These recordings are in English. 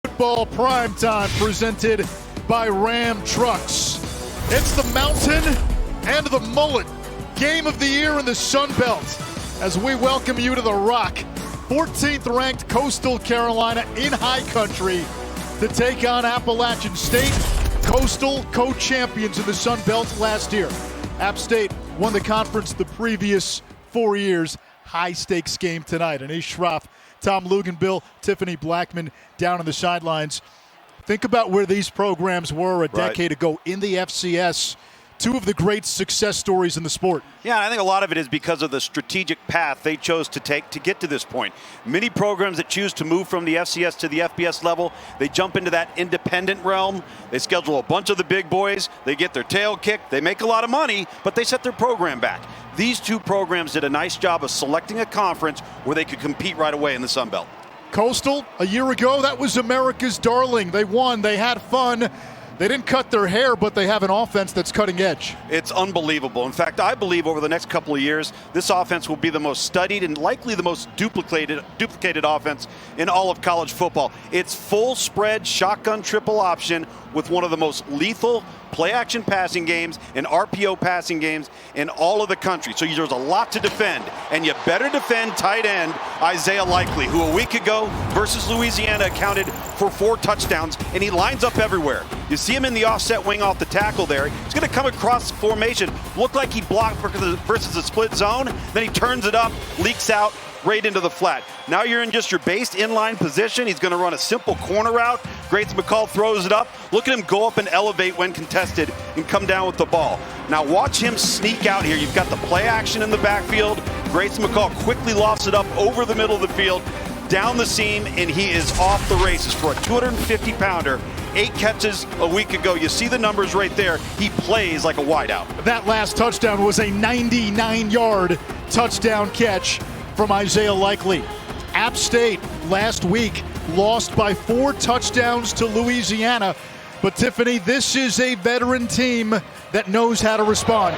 Football Primetime presented by Ram Trucks. It's the mountain and the mullet game of the year in the Sun Belt as we welcome you to the Rock, 14th ranked Coastal Carolina in high country to take on Appalachian State, Coastal co-champions in the Sun Belt last year. App State won the conference the previous 4 years. High stakes game tonight. Anish Shroff, Tom Luganbill, Tiffany Blackman down on the sidelines. Think about where these programs were a decade ago in the FCS. Two of the great success stories in the sport. Yeah, I think a lot of it is because of the strategic path they chose to take to get to this point. Many programs that choose to move from the FCS to the FBS level, they jump into that independent realm. They schedule a bunch of the big boys. They get their tail kicked. They make a lot of money, but they set their program back. These two programs did a nice job of selecting a conference where they could compete right away in the Sun Belt. Coastal, a year ago, that was America's darling. They won. They had fun. They didn't cut their hair, but they have an offense that's cutting edge. It's unbelievable. In fact, I believe over the next couple of years, this offense will be the most studied and likely the most duplicated offense in all of college football. It's full spread, shotgun, triple option with one of the most lethal play-action passing games and RPO passing games in all of the country. So there's a lot to defend, and you better defend tight end Isaiah Likely, who a week ago versus Louisiana accounted for 4 touchdowns, and he lines up everywhere. You see him in the offset wing off the tackle there. He's going to come across formation, look like he blocked versus a split zone, then he turns it up, leaks out, right into the flat. Now you're in just your base inline position. He's going to run a simple corner route. Grace McCall throws it up. Look at him go up and elevate when contested and come down with the ball. Now watch him sneak out here. You've got the play action in the backfield. Grace McCall quickly lofts it up over the middle of the field, down the seam, and he is off the races for a 250-pounder. 8 catches a week ago. You see the numbers right there. He plays like a wideout. That last touchdown was a 99-yard touchdown catch from Isaiah Likely. App State last week lost by 4 touchdowns to Louisiana. But Tiffany, this is a veteran team that knows how to respond.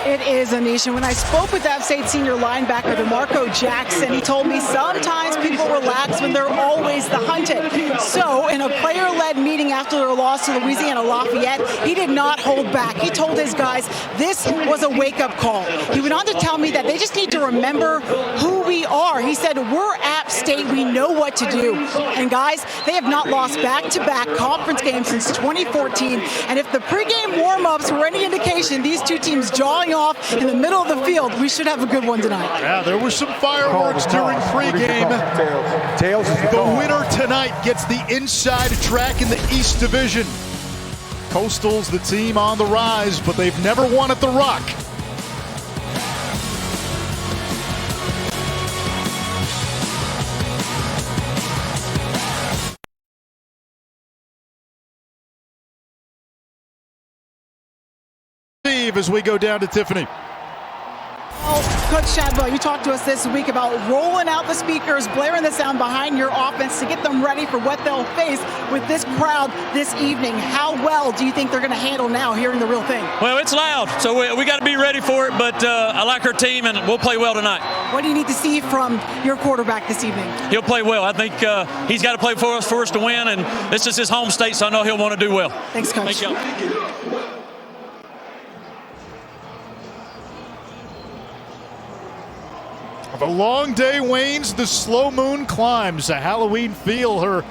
It is, Anish. And when I spoke with App State senior linebacker DeMarco Jackson, he told me sometimes people relax when they're always the hunted. So in a player-led meeting after their loss to Louisiana Lafayette, he did not hold back. He told his guys this was a wake-up call. He went on to tell me that they just need to remember who we are. He said, we're App State. We know what to do. And guys, they have not lost back-to-back conference games since 2014. And if the pregame warm-ups were any indication, these two teams jawing off in the middle of the field, we should have a good one tonight. Yeah, there were some fireworks during pregame. The winner tonight gets the inside track in the East Division. Coastal's the team on the rise, but they've never won at the Rock. As we go down to Tiffany. Oh, Coach Shadwell, you talked to us this week about rolling out the speakers, blaring the sound behind your offense to get them ready for what they'll face with this crowd this evening. How well do you think they're going to handle now hearing the real thing? Well, it's loud, so we got to be ready for it, but I like our team, and we'll play well tonight. What do you need to see from your quarterback this evening? He'll play well. I think he's got to play for us to win, and this is his home state, so I know he'll want to do well. Thanks, Coach. Thank you. The long day wanes, the slow moon climbs. A Halloween feel her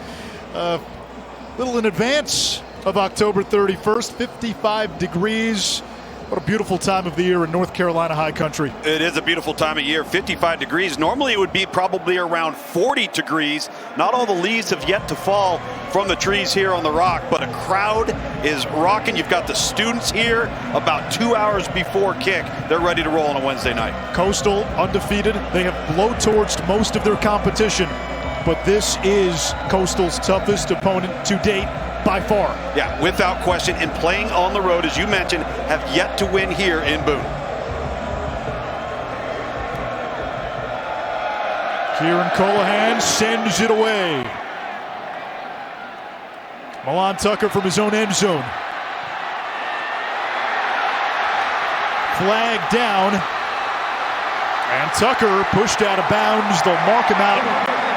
little in advance of October 31st, 55 degrees. What a beautiful time of the year in North Carolina high country. It is a beautiful time of year, 55 degrees. Normally it would be probably around 40 degrees. Not all the leaves have yet to fall from the trees here on the Rock, but a crowd is rocking. You've got the students here about 2 hours before kick. They're ready to roll on a Wednesday night. Coastal undefeated. They have blowtorched most of their competition, but this is Coastal's toughest opponent to date by far. Yeah, without question. And playing on the road, as you mentioned, have yet to win here in Boone. Kieran Colohan sends it away. Milan Tucker from his own end zone. Flag down. And Tucker pushed out of bounds. They'll mark him out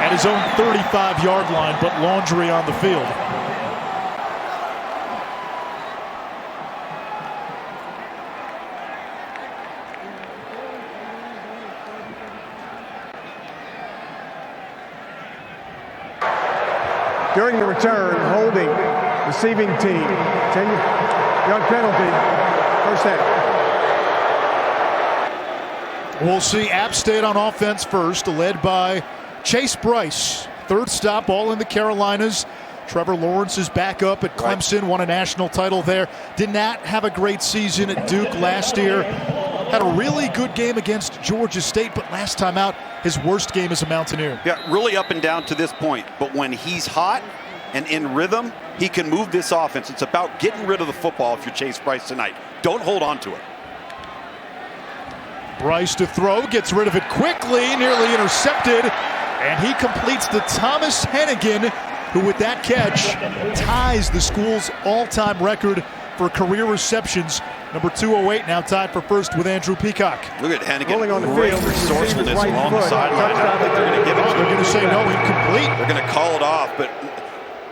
at his own 35-yard line, but laundry on the field. During the return, holding, receiving team, 10-yard penalty, first down. We'll see App State on offense first, led by Chase Bryce. Third stop, all in the Carolinas. Trevor Lawrence is back up at Clemson, won a national title there. Did not have a great season at Duke last year. Had a really good game against Georgia State, but last time out, his worst game as a Mountaineer. Yeah, really up and down to this point. But when he's hot and in rhythm, he can move this offense. It's about getting rid of the football if you're Chase Bryce tonight. Don't hold on to it. Bryce to throw, gets rid of it quickly, nearly intercepted, and he completes the Thomas Hennigan, who with that catch ties the school's all-time record for career receptions. Number 208 now tied for first with Andrew Peacock. Look at Hennigan. Rolling on the Great field, resourcefulness right along the foot. sideline. I don't think they're going to give it to They're him. going to say no, incomplete. They're going to call it off, but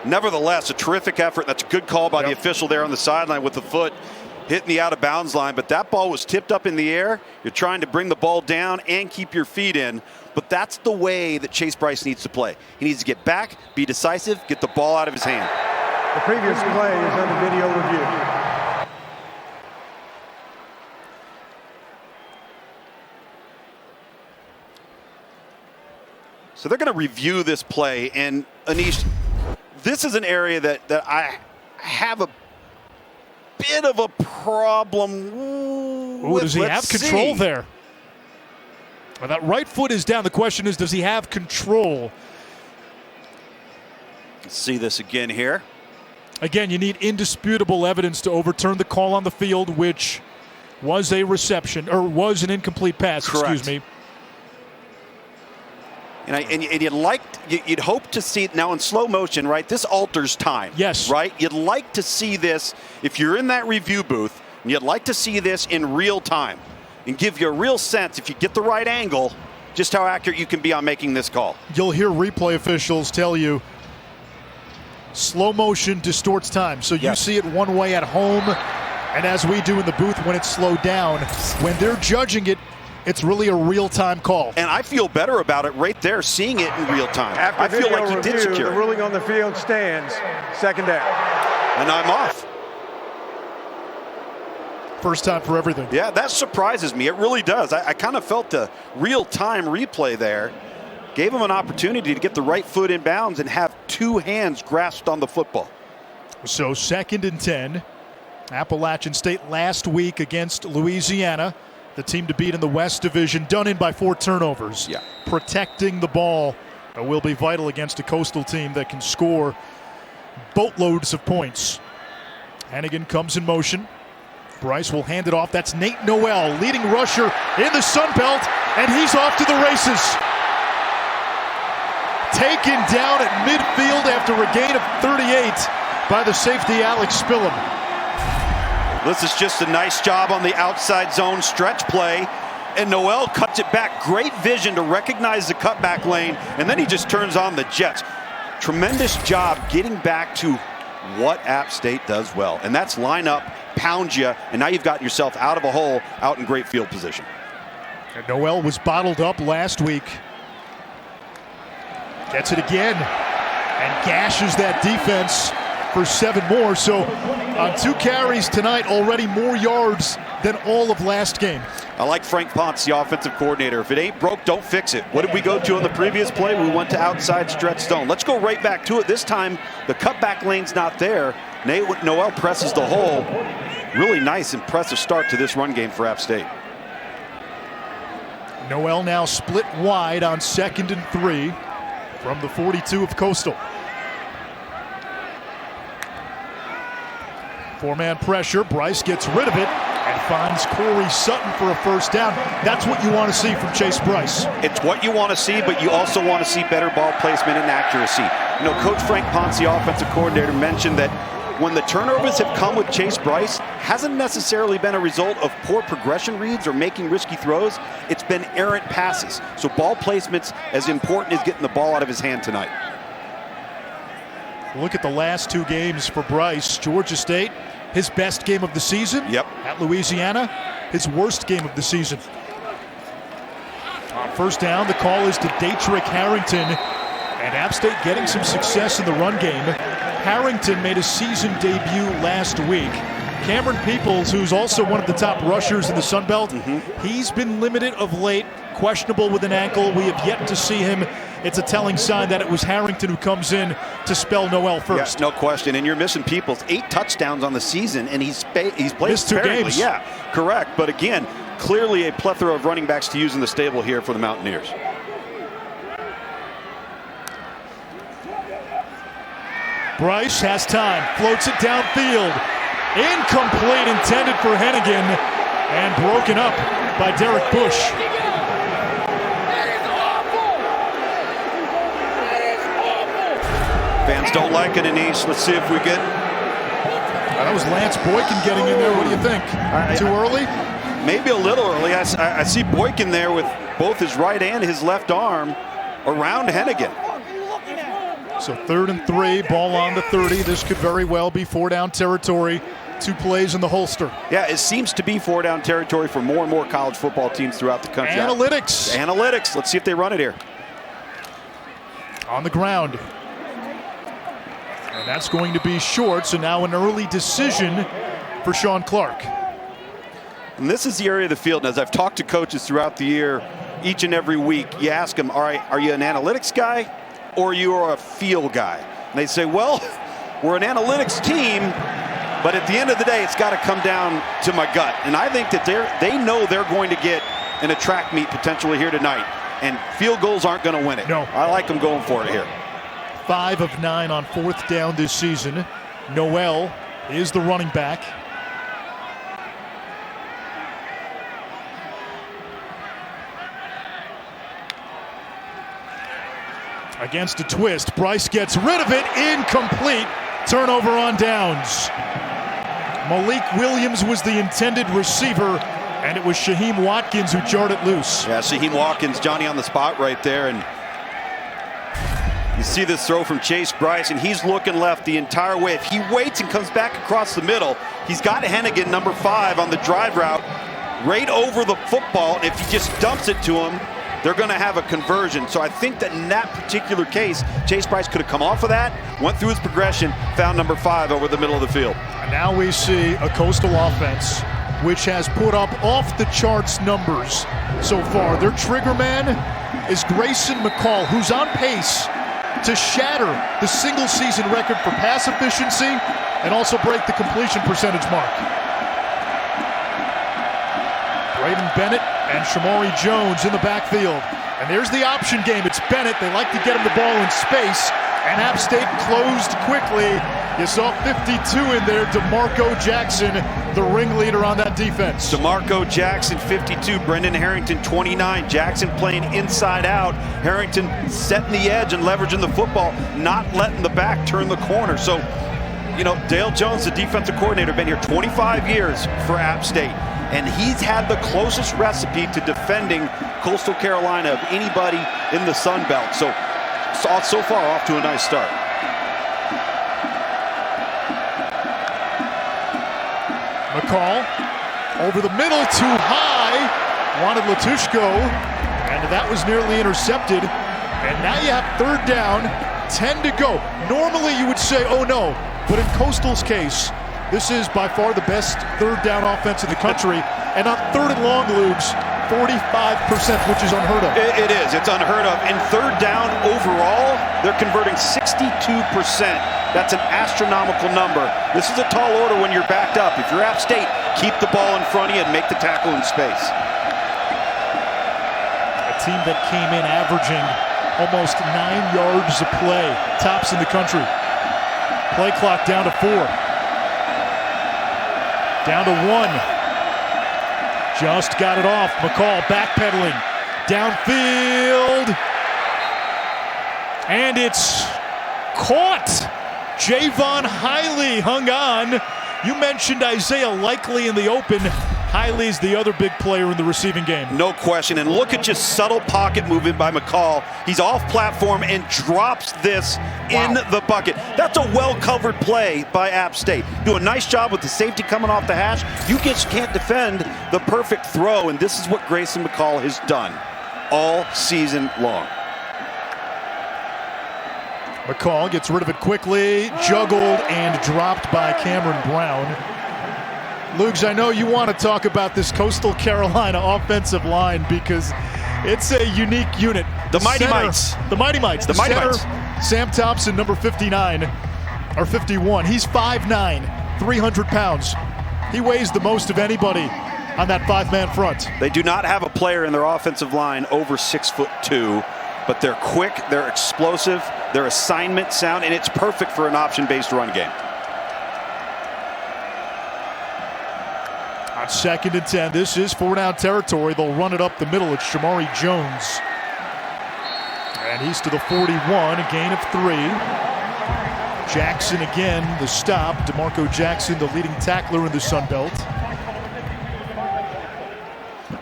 nevertheless, a terrific effort. That's a good call by the official there on the sideline with the foot hitting the out-of-bounds line. But that ball was tipped up in the air. You're trying to bring the ball down and keep your feet in. But that's the way that Chase Bryce needs to play. He needs to get back, be decisive, get the ball out of his hand. The previous play is under video review. So they're going to review this play. And Anish, this is an area that I have a bit of a problem with. Does he have control there? Well, that right foot is down. The question is, does he have control? Let's see this again here. Again, you need indisputable evidence to overturn the call on the field, which was a reception, or was an incomplete pass, Correct. excuse me. And you'd hope to see it now in slow motion, right? This alters time. Yes. Right? You'd like to see this, if you're in that review booth, and you'd like to see this in real time and give you a real sense, if you get the right angle, just how accurate you can be on making this call. You'll hear replay officials tell you slow motion distorts time. So you see it one way at home, and as we do in the booth when it's slowed down, when they're judging it, it's really a real-time call. And I feel better about it right there, seeing it in real time. After I feel like he review, did secure the it. ruling on the field stands. Second down. And I'm off. First time for everything. Yeah, that surprises me. It really does. I kind of felt the real-time replay there. Gave him an opportunity to get the right foot in bounds and have two hands grasped on the football. So 2nd and 10. Appalachian State last week against Louisiana, the team to beat in the West Division, done in by 4 turnovers. Yeah. Protecting the ball will be vital against a Coastal team that can score boatloads of points. Hennigan comes in motion. Bryce will hand it off. That's Nate Noel, leading rusher in the Sun Belt, and he's off to the races. Taken down at midfield after a gain of 38 by the safety Alex Spillum. This is just a nice job on the outside zone stretch play, and Noel cuts it back. Great vision to recognize the cutback lane, and then he just turns on the jets. Tremendous job getting back to what App State does well, and that's line up, pound you, and now you've gotten yourself out of a hole, out in great field position. And Noel was bottled up last week. Gets it again and gashes that defense for 7 more. So on 2 carries tonight, already more yards than all of last game. I like Frank Ponce, the offensive coordinator. If it ain't broke, don't fix it. What did we go to on the previous play? We went to outside stretch zone. Let's go right back to it. This time, the cutback lane's not there. Noel presses the hole. Really nice, impressive start to this run game for App State. Noel now split wide on 2nd and 3 from the 42 of Coastal. 4-man pressure. Bryce gets rid of it and finds Corey Sutton for a first down. That's what you want to see from Chase Bryce. It's what you want to see, but you also want to see better ball placement and accuracy. You know, Coach Frank Ponce, the offensive coordinator, mentioned that when the turnovers have come with Chase Bryce, hasn't necessarily been a result of poor progression reads or making risky throws. It's been errant passes. So ball placement's as important as getting the ball out of his hand tonight. Look at the last 2 games for Bryce. Georgia State, his best game of the season. Yep. At Louisiana, his worst game of the season. On first down, the call is to Daytrick Harrington. And App State getting some success in the run game. Harrington made a season debut last week. Cameron Peoples, who's also one of the top rushers in the Sun Belt, he's been limited of late, questionable with an ankle. We have yet to see him. It's a telling sign that it was Harrington who comes in to spell Noel first. Yeah, no question. And you're missing Peoples. 8 touchdowns on the season, and he's played missed 2 games. Yeah, correct. But again, clearly a plethora of running backs to use in the stable here for the Mountaineers. Bryce has time, floats it downfield. Incomplete, intended for Hennigan, and broken up by Derek Bush. Fans don't like it, Anise. Let's see if we get... That was Lance Boykin getting in there. What do you think? Too early? Maybe a little early. I see Boykin there with both his right and his left arm around Hennigan. So 3rd and 3, ball on the 30. This could very well be 4-down territory. 2 plays in the holster. Yeah, it seems to be 4-down territory for more and more college football teams throughout the country. Analytics. Analytics. Let's see if they run it here. On the ground. And that's going to be short, so now an early decision for Sean Clark. And this is the area of the field, and as I've talked to coaches throughout the year, each and every week, you ask them, all right, are you an analytics guy or you are a feel guy? And they say, well, we're an analytics team, but at the end of the day, it's got to come down to my gut. And I think that they know they're going to get in a track meet potentially here tonight, and field goals aren't going to win it. No. I like them going for it here. 5 of 9 on 4th down this season. Noel is the running back. Against a twist, Bryce gets rid of it, incomplete. Turnover on downs. Malik Williams was the intended receiver, and it was Shaheem Watkins who jarred it loose. Yeah, Shaheem Watkins, Johnny on the spot right there, and you see this throw from Chase Bryce, and he's looking left the entire way. If he waits and comes back across the middle, he's got Hennigan, number 5, on the drive route, right over the football, and if he just dumps it to him, they're going to have a conversion. So I think that in that particular case, Chase Bryce could have come off of that, went through his progression, found number 5 over the middle of the field. And now we see a Coastal offense which has put up off-the-charts numbers so far. Their trigger man is Grayson McCall, who's on pace to shatter the single-season record for pass efficiency and also break the completion percentage mark. Braden Bennett and Shamari Jones in the backfield. And there's the option game. It's Bennett. They like to get him the ball in space. And App State closed quickly. You saw 52 in there. DeMarco Jackson, the ringleader on that defense. DeMarco Jackson, 52. Brendan Harrington, 29. Jackson playing inside out. Harrington setting the edge and leveraging the football, not letting the back turn the corner. So, you know, Dale Jones, the defensive coordinator, been here 25 years for App State. And he's had the closest recipe to defending Coastal Carolina of anybody in the Sun Belt. So far off to a nice start. McCall over the middle, too high. Wanted Latushko, and that was nearly intercepted. And now you have 3rd down, 10 to go. Normally you would say, oh no, but in Coastal's case, this is by far the best 3rd down offense in the country. And on 3rd and long, Luke's 45%, which is unheard of. It is. It's unheard of. And 3rd down overall, they're converting 62%. That's an astronomical number. This is a tall order when you're backed up. If you're App State, keep the ball in front of you and make the tackle in space. A team that came in averaging almost 9 yards a play. Tops in the country. Play clock down to 4. Down to 1. Just got it off. McCall backpedaling. Downfield. And it's caught. Javon Hiley hung on. You mentioned Isaiah Likely in the open. Hiley's the other big player in the receiving game. No question. And look at just subtle pocket movement by McCall. He's off platform and drops this in the bucket. That's a well-covered play by App State. Do a nice job with the safety coming off the hash. You just can't defend the perfect throw, and this is what Grayson McCall has done all season long. McCall gets rid of it quickly, juggled and dropped by Cameron Brown. Lugs, I know you want to talk about this Coastal Carolina offensive line because it's a unique unit. The Mighty Mites. The Mighty Mites. The Mighty Mites. Sam Thompson, number 59, or 51. He's 5'9", 300 pounds. He weighs the most of anybody on that five-man front. They do not have a player in their offensive line over 6'2", but they're quick, they're explosive, their assignment sound, and it's perfect for an option-based run game. On 2nd and 10, this is 4-down territory. They'll run it up the middle. It's Shamari Jones. And he's to the 41, a gain of 3. Jackson again, the stop. DeMarco Jackson, the leading tackler in the Sun Belt.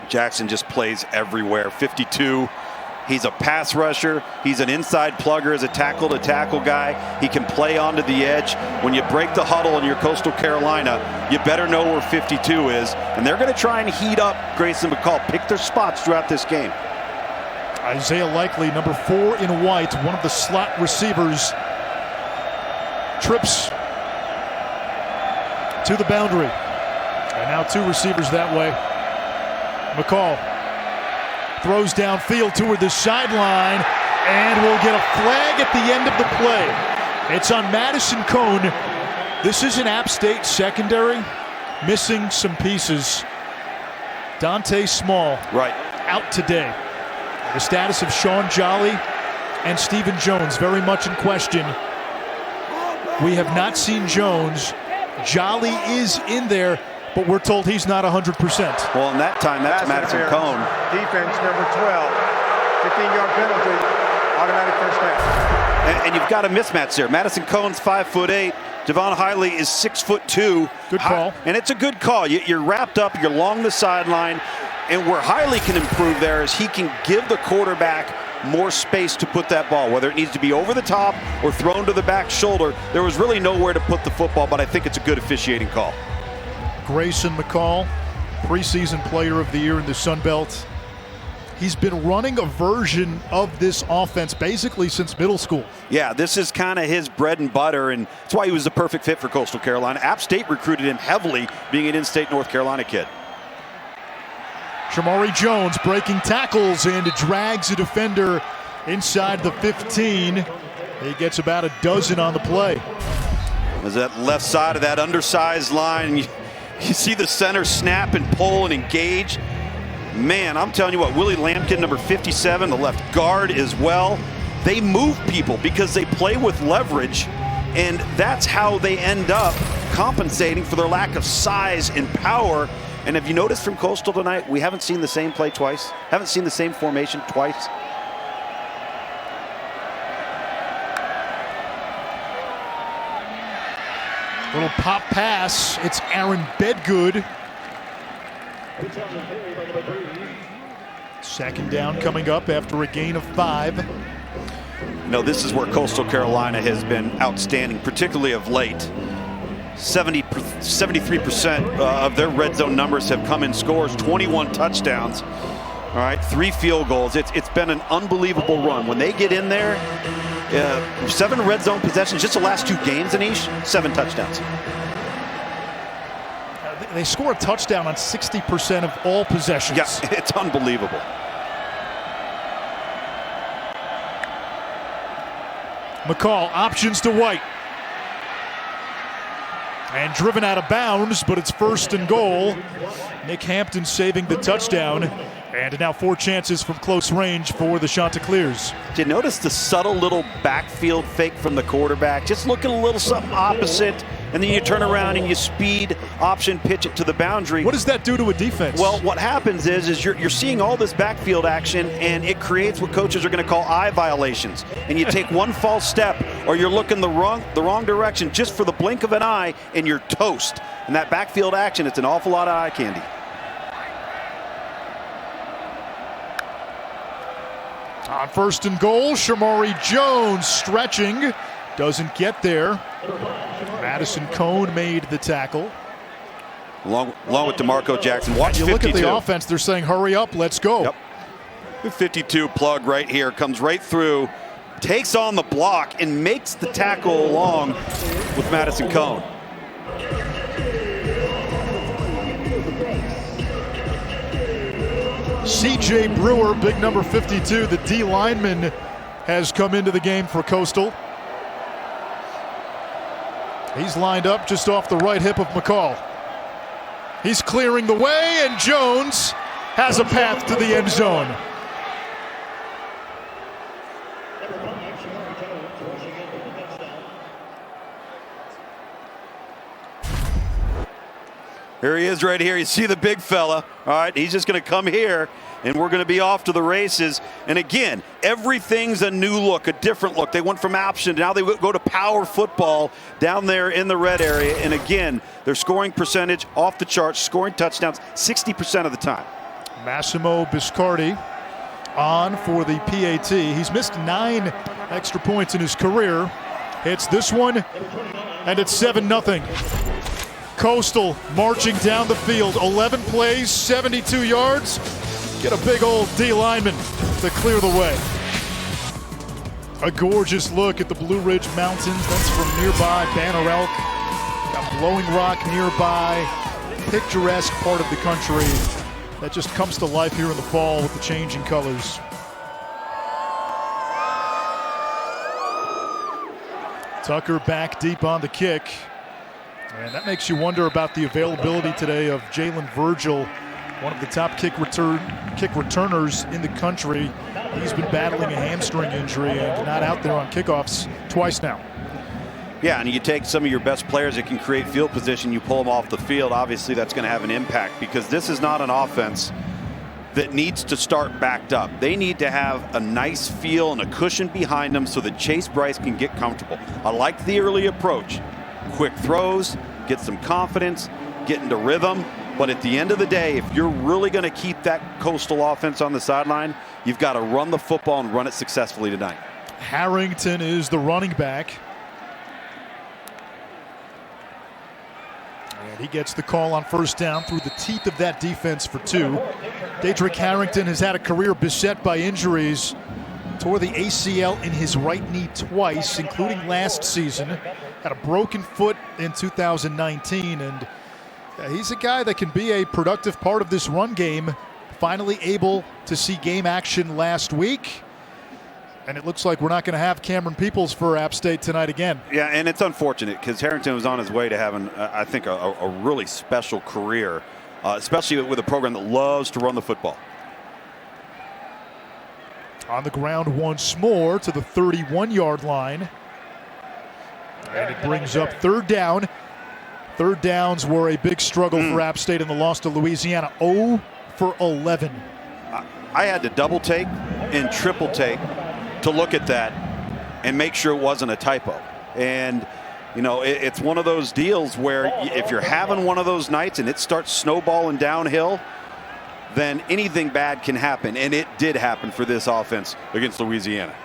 Jackson just plays everywhere. 52. He's a pass rusher. He's an inside plugger as a tackle-to-tackle guy. He can play onto the edge. When you break the huddle in your Coastal Carolina, you better know where 52 is. And they're going to try and heat up Grayson McCall, pick their spots throughout this game. Isaiah Likely, number 4 in white, one of the slot receivers, trips to the boundary. And now 2 receivers that way. McCall throws downfield toward the sideline, and we'll get a flag at the end of the play. It's on Madison Cone. This is an App State secondary missing some pieces. Dante Small out today. The status of Sean Jolly and Stephen Jones very much in question. We have not seen Jones. Jolly is in there, but we're told he's not 100%. Well, in that time, that's Madison Cone. Defense number 12. 15-yard penalty. Automatic first down. And you've got a mismatch there. Madison Cone's 5'8". Devon Hiley is 6'2". Good call. And it's a good call. You're wrapped up. You're along the sideline. And where Hiley can improve there is he can give the quarterback more space to put that ball, whether it needs to be over the top or thrown to the back shoulder. There was really nowhere to put the football, but I think it's a good officiating call. Grayson McCall, preseason player of the year in the Sun Belt. He's been running a version of this offense basically since middle school. Yeah, this is kind of his bread and butter, and that's why he was the perfect fit for Coastal Carolina. App State recruited him heavily, being an in-state North Carolina kid. Shamari Jones breaking tackles and drags a defender inside the 15. He gets about a dozen on the play. Was that left side of that undersized line. You see the center snap and pull and engage. Man, I'm telling you what, Willie Lampkin, number 57, the left guard as well. They move people because they play with leverage, and that's how they end up compensating for their lack of size and power. And have you noticed from Coastal tonight, we haven't seen the same play twice, haven't seen the same formation twice. Little pop pass. It's Aaron Bedgood. 2nd down coming up after a gain of 5. No, this is where Coastal Carolina has been outstanding, particularly of late. 73% of their red zone numbers have come in scores, 21 touchdowns. All right, 3 field goals. It's been an unbelievable run. When they get in there, 7 red zone possessions, just the last 2 games, Anish, 7 touchdowns. They score a touchdown on 60% of all possessions. Yeah, it's unbelievable. McCall options to White. And driven out of bounds, but it's 1st and goal. Nick Hampton saving the touchdown. And now 4 chances from close range for the Chanticleers. Did you notice the subtle little backfield fake from the quarterback? Just looking a little something opposite, and then you turn around and you speed option pitch it to the boundary. What does that do to a defense? Well, what happens is you're seeing all this backfield action, and it creates what coaches are going to call eye violations. And you take one false step, or you're looking the wrong direction just for the blink of an eye, and you're toast. And that backfield action, it's an awful lot of eye candy. On 1st and goal, Shamari Jones stretching, doesn't get there. Madison Cone made the tackle. Along with DeMarco Jackson. Watch you 52. Look at the offense, they're saying hurry up, let's go. Yep. The 52 plug right here comes right through, takes on the block, and makes the tackle along with Madison Cone. CJ Brewer, big number 52, the D lineman, has come into the game for Coastal. He's lined up just off the right hip of McCall. He's clearing the way, and Jones has a path to the end zone. Here he is right here. You see the big fella. All right, he's just going to come here, and we're going to be off to the races. And again, everything's a new look, a different look. They went from option, now they go to power football down there in the red area. And again, their scoring percentage off the charts, scoring touchdowns 60% of the time. Massimo Biscardi on for the PAT. He's missed 9 extra points in his career. Hits this one, and it's 7-0. Coastal marching down the field, 11 plays, 72 yards. Get a big old D lineman to clear the way. A gorgeous look at the Blue Ridge Mountains. That's from nearby Banner Elk. Got Blowing Rock nearby. Picturesque part of the country that just comes to life here in the fall with the changing colors. Tucker back deep on the kick. And that makes you wonder about the availability today of Jalen Virgil, one of the top kick returners in the country. He's been battling a hamstring injury and not out there on kickoffs twice now. Yeah, and you take some of your best players that can create field position, you pull them off the field, obviously that's going to have an impact, because this is not an offense that needs to start backed up. They need to have a nice feel and a cushion behind them so that Chase Bryce can get comfortable. I like the early approach. Quick throws, get some confidence, get into rhythm. But at the end of the day, if you're really going to keep that Coastal offense on the sideline, you've got to run the football and run it successfully tonight. Harrington is the running back. And he gets the call on first down through the teeth of that defense for 2. Daedric Harrington has had a career beset by injuries. Tore the ACL in his right knee twice, including last season. Had a broken foot in 2019, and he's a guy that can be a productive part of this run game. Finally able to see game action last week. And it looks like we're not going to have Cameron Peoples for App State tonight again. Yeah, and it's unfortunate because Harrington was on his way to having, I think, a really special career, especially with a program that loves to run the football. On the ground once more to the 31-yard line. And it brings up 3rd down. 3rd downs were a big struggle for App State in the loss to Louisiana. 0 for 11. I had to double take and triple take to look at that and make sure it wasn't a typo. And, you know, it's one of those deals where if you're having one of those nights and it starts snowballing downhill, then anything bad can happen. And it did happen for this offense against Louisiana.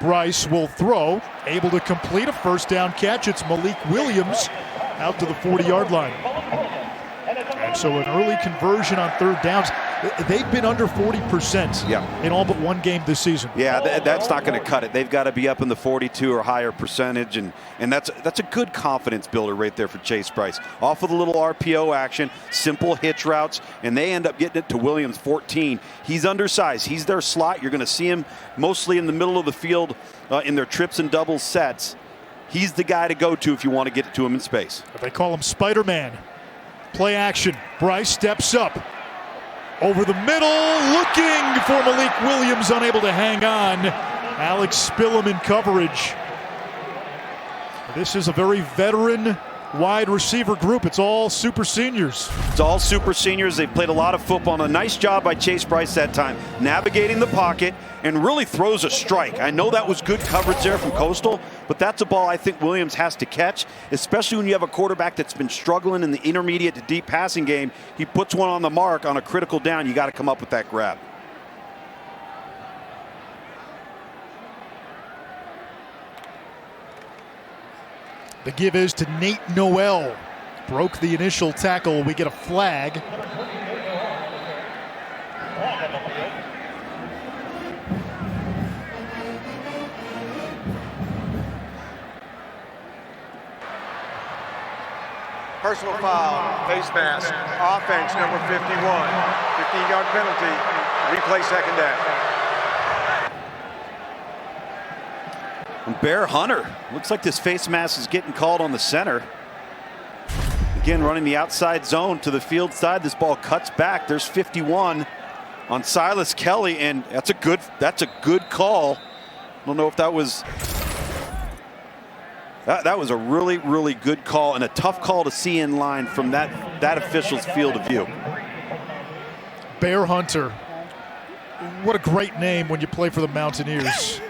Bryce will throw, able to complete a first down catch. It's Malik Williams out to the 40-yard line. And so an early conversion on 3rd downs. They've been under 40% in all but one game this season. Yeah, that's not going to cut it. They've got to be up in the 42 or higher percentage, and that's a good confidence builder right there for Chase Bryce. Off of the little RPO action, simple hitch routes, and they end up getting it to Williams 14. He's undersized. He's their slot. You're going to see him mostly in the middle of the field in their trips and double sets. He's the guy to go to if you want to get to him in space. They call him Spider-Man. Play action. Bryce steps up. Over the middle, looking for Malik Williams, unable to hang on. Alex Spillum in coverage. This is a very veteran wide receiver group. It's all super seniors. It's all super seniors. They've played a lot of football, and a nice job by Chase Bryce that time, navigating the pocket and really throws a strike. I know that was good coverage there from Coastal, but that's a ball I think Williams has to catch, especially when you have a quarterback that's been struggling in the intermediate to deep passing game. He puts one on the mark on a critical down. You got to come up with that grab. The give is to Nate Noel. Broke the initial tackle. We get a flag. Personal foul, face mask, offense number 51. 15-yard penalty, replay second down. And Bear Hunter, looks like this face mask is getting called on the center. Again, running the outside zone to the field side. This ball cuts back. There's 51 on Silas Kelly, and that's a good call. I don't know if that was that was a really, really good call and a tough call to see in line from that official's field of view. Bear Hunter. What a great name when you play for the Mountaineers.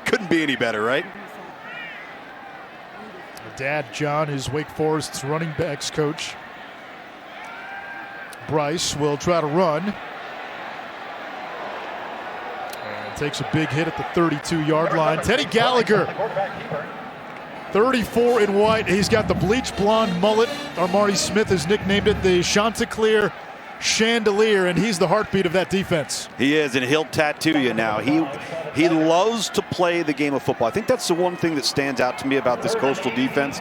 Couldn't be any better, right? Dad, John, is Wake Forest's running backs coach. Bryce will try to run. And takes a big hit at the 32-yard line. Teddy Gallagher, 34 in white. He's got the bleach blonde mullet. Armani Smith has nicknamed it the Chanticleer Chandelier, and he's the heartbeat of that defense. He is, and he'll tattoo you now. He loves to play the game of football. I think that's the one thing that stands out to me about this Coastal defense.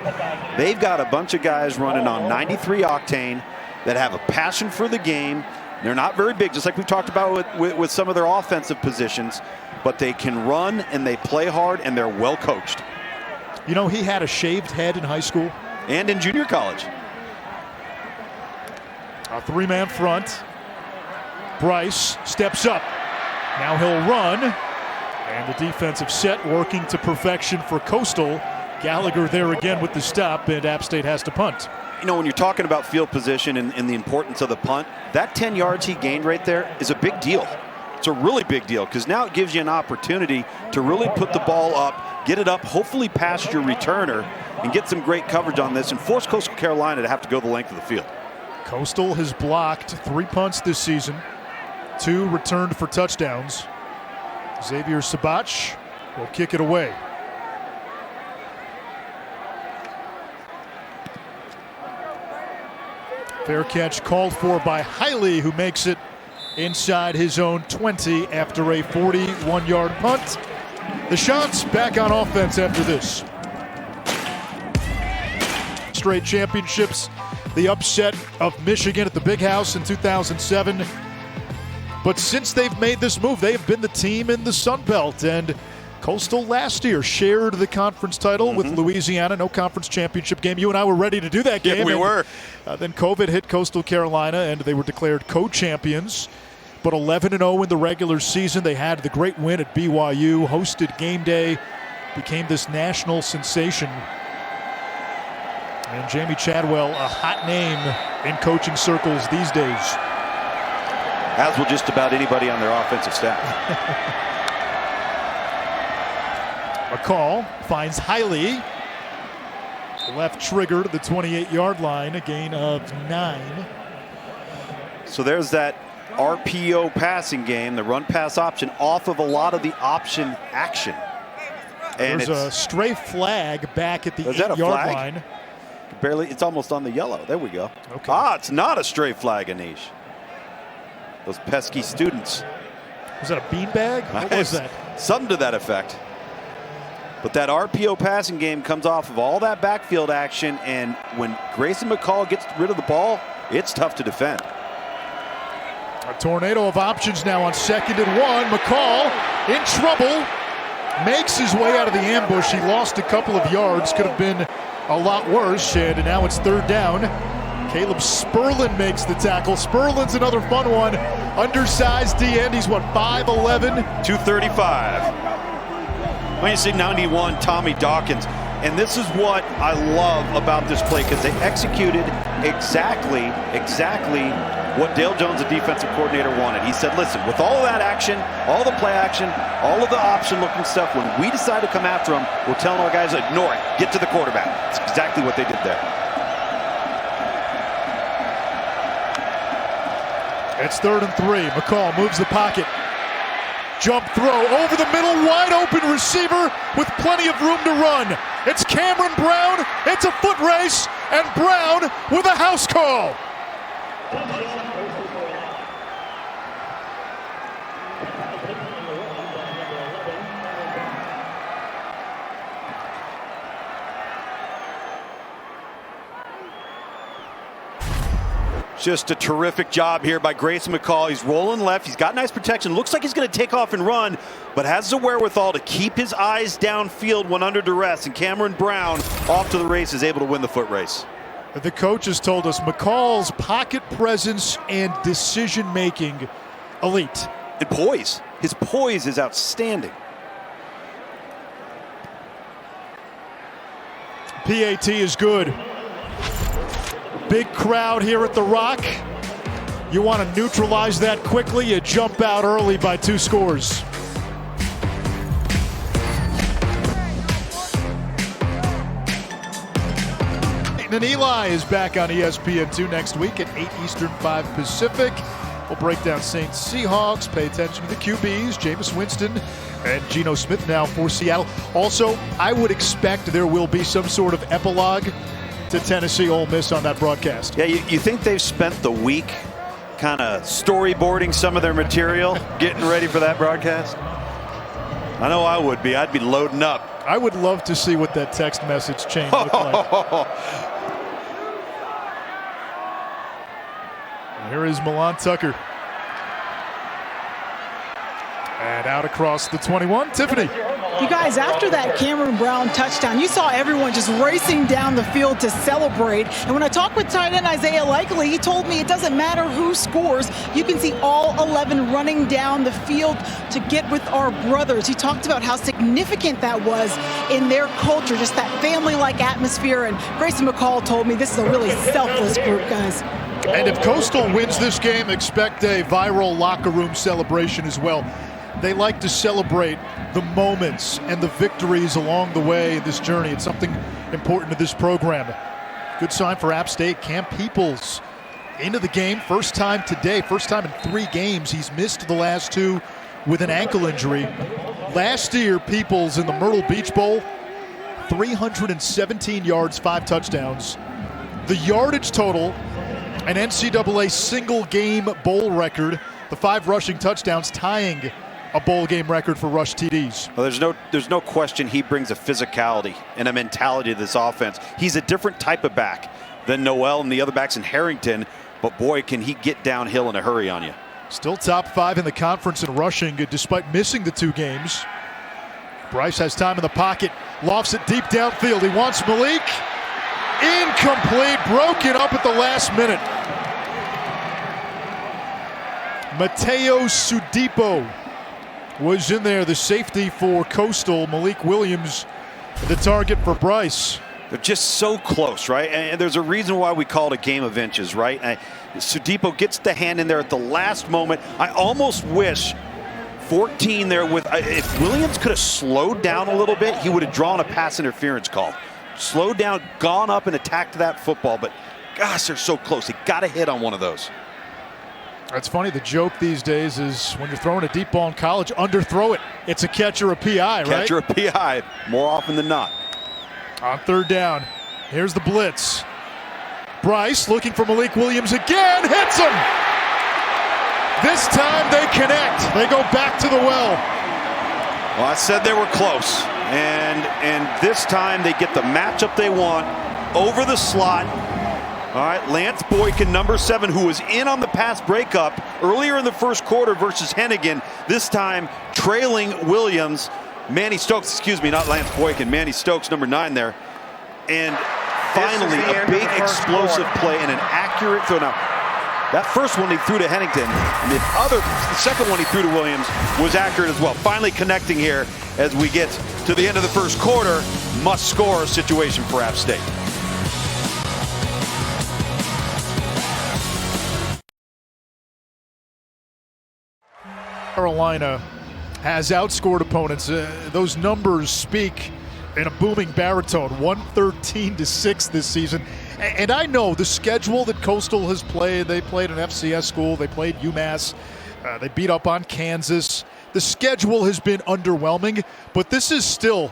They've got a bunch of guys running on 93 octane that have a passion for the game. They're not very big, just like we talked about with some of their offensive positions, but they can run and they play hard and they're well coached. You know, he had a shaved head in high school. And in junior college. A three-man front. Bryce steps up. Now he'll run. And the defensive set working to perfection for Coastal. Gallagher there again with the stop, and App State has to punt. You know, when you're talking about field position and the importance of the punt, that 10 yards he gained right there is a big deal. It's a really big deal because now it gives you an opportunity to really put the ball up, get it up, hopefully past your returner, and get some great coverage on this and force Coastal Carolina to have to go the length of the field. Coastal has blocked 3 punts this season, 2 returned for touchdowns. Xavier Sabach will kick it away. Fair catch called for by Hiley, who makes it inside his own 20 after a 41-yard punt. The Shots back on offense after this. Straight championships. The upset of Michigan at the Big House in 2007. But since they've made this move, they have been the team in the Sun Belt. And Coastal last year shared the conference title with Louisiana. No conference championship game. You and I were ready to do that game. Yeah, we were. Then COVID hit Coastal Carolina, and they were declared co-champions. But 11-0 in the regular season. They had the great win at BYU, hosted game day, became this national sensation. And Jamie Chadwell, a hot name in coaching circles these days. As will just about anybody on their offensive staff. McCall finds Hiley. Left trigger to the 28-yard line, a gain of 9. So there's that RPO passing game, the run-pass option, off of a lot of the option action. And there's a stray flag back at the 8-yard line. Barely, it's almost on the yellow. There we go. Okay. Ah, it's not a stray flag, Anish. Those pesky students. Was that a beanbag? What was that? Something to that effect. But that RPO passing game comes off of all that backfield action, and when Grayson McCall gets rid of the ball, it's tough to defend. A tornado of options now on 2nd and 1. McCall in trouble. Makes his way out of the ambush. He lost a couple of yards. Could have been a lot worse. And now it's 3rd down. Caleb Sperlin makes the tackle. Sperlin's another fun one. Undersized D-end. He's what, 5'11"? 235. When you see 91, Tommy Dawkins, And this is what I love about this play, because they executed exactly what Dale Jones, the defensive coordinator, wanted. He said, listen, with all of that action, all the play action, all of the option-looking stuff, when we decide to come after them, we're telling our guys, ignore it, get to the quarterback. That's exactly what they did there. It's 3rd and 3. McCall moves the pocket. Jump throw over the middle, wide open receiver with plenty of room to run. It's Cameron Brown. It's a foot race, and Brown with a house call. Just a terrific job here by Grayson McCall. He's rolling left. He's got nice protection. Looks like he's going to take off and run, but has the wherewithal to keep his eyes downfield when under duress. And Cameron Brown, off to the race, is able to win the foot race. The coaches told us McCall's pocket presence and decision-making, elite. And poise. His poise is outstanding. PAT is good. Big crowd here at the Rock. You want to neutralize that quickly, you jump out early by 2 scores. And Eli is back on ESPN2 next week at 8 Eastern, 5 Pacific. We'll break down Saints Seahawks, pay attention to the QBs, Jameis Winston and Geno Smith now for Seattle. Also, I would expect there will be some sort of epilogue to Tennessee Ole Miss on that broadcast. Yeah, you think they've spent the week kind of storyboarding some of their material, getting ready for that broadcast? I know I would be. I'd be loading up. I would love to see what that text message chain looked like. Here is Milan Tucker. And out across the 21, Tiffany. You guys, after that Cameron Brown touchdown, you saw everyone just racing down the field to celebrate. And when I talked with tight end Isaiah Likely, he told me it doesn't matter who scores. You can see all 11 running down the field to get with our brothers. He talked about how significant that was in their culture, just that family-like atmosphere. And Grayson McCall told me this is a really selfless group, guys. And if Coastal wins this game, expect a viral locker room celebration as well. They like to celebrate the moments and the victories along the way in this journey. It's something important to this program. Good sign for App State. Cam Peoples into the game. First time today, first time in 3 games. He's missed the last 2 with an ankle injury. Last year, Peoples in the Myrtle Beach Bowl, 317 yards, 5 touchdowns. The yardage total, an NCAA single game bowl record. The 5 rushing touchdowns tying a bowl game record for rush TDs. Well, there's no question he brings a physicality and a mentality to this offense. He's a different type of back than Noel and the other backs in Harrington, but boy, can he get downhill in a hurry on you. Still top 5 in the conference in rushing despite missing the 2 games. Bryce has time in the pocket, lofts it deep downfield. He wants Malik. Incomplete, broken up at the last minute. Mateo Sudipo was in there, the safety for Coastal. Malik Williams, the target for Bryce. They're just so close, right? And there's a reason why we call it a game of inches, right? Sudipo gets the hand in there at the last moment. I almost wish 14 there with, if Williams could have slowed down a little bit, he would have drawn a pass interference call. Slowed down, gone up and attacked that football, but gosh, they're so close. He got a hit on one of those. That's funny. The joke these days is when you're throwing a deep ball in college, underthrow it. It's a catch or a PI, right? Catch or a PI, more often than not. On 3rd down, here's the blitz. Bryce looking for Malik Williams again, hits him! This time they connect. They go back to the well. Well, I said they were close. And this time they get the matchup they want over the slot. All right, Lance Boykin, number 7, who was in on the pass breakup earlier in the first quarter versus Hennigan. This time trailing Williams. Manny Stokes, excuse me, not Lance Boykin. Manny Stokes, number 9 there. And finally, a big explosive play and an accurate throw. Now, that first one he threw to Hennington, and the second one he threw to Williams was accurate as well. Finally connecting here, as we get to the end of the first quarter. Must-score situation for App State. Carolina has outscored opponents. Those numbers speak in a booming baritone. 113-6 this season. And I know the schedule that Coastal has played. They played an FCS school. They played UMass. They beat up on Kansas. The schedule has been underwhelming, but this is still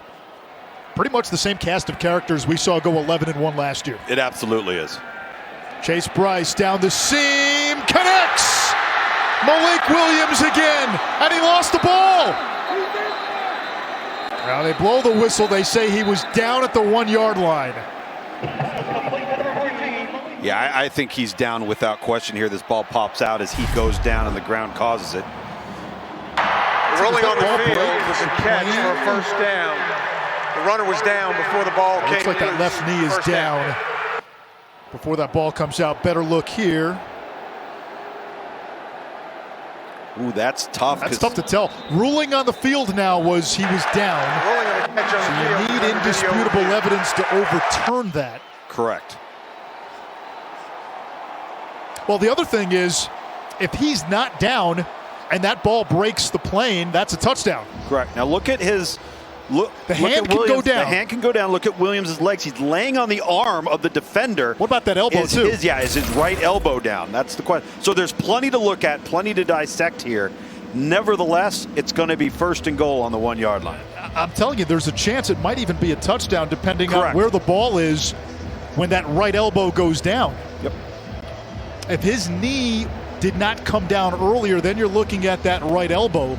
pretty much the same cast of characters we saw go 11-1 last year. It absolutely is. Chase Bryce down the seam, connects! Malik Williams again, and he lost the ball. Now they blow the whistle. They say he was down at the 1-yard line. Yeah, I think he's down without question here. This ball pops out as he goes down and the ground causes it. Rolling on the field was a catch for a first down. The runner was down before the ball came. Looks like that left knee is down before that ball comes out. Better look here. Ooh, that's tough. That's tough to tell. Ruling on the field now was he was down. So you need indisputable evidence to overturn that. Correct. Well, the other thing is, if he's not down and that ball breaks the plane, that's a touchdown. Correct. Now look at his look. The hand can go down. The hand can go down. Look at Williams' legs. He's laying on the arm of the defender. What about that elbow too? Is his right elbow down? That's the question. So there's plenty to look at, plenty to dissect here. Nevertheless, it's going to be 1st and goal on the 1-yard line. I'm telling you, there's a chance it might even be a touchdown depending Correct. on where the ball is when that right elbow goes down. Yep. If his knee did not come down earlier, then you're looking at that right elbow.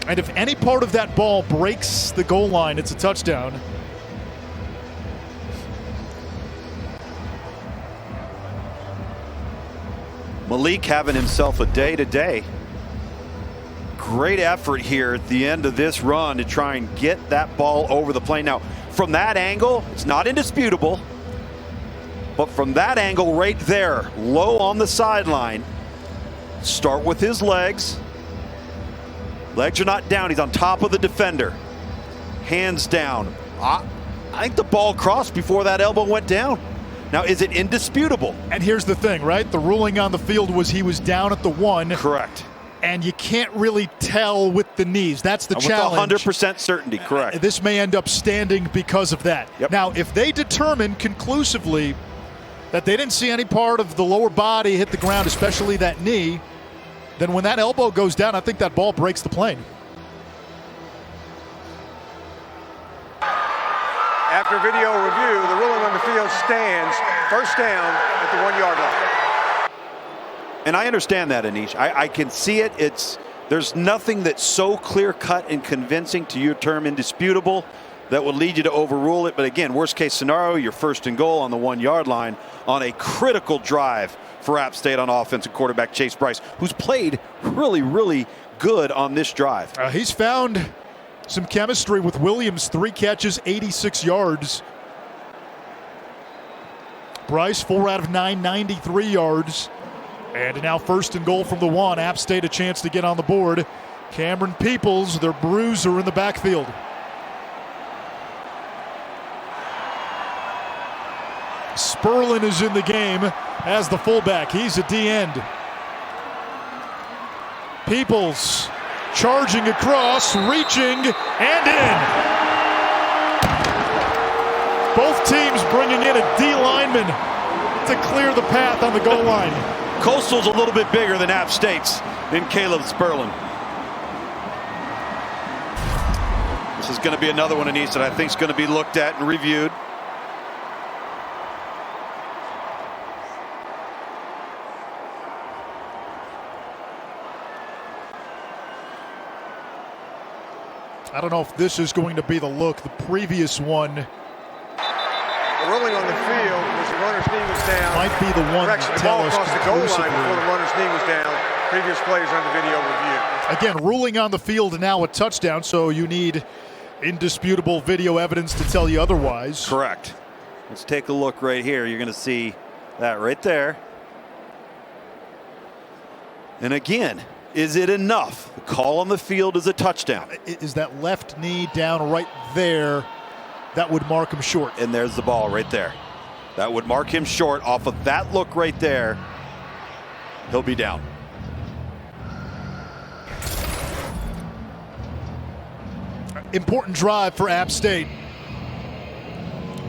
And if any part of that ball breaks the goal line, it's a touchdown. Malik having himself a day today. Great effort here at the end of this run to try and get that ball over the plane. Now, from that angle, it's not indisputable. But from that angle right there, low on the sideline, start with his legs. Legs are not down. He's on top of the defender. Hands down. I think the ball crossed before that elbow went down. Now, is it indisputable? And here's the thing, right? The ruling on the field was he was down at the 1. Correct. And you can't really tell with the knees. That's the challenge. With 100% certainty, correct. This may end up standing because of that. Yep. Now, if they determine conclusively that they didn't see any part of the lower body hit the ground, especially that knee, then when that elbow goes down, I think that ball breaks the plane. After video review, the ruling on the field stands. 1st down at the 1-yard line. And I understand that, Anish. I can see it. There's nothing that's so clear-cut and convincing to your term indisputable that would lead you to overrule it. But again, worst-case scenario, you're 1st and goal on the 1-yard line on a critical drive for App State on offense and quarterback Chase Bryce, who's played really, really good on this drive. He's found some chemistry with Williams. 3 catches, 86 yards. Bryce, 4 out of 9, 93 yards. And now 1st and goal from the 1. App State a chance to get on the board. Cameron Peoples, their bruiser, in the backfield. Sperlin is in the game as the fullback. He's a D-end. Peoples charging across, reaching, and in. Both teams bringing in a D lineman to clear the path on the goal line. Coastal's a little bit bigger than App State's in Caleb Sperlin. This is going to be another one, Anise, that I think is going to be looked at and reviewed. I don't know if this is going to be the look. The previous one The ruling on the field was the runner's knee was down. might be the one to The tell ball us across the goal line before conclusively. the runner's knee was down. Previous plays on the video review. Again, ruling on the field now a touchdown, so you need indisputable video evidence to tell you otherwise. Correct. Let's take a look right here. You're going to see that right there. And again, Is it enough? The call on the field is a touchdown. Is that left knee down right there? That would mark him short. And there's the ball right there. That would mark him short off of that look right there. He'll be down. Important drive for App State.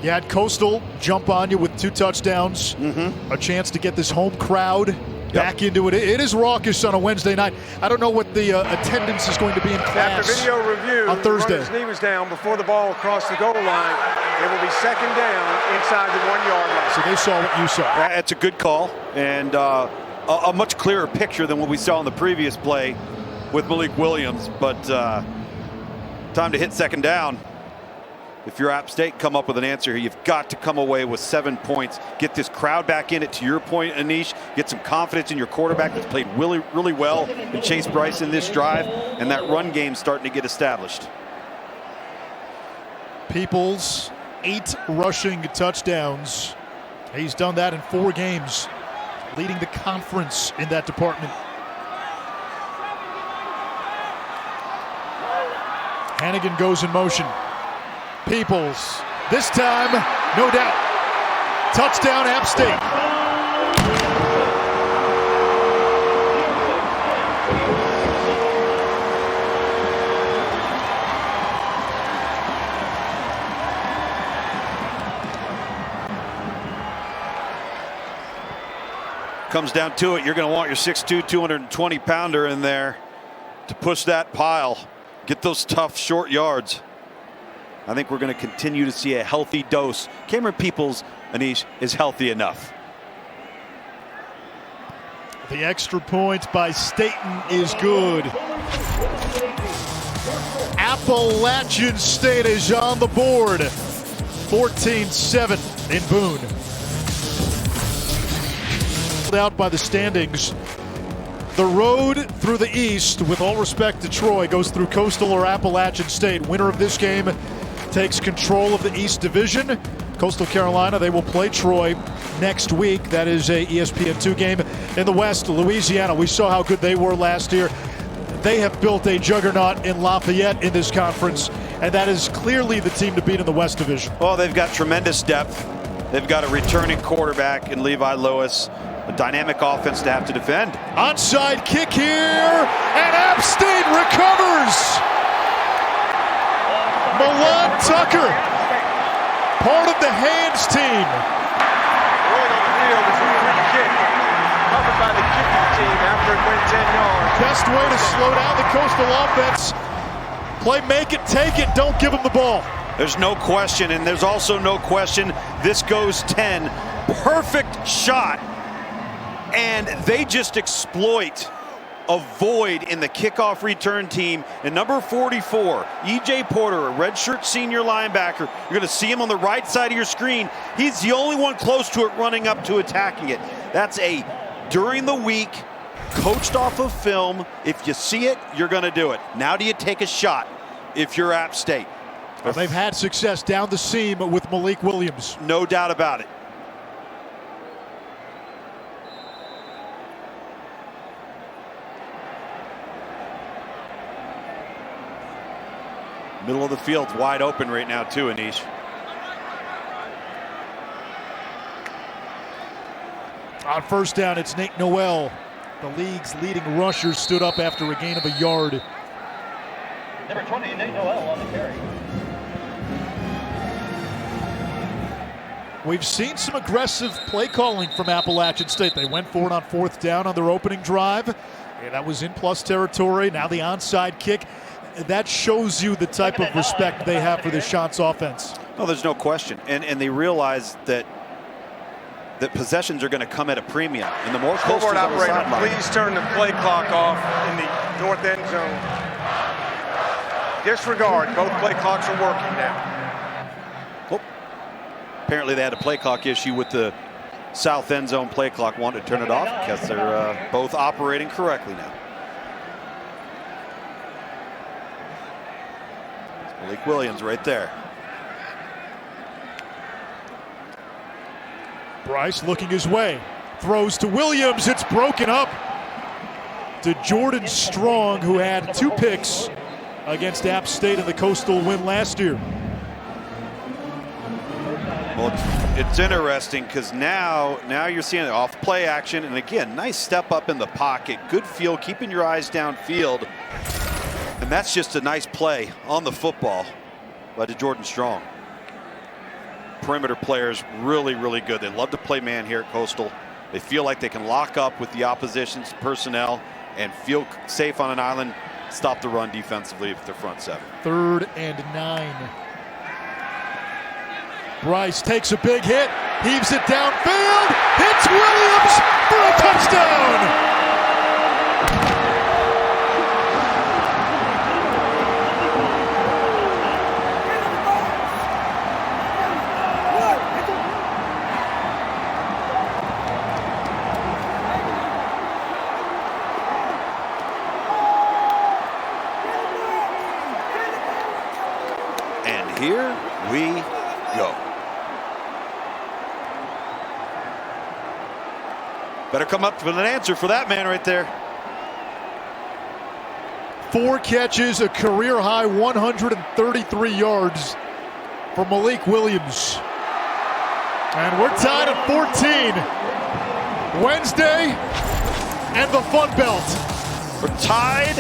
You had Coastal jump on you with 2 touchdowns. A chance to get this home crowd back into it. It is raucous on a Wednesday night. I don't know what the attendance is going to be in class after video review on Thursday. His knee was down before the ball crossed the goal line. It will be 2nd down inside the 1-yard line. So they saw what you saw. That's a good call, and a much clearer picture than what we saw in the previous play with Malik Williams. But time to hit 2nd down. If you're App State, come up with an answer here. You've got to come away with 7 points. Get this crowd back in it. To your point, Anish, get some confidence in your quarterback that's played really, really well and Chase Bryce in this drive, and that run game starting to get established. Peoples, 8 rushing touchdowns. He's done that in 4 games, leading the conference in that department. Hannigan goes in motion. Peoples, this time, no doubt. Touchdown, App State. Comes down to it, you're going to want your 6'2", 220-pounder in there to push that pile. Get those tough, short yards. I think we're going to continue to see a healthy dose. Cameron Peoples, Anish, is healthy enough. The extra point by Staten is good. Appalachian State is on the board. 14-7 in Boone. Out by the standings. The road through the East, with all respect to Troy, goes through Coastal or Appalachian State. Winner of this game takes control of the East Division. Coastal Carolina, they will play Troy next week. That is a ESPN 2 game. In the West, Louisiana, we saw how good they were last year. They have built a juggernaut in Lafayette in this conference, and that is clearly the team to beat in the West Division. Well, they've got tremendous depth. They've got a returning quarterback in Levi Lewis. A dynamic offense to have to defend. Onside kick here, and App State recovers. Milan Tucker, part of the hands team. Rolling on the field is a free kick, covered by the kicking team after it went 10 yards. Best way to slow down the Coastal offense. Play, make it, take it, don't give them the ball. There's no question, and there's also no question this goes 10. Perfect shot. And they just exploit a void in the kickoff return team. And number 44, E.J. Porter, a redshirt senior linebacker. You're going to see him on the right side of your screen. He's the only one close to it running up to attacking it. That's a during the week, coached off of film. If you see it, you're going to do it. Now do you take a shot if you're App State? Well, they've had success down the seam with Malik Williams. No doubt about it. Middle of the field's wide open right now too, Anish. On first down, it's Nate Noel. The league's leading rusher stood up after a gain of a yard. Number 20, Nate Noel on the carry. We've seen some aggressive play calling from Appalachian State. They went for it on 4th down on their opening drive. Yeah, that was in plus territory. Now the onside kick. That shows you the type of respect they have for the Shantz offense. No, there's no question. And they realize that possessions are going to come at a premium. And the more Scoreboard Coastal's on the operator, sideline. please turn the play clock off in the north end zone. Disregard, both play clocks are working now. Oh. Apparently they had a play clock issue with the south end zone play clock. Wanted to turn it off because they're both operating correctly now. Malik Williams right there. Bryce looking his way. Throws to Williams. It's broken up. to Jordan Strong, who had 2 picks against App State in the Coastal win last year. Well, it's interesting because now you're seeing it off play action, and again, nice step up in the pocket, good feel, keeping your eyes downfield, and that's just a nice play on the football by Jordan Strong. Perimeter players really, really good. They love to play man here at Coastal. They feel like they can lock up with the opposition's personnel and feel safe on an island, stop the run defensively with their front 7. 3rd and 9. Bryce takes a big hit, heaves it downfield, hits Williams for a touchdown! And here we go. Better come up with an answer for that man right there. 4 catches, a career-high 133 yards for Malik Williams. And we're tied at 14. Wednesday and the Fun Belt. We're tied.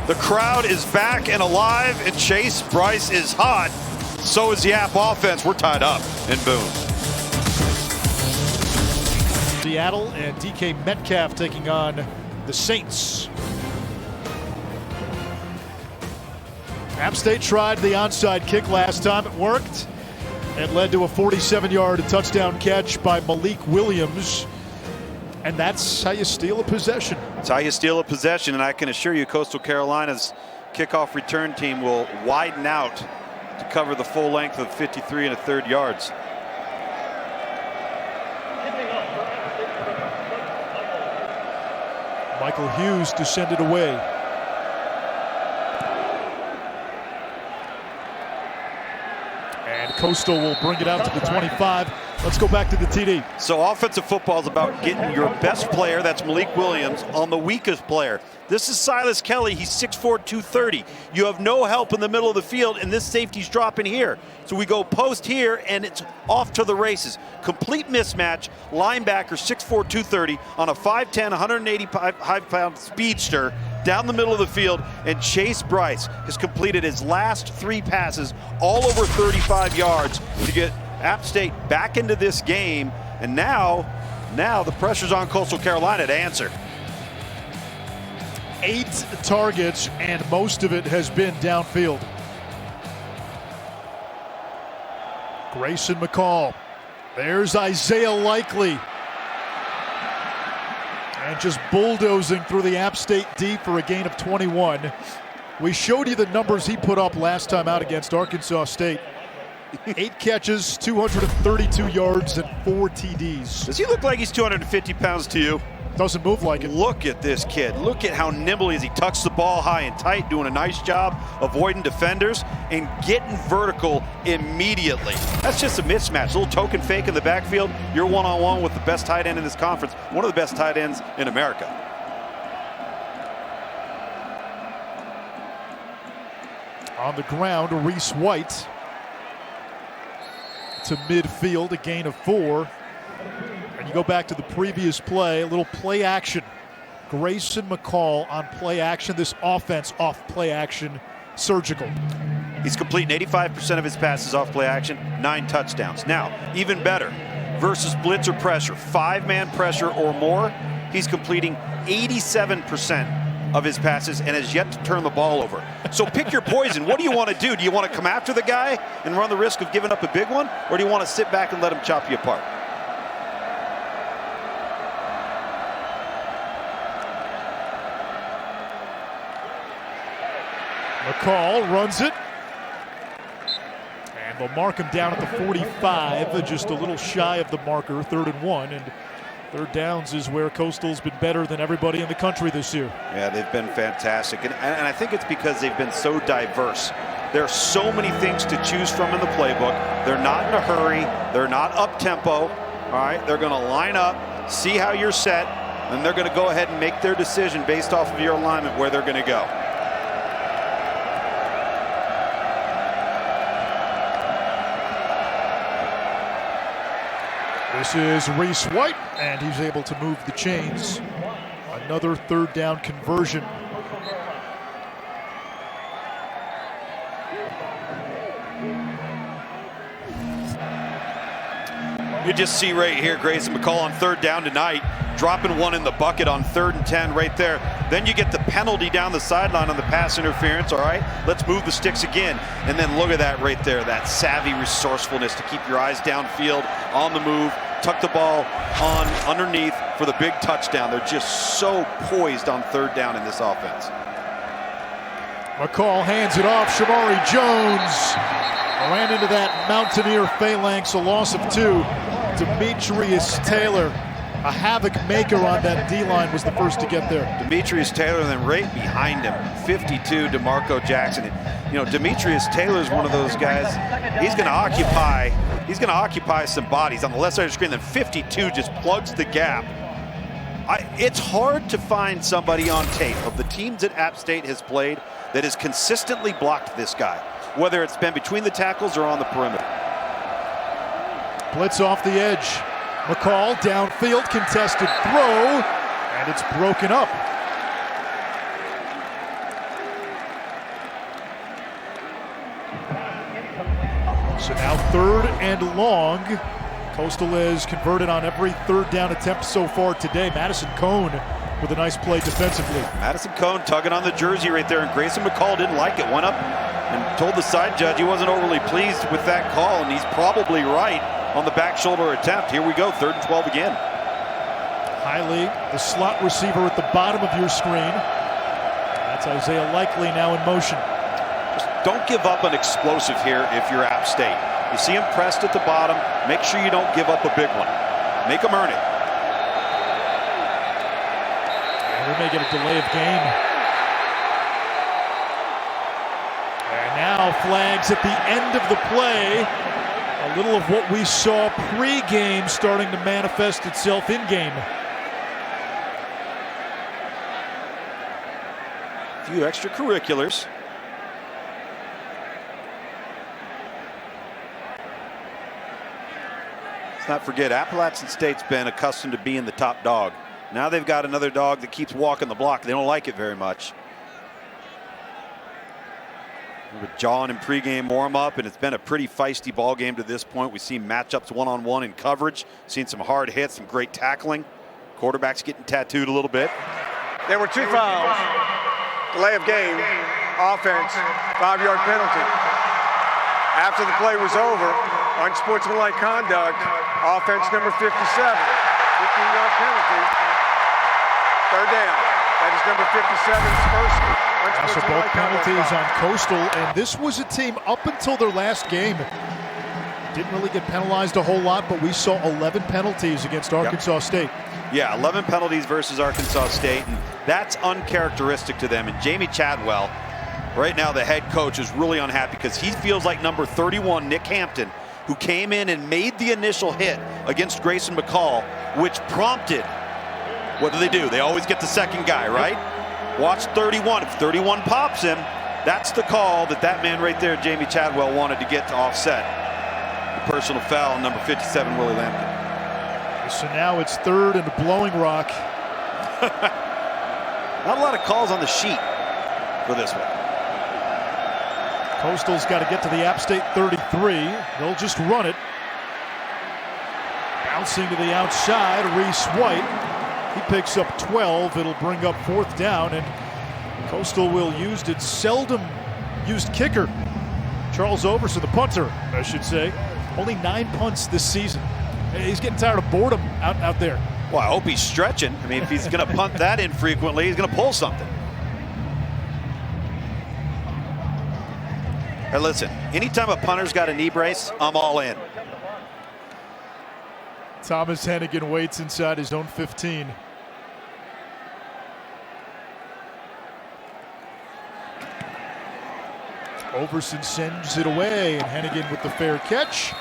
The crowd is back and alive, and Chase Bryce is hot. So is the App offense. We're tied up in Boone. Seattle and DK Metcalf taking on the Saints. App State tried the onside kick last time. It worked. It led to a 47-yard touchdown catch by Malik Williams. And that's how you steal a possession. That's how you steal a possession, and I can assure you Coastal Carolina's kickoff return team will widen out to cover the full length of 53 1/3 yards. Michael Hughes descended away. And Coastal will bring it out to the 25. Let's go back to the TD. So offensive football is about getting your best player, that's Malik Williams, on the weakest player. This is Silas Kelly. He's 6'4", 230. You have no help in the middle of the field, and this safety's dropping here. So we go post here, and it's off to the races. Complete mismatch. Linebacker, 6'4", 230, on a 5'10", 185-pound speedster down the middle of the field, and Chase Bryce has completed his last 3 passes, all over 35 yards, to get App State back into this game. And now the pressure's on Coastal Carolina to answer. 8 targets, and most of it has been downfield. Grayson McCall. There's Isaiah Likely. And just bulldozing through the App State D for a gain of 21. We showed you the numbers he put up last time out against Arkansas State. 8 catches, 232 yards, and 4 TDs. Does he look like he's 250 pounds to you? Doesn't move like it. Look at this kid. Look at how nimble he is. He tucks the ball high and tight, doing a nice job avoiding defenders and getting vertical immediately. That's just a mismatch. A little token fake in the backfield. You're one-on-one with the best tight end in this conference. One of the best tight ends in America. On the ground, Reese White to midfield, a gain of 4. And you go back to the previous play, a little play action. Grayson McCall on play action. This offense off play action, surgical. He's completing 85% of his passes off play action, 9 touchdowns. Now, even better, versus blitz or pressure, 5-man pressure or more, he's completing 87% of his passes and has yet to turn the ball over. So pick your poison. What do you want to do? Do you want to come after the guy and run the risk of giving up a big one? Or do you want to sit back and let him chop you apart? McCall runs it. And they'll mark him down at the 45, just a little shy of the marker, 3rd and 1. And 3rd downs is where Coastal's been better than everybody in the country this year. Yeah, they've been fantastic. And I think it's because they've been so diverse. There are so many things to choose from in the playbook. They're not in a hurry. They're not up-tempo. All right, they're going to line up, see how you're set, then they're going to go ahead and make their decision based off of your alignment where they're going to go. This is Reese White, and he's able to move the chains. Another third down conversion. You just see right here Grayson McCall on third down tonight, dropping one in the bucket on 3rd and 10 right there. Then you get the penalty down the sideline on the pass interference. All right, let's move the sticks again. And then look at that right there, that savvy resourcefulness to keep your eyes downfield, on the move, tuck the ball on underneath for the big touchdown. They're just so poised on third down in this offense. McCall hands it off. Shamari Jones ran into that Mountaineer phalanx, a loss of 2. Demetrius Taylor, a havoc maker on that D-line, was the first to get there. Demetrius Taylor, and then right behind him, 52, DeMarco Jackson. You know, Demetrius Taylor is one of those guys. He's going to occupy some bodies on the left side of the screen. Then 52 just plugs the gap. It's hard to find somebody on tape of the teams that App State has played that has consistently blocked this guy, whether it's been between the tackles or on the perimeter. Blitz off the edge. McCall downfield, contested throw, and it's broken up. So now 3rd and long. Coastal has converted on every third down attempt so far today. Madison Cone with a nice play defensively. Madison Cone tugging on the jersey right there, and Grayson McCall didn't like it. Went up and told the side judge he wasn't overly pleased with that call, and he's probably right on the back shoulder attempt. Here we go, 3rd and 12 again. Hiley, the slot receiver at the bottom of your screen. That's Isaiah Likely now in motion. Just don't give up an explosive here if you're App State. You see him pressed at the bottom, make sure you don't give up a big one. Make them earn it. And we may get a delay of game. And now flags at the end of the play. A little of what we saw pre-game starting to manifest itself in-game. A few extracurriculars. Let's not forget, Appalachian State's been accustomed to being the top dog. Now they've got another dog that keeps walking the block. They don't like it very much. With John in pregame warm-up, and it's been a pretty feisty ball game to this point. We've seen matchups one-on-one in coverage, seen some hard hits, some great tackling. Quarterbacks getting tattooed a little bit. There were 2 fouls. Delay of game. Offense. 5-yard penalty. After the play was over, unsportsmanlike conduct. Offense number 57. 15-yard penalty. 3rd down. That is number 57's first. So both penalties on Coastal, and this was a team up until their last game. Didn't really get penalized a whole lot, but we saw 11 penalties against Arkansas State. Yeah, 11 penalties versus Arkansas State, and that's uncharacteristic to them. And Jamie Chadwell, right now the head coach, is really unhappy because he feels like number 31, Nick Hampton, who came in and made the initial hit against Grayson McCall, which prompted, what do? They always get the second guy, right? Watch 31. If 31 pops him, that's the call that man right there, Jamie Chadwell, wanted to get to offset. The personal foul, number 57, Willie Lampkin. So now it's 3rd and Blowing Rock. Not a lot of calls on the sheet for this one. Coastal's got to get to the App State 33. They'll just run it. Bouncing to the outside, Reese White. He picks up 12. It'll bring up 4th down, and Coastal will use its seldom used kicker, Charles Overson, the punter, I should say. Only 9 punts this season. He's getting tired of boredom out there. Well, I hope he's stretching. I mean, if he's going to punt that infrequently, he's going to pull something. Hey, listen, anytime a punter's got a knee brace, I'm all in. Thomas Hennigan waits inside his own 15. Overson sends it away, and Hennigan with the fair catch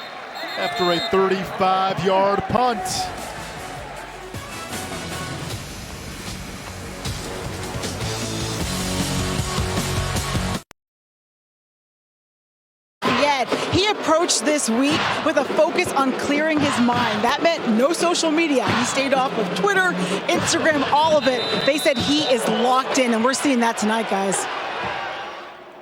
after a 35-yard punt. said he approached this week with a focus on clearing his mind. That meant no social media. He stayed off of Twitter, Instagram, all of it. They said he is locked in, and we're seeing that tonight, guys.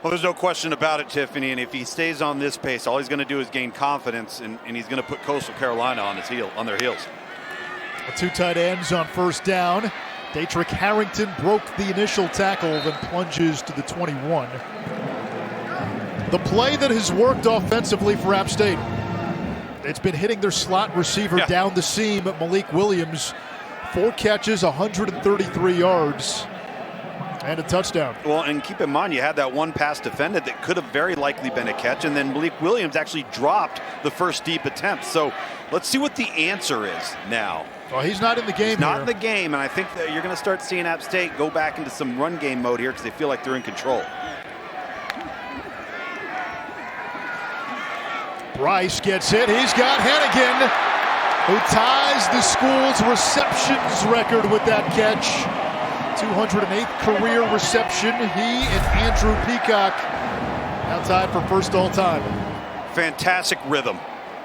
Well, there's no question about it, Tiffany, and if he stays on this pace, all he's going to do is gain confidence, and he's going to put Coastal Carolina on their heels. Two tight ends on first down. Datrick Harrington broke the initial tackle, then plunges to the 21. The play that has worked offensively for App State, it's been hitting their slot receiver down the seam, Malik Williams. 4 catches, 133 yards. And a touchdown. Well, and keep in mind, you had that one pass defended that could have very likely been a catch, and then Malik Williams actually dropped the first deep attempt. So let's see what the answer is now. Well, he's not in the game. He's not in the game, and I think that you're going to start seeing App State go back into some run game mode here because they feel like they're in control. Bryce gets hit. He's got Hennigan, who ties the school's receptions record with that catch. 208th career reception. He and Andrew Peacock now tied for first all time. Fantastic rhythm.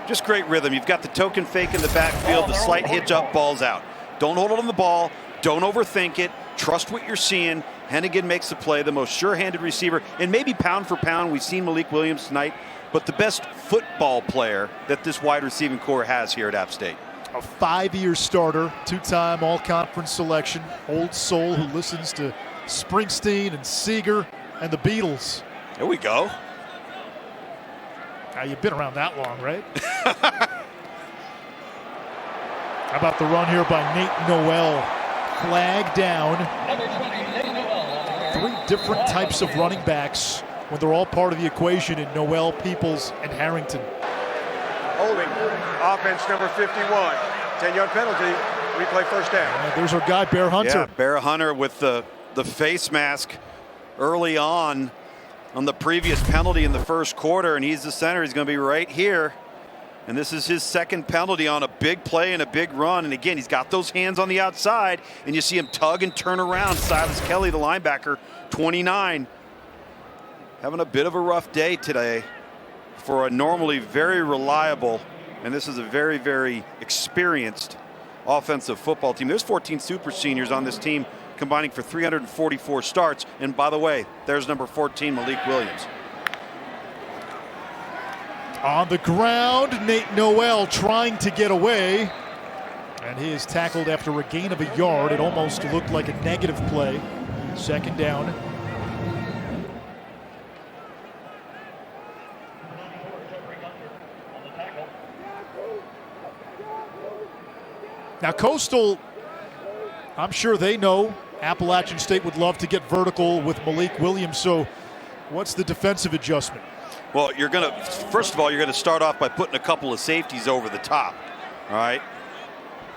Just great rhythm. You've got the token fake in the backfield, the slight hitch up, ball's out. Don't hold on the ball. Don't overthink it. Trust what you're seeing. Hennigan makes the play, the most sure-handed receiver, and maybe pound for pound, we've seen Malik Williams tonight, but the best football player that this wide receiving core has here at App State. A 5-year starter, 2-time all-conference selection, old soul who listens to Springsteen and Seeger and the Beatles. There we go. Now, you've been around that long, right? How about the run here by Nate Noel? Flag down. 3 different types of running backs when they're all part of the equation in Noel, Peoples, and Harrington. Holding, offense number 51. 10-yard penalty, replay first down. There's our guy, Bear Hunter. Yeah, Bear Hunter with the face mask early on the previous penalty in the first quarter, and he's the center. He's going to be right here. And this is his second penalty on a big play and a big run. And again, he's got those hands on the outside, and you see him tug and turn around. Silas Kelly, the linebacker, 29. Having a bit of a rough day today for a normally very reliable, and this is a very, very experienced offensive football team. There's 14 super seniors on this team, combining for 344 starts. And by the way, there's number 14, Malik Williams. On the ground, Nate Noel trying to get away. And he is tackled after a gain of a yard. It almost looked like a negative play. Second down. Now, Coastal, I'm sure they know Appalachian State would love to get vertical with Malik Williams. So what's the defensive adjustment? Well, first of all, you're going to start off by putting a couple of safeties over the top, all right?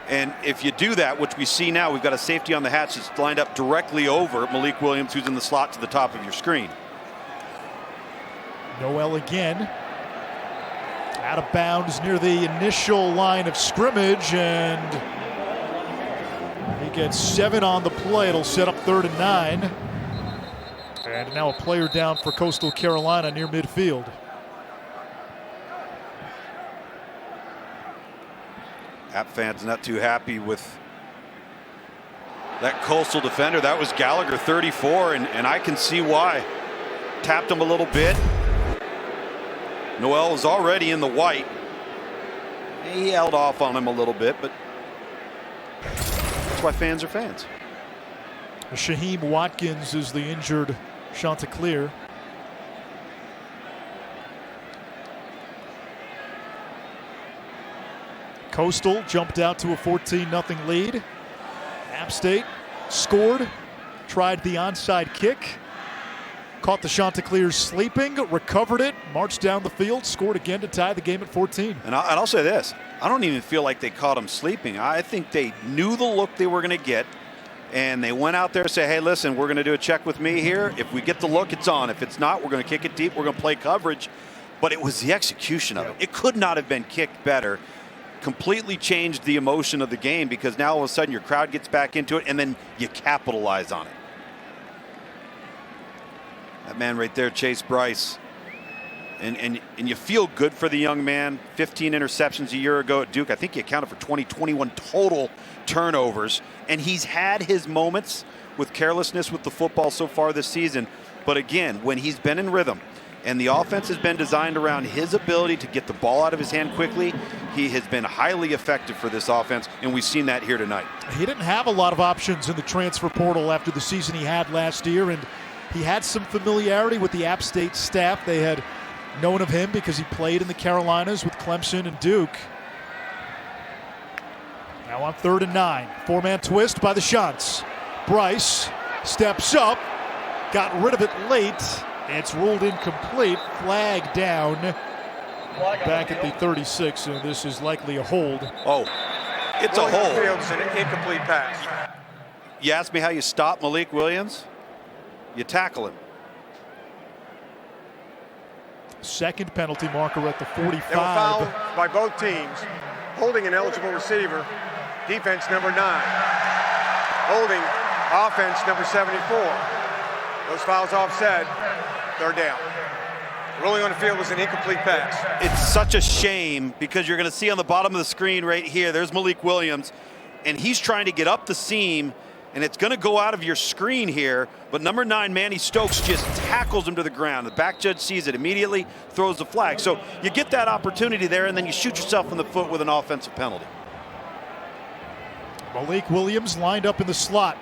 And if you do that, which we see now, we've got a safety on the hatch that's lined up directly over Malik Williams, who's in the slot to the top of your screen. Noel again. Out of bounds near the initial line of scrimmage, and he gets 7 on the play. It'll set up 3rd and 9. And now a player down for Coastal Carolina near midfield. App fans not too happy with that Coastal defender. That was Gallagher, 34, and I can see why. Tapped him a little bit. Noel is already in the white. He held off on him a little bit, but that's why fans are fans. Shaheem Watkins is the injured Chanticleer. Coastal jumped out to a 14-0 lead. App State scored, tried the onside kick, caught the Chanticleers sleeping, recovered it, marched down the field, scored again to tie the game at 14. And I'll say this, I don't even feel like they caught him sleeping. I think they knew the look they were going to get, and they went out there and say, hey, listen, we're going to do a check with me here. If we get the look, it's on. If it's not, we're going to kick it deep. We're going to play coverage. But it was the execution of it. It could not have been kicked better. Completely changed the emotion of the game, because now all of a sudden your crowd gets back into it, and then you capitalize on it. That man right there, Chase Bryce, And you feel good for the young man. 15 interceptions a year ago at Duke. I think he accounted for 21 total turnovers. And he's had his moments with carelessness with the football so far this season. But again, when he's been in rhythm and the offense has been designed around his ability to get the ball out of his hand quickly, he has been highly effective for this offense, and we've seen that here tonight. He didn't have a lot of options in the transfer portal after the season he had last year, and he had some familiarity with the App State staff. They had known of him because he played in the Carolinas with Clemson and Duke. Now on 3rd and 9. 4-man twist by the Shants. Bryce steps up, got rid of it late. It's ruled incomplete. Flag down back at the 36, and this is likely a hold. Oh, it's a hold. It's an incomplete pass. You ask me how you stop Malik Williams? You tackle him. Second penalty marker at the 45. They were fouled by both teams. Holding an eligible receiver, defense number 9. Holding offense number 74. Those fouls offset, 3rd down. Ruling on the field was an incomplete pass. It's such a shame because you're going to see on the bottom of the screen right here, there's Malik Williams, and he's trying to get up the seam, and it's going to go out of your screen here, but number 9, Manny Stokes, just tackles him to the ground. The back judge sees it immediately, throws the flag. So you get that opportunity there, and then you shoot yourself in the foot with an offensive penalty. Malik Williams lined up in the slot.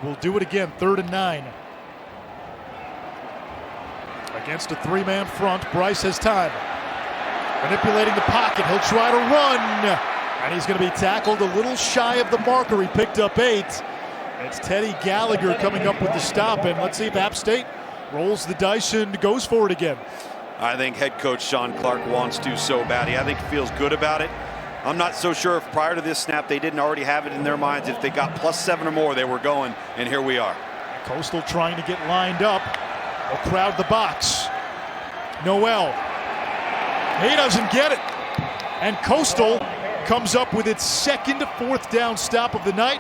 We'll do it again, 3rd and 9. Against a 3-man front, Bryce has time. Manipulating the pocket, he'll try to run. And he's going to be tackled a little shy of the marker. He picked up 8. It's Teddy Gallagher coming up with the stop. And let's see if App State rolls the dice and goes for it again. I think head coach Sean Clark wants to so badly. I think he feels good about it. I'm not so sure if prior to this snap they didn't already have it in their minds. If they got +7 or more, they were going, and here we are. Coastal trying to get lined up. They'll crowd the box. Noel. He doesn't get it. And Coastal comes up with its second 4th down stop of the night.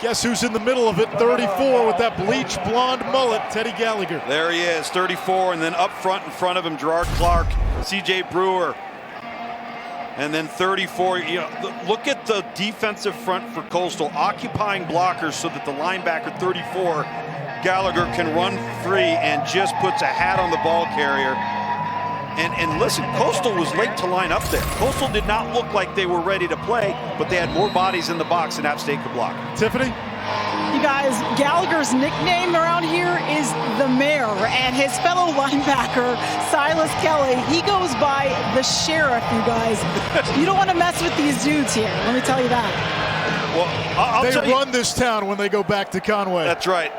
Guess who's in the middle of it? 34 with that bleach blonde mullet, Teddy Gallagher. There he is, 34, and then up front in front of him, Gerard Clark, C.J. Brewer. And then 34, you know, look at the defensive front for Coastal, occupying blockers so that the linebacker 34, Gallagher, can run free and just puts a hat on the ball carrier. And listen, Coastal was late to line up there. Coastal did not look like they were ready to play, but they had more bodies in the box than App State could block. Tiffany? You guys, Gallagher's nickname around here is the Mayor, and his fellow linebacker, Silas Kelly, he goes by the Sheriff, you guys. You don't want to mess with these dudes here, let me tell you that. Well, they run this town when they go back to Conway. That's right.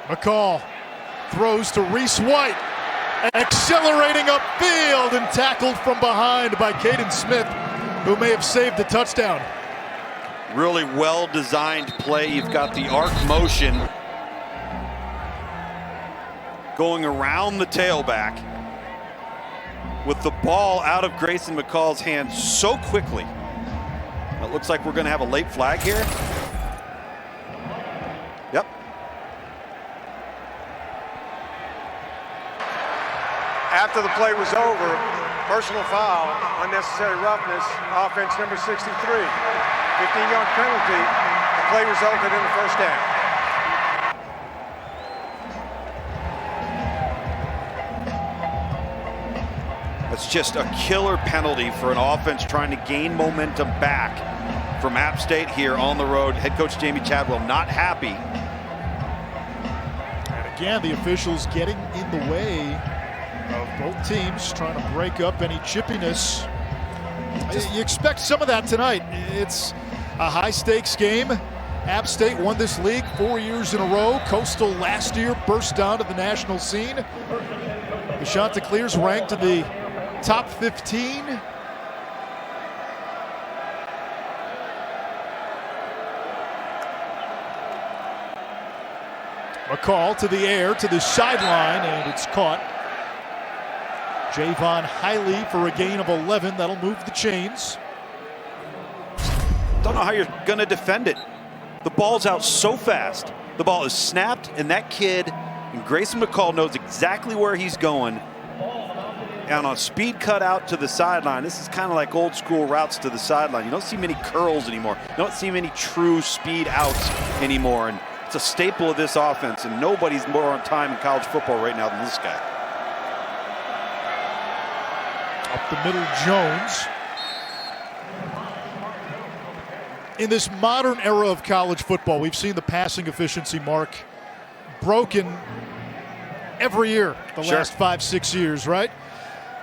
McCall throws to Reese White, accelerating upfield and tackled from behind by Caden Smith, who may have saved the touchdown. Really well-designed play. You've got the arc motion going around the tailback with the ball out of Grayson McCall's hands so quickly. It looks like we're going to have a late flag here. Yep. After the play was over, personal foul, unnecessary roughness, offense number 63. 15-yard penalty. The play resulted in the 1st down. That's just a killer penalty for an offense trying to gain momentum back from App State here on the road. Head coach Jamie Chadwell not happy. And again, the officials getting in the way of both teams, trying to break up any chippiness. You expect some of that tonight. It's a high-stakes game. App State won this league 4 years in a row. Coastal last year burst onto the national scene. The Chanticleers ranked in the top 15. McCall to the air, to the sideline, and it's caught. Javon Hiley for a gain of 11. That'll move the chains. Don't know how you're going to defend it. The ball's out so fast. The ball is snapped, and that kid, and Grayson McCall, knows exactly where he's going. And on a speed cut out to the sideline, this is kind of like old school routes to the sideline. You don't see many curls anymore. You don't see many true speed outs anymore. And it's a staple of this offense, and nobody's more on time in college football right now than this guy. Up the middle, Jones. In this modern era of college football, we've seen the passing efficiency mark broken every year the last 5-6 years, right?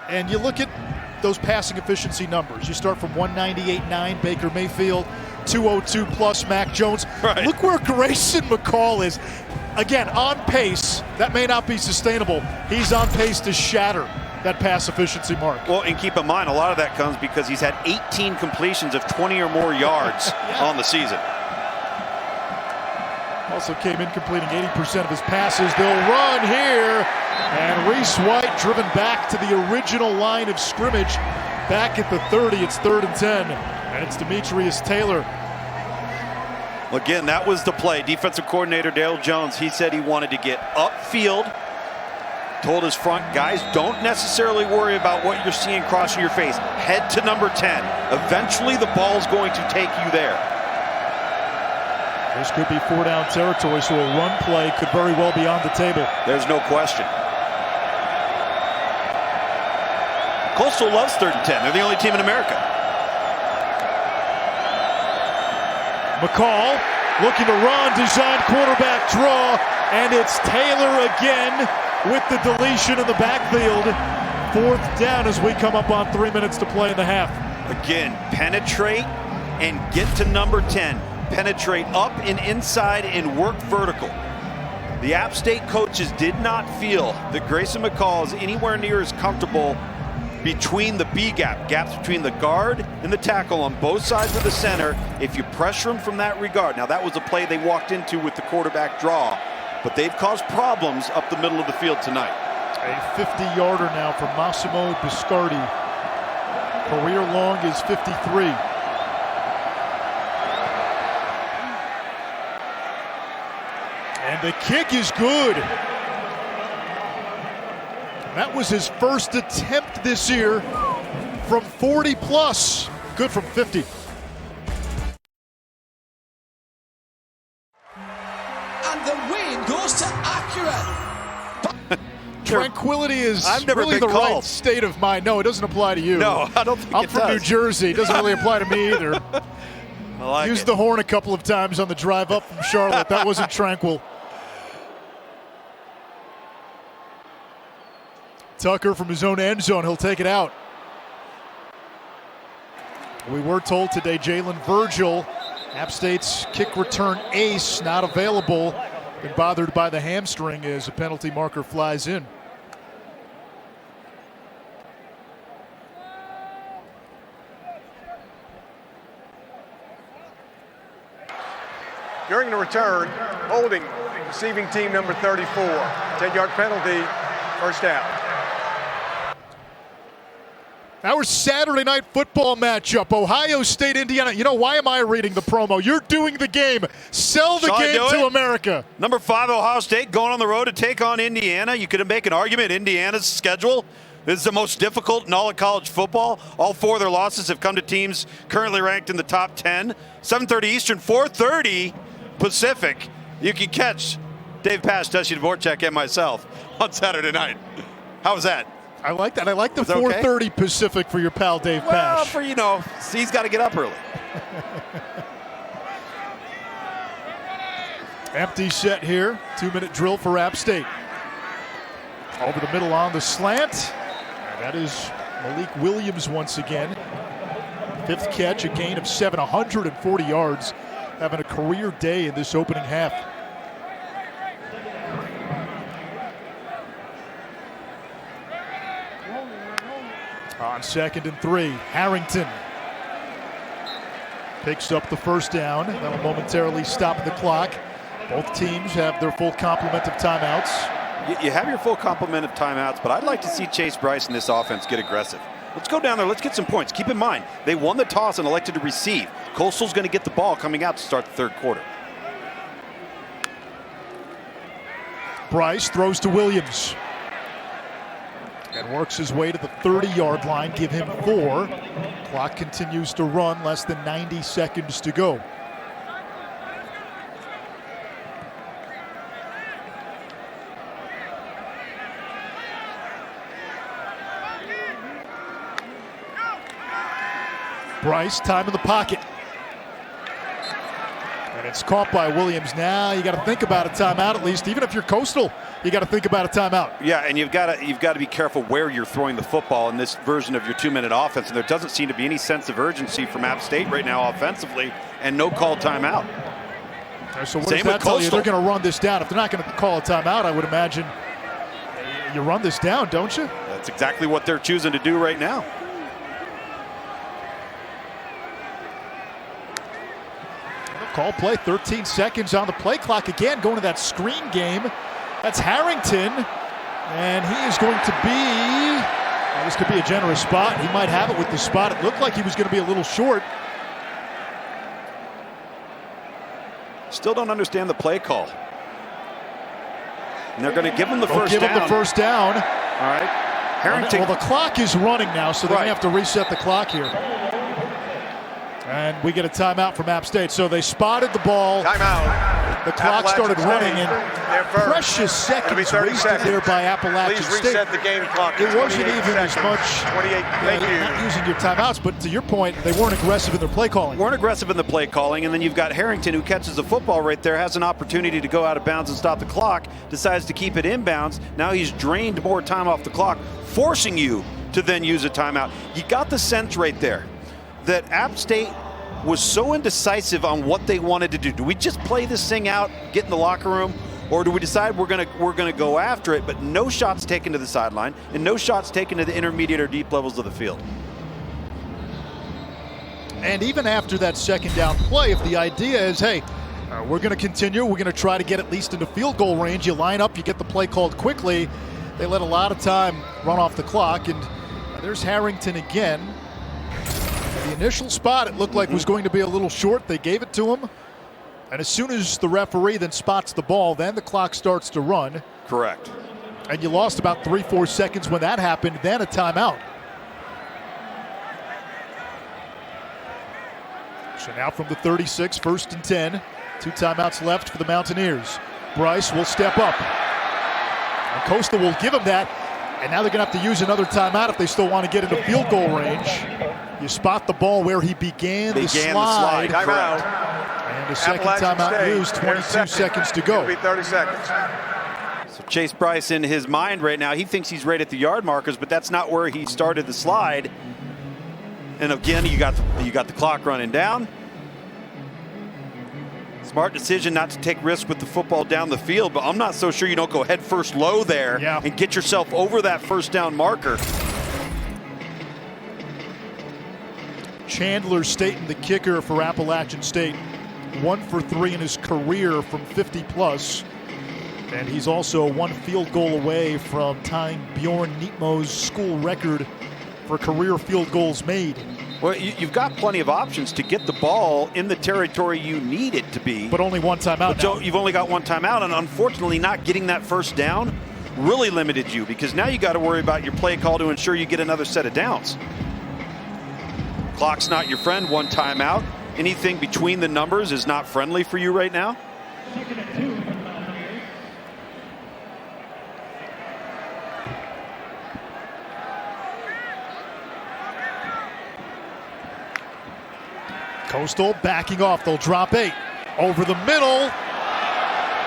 And you look at those passing efficiency numbers. You start from 198.9, Baker Mayfield, 202 plus Mac Jones. Right. Look where Grayson McCall is. Again, on pace. That may not be sustainable. He's on pace to shatter that pass efficiency mark. Well, and keep in mind, a lot of that comes because he's had 18 completions of 20 or more yards on the season. Also came in completing 80% of his passes. They'll run here. And Reese White driven back to the original line of scrimmage. Back at the 30, it's 3rd and 10. And it's Demetrius Taylor. Again, that was the play. Defensive coordinator Dale Jones, he said he wanted to get upfield. Told his front guys, don't necessarily worry about what you're seeing crossing your face. Head to number 10. Eventually the ball's going to take you there. This could be 4-down territory, so a run play could very well be on the table. There's no question. Coastal loves 3rd and 10. They're the only team in America. McCall looking to run, design quarterback draw, and it's Taylor again with the deletion in the backfield. 4th down as we come up on 3 minutes to play in the half. Again, penetrate and get to number 10. Penetrate up and inside and work vertical. The App State coaches did not feel that Grayson McCall is anywhere near as comfortable between the B gap, gaps between the guard and the tackle on both sides of the center, if you pressure him from that regard. Now that was a play they walked into with the quarterback draw, but they've caused problems up the middle of the field tonight. A 50-yarder now for Massimo Biscardi. Career long is 53. And the kick is good. That was his first attempt this year from 40 plus. Good from 50. And the win goes to Accurate. Tranquility is I've never really been the called. right state of mind. No, it doesn't apply to you. No, I don't think I'm it from does. New Jersey. It doesn't really apply to me either. I like Used it. the horn a couple of times on the drive up from Charlotte. That wasn't tranquil. Tucker from his own end zone. He'll take it out. We were told today Jalen Virgil, App State's kick return ace, not available. Been bothered by the hamstring as a penalty marker flies in. During the return, holding receiving team number 34. 10-yard penalty, 1st down. Our Saturday night football matchup, Ohio State, Indiana. You know, why am I reading the promo? You're doing the game. Sell the Shall I game do to it? America. Number 5, Ohio State, going on the road to take on Indiana. You could make an argument Indiana's schedule is the most difficult in all of college football. All 4 of their losses have come to teams currently ranked in the top 10. 7:30 Eastern, 4:30 Pacific. You can catch Dave Pasch, Tessie Dvorak, and myself on Saturday night. How was that? I like that. I like the Is that okay? 4:30 Pacific for your pal Dave Well, Pasch. for, he's got to get up early. Empty set here. 2-minute drill for App State. Over the middle on the slant. And that is Malik Williams once again. 5th catch, a gain of 7, 140 yards. Having a career day in this opening half. On 2nd and 3, Harrington picks up the 1st down. That'll momentarily stop the clock. Both teams have their full complement of timeouts. You have your full complement of timeouts, but I'd like to see Chase Bryce and this offense get aggressive. Let's go down there. Let's get some points. Keep in mind, they won the toss and elected to receive. Coastal's going to get the ball coming out to start the 3rd quarter. Bryce throws to Williams. And works his way to the 30-yard line, give him 4. Clock continues to run, less than 90 seconds to go. Bryce, time in the pocket. And it's caught by Williams. Now you got to think about a timeout at least. Even if you're Coastal, you got to think about a timeout. Yeah, and you've got to be careful where you're throwing the football in this version of your 2-minute offense. And there doesn't seem to be any sense of urgency from App State right now offensively, and no called timeout. So what does that tell you? They're going to run this down. If they're not going to call a timeout, I would imagine you run this down, don't you? That's exactly what they're choosing to do right now. Call play, 13 seconds on the play clock again, going to that screen game. That's Harrington, and he is going to be, well, this could be a generous spot. He might have it with the spot. It looked like he was going to be a little short. Still don't understand the play call. And they're going to give him the first down. Give him the first down. All right. Harrington. Well, the clock is running now, so they may have to reset the clock here. And we get a timeout from App State. So they spotted the ball. Timeout. The clock started running, and precious seconds wasted there by Appalachian State. Please reset the game clock. It wasn't even as much 28. Thank you. Not using your timeouts, but to your point, they weren't aggressive in their play calling. Weren't aggressive in the play calling, and then you've got Harrington, who catches the football right there, has an opportunity to go out of bounds and stop the clock, decides to keep it inbounds. Now he's drained more time off the clock, forcing you to then use a timeout. You got the sense right there that App State was so indecisive on what they wanted to do. Do we just play this thing out, get in the locker room, or do we decide we're gonna go after it, but no shots taken to the sideline and no shots taken to the intermediate or deep levels of the field? And even after that second down play, if the idea is, hey, we're going to continue, we're going to try to get at least into field goal range, you line up, you get the play called quickly, they let a lot of time run off the clock, and there's Harrington again. The initial spot, it looked like was going to be a little short. They gave it to him. And as soon as the referee then spots the ball, then the clock starts to run. Correct. And you lost about 3-4 seconds when that happened, then a timeout. So now from the 36, 1st and 10. 2 timeouts left for the Mountaineers. Bryce will step up. And Coastal will give him that. And now they're going to have to use another timeout if they still want to get into field goal range. You spot the ball where he began the slide. Timeout. And a second timeout used, 22 seconds to go. It'll be 30 seconds. So Chase Bryce, in his mind right now, he thinks he's right at the yard markers, but that's not where he started the slide. And again, you got the clock running down. Smart decision not to take risks with the football down the field, but I'm not so sure you don't go head first low there and get yourself over that first down marker. Chandler Staten, the kicker for Appalachian State, 1 for 3 in his career from 50 plus. And he's also 1 field goal away from tying Bjorn Neatmo's school record for career field goals made. Well, you've got plenty of options to get the ball in the territory you need it to be. But only 1 timeout. But you've only got 1 timeout, and unfortunately not getting that first down really limited you, because now you got to worry about your play call to ensure you get another set of downs. Clock's not your friend, 1 timeout. Anything between the numbers is not friendly for you right now. Coastal backing off. They'll drop 8. Over the middle.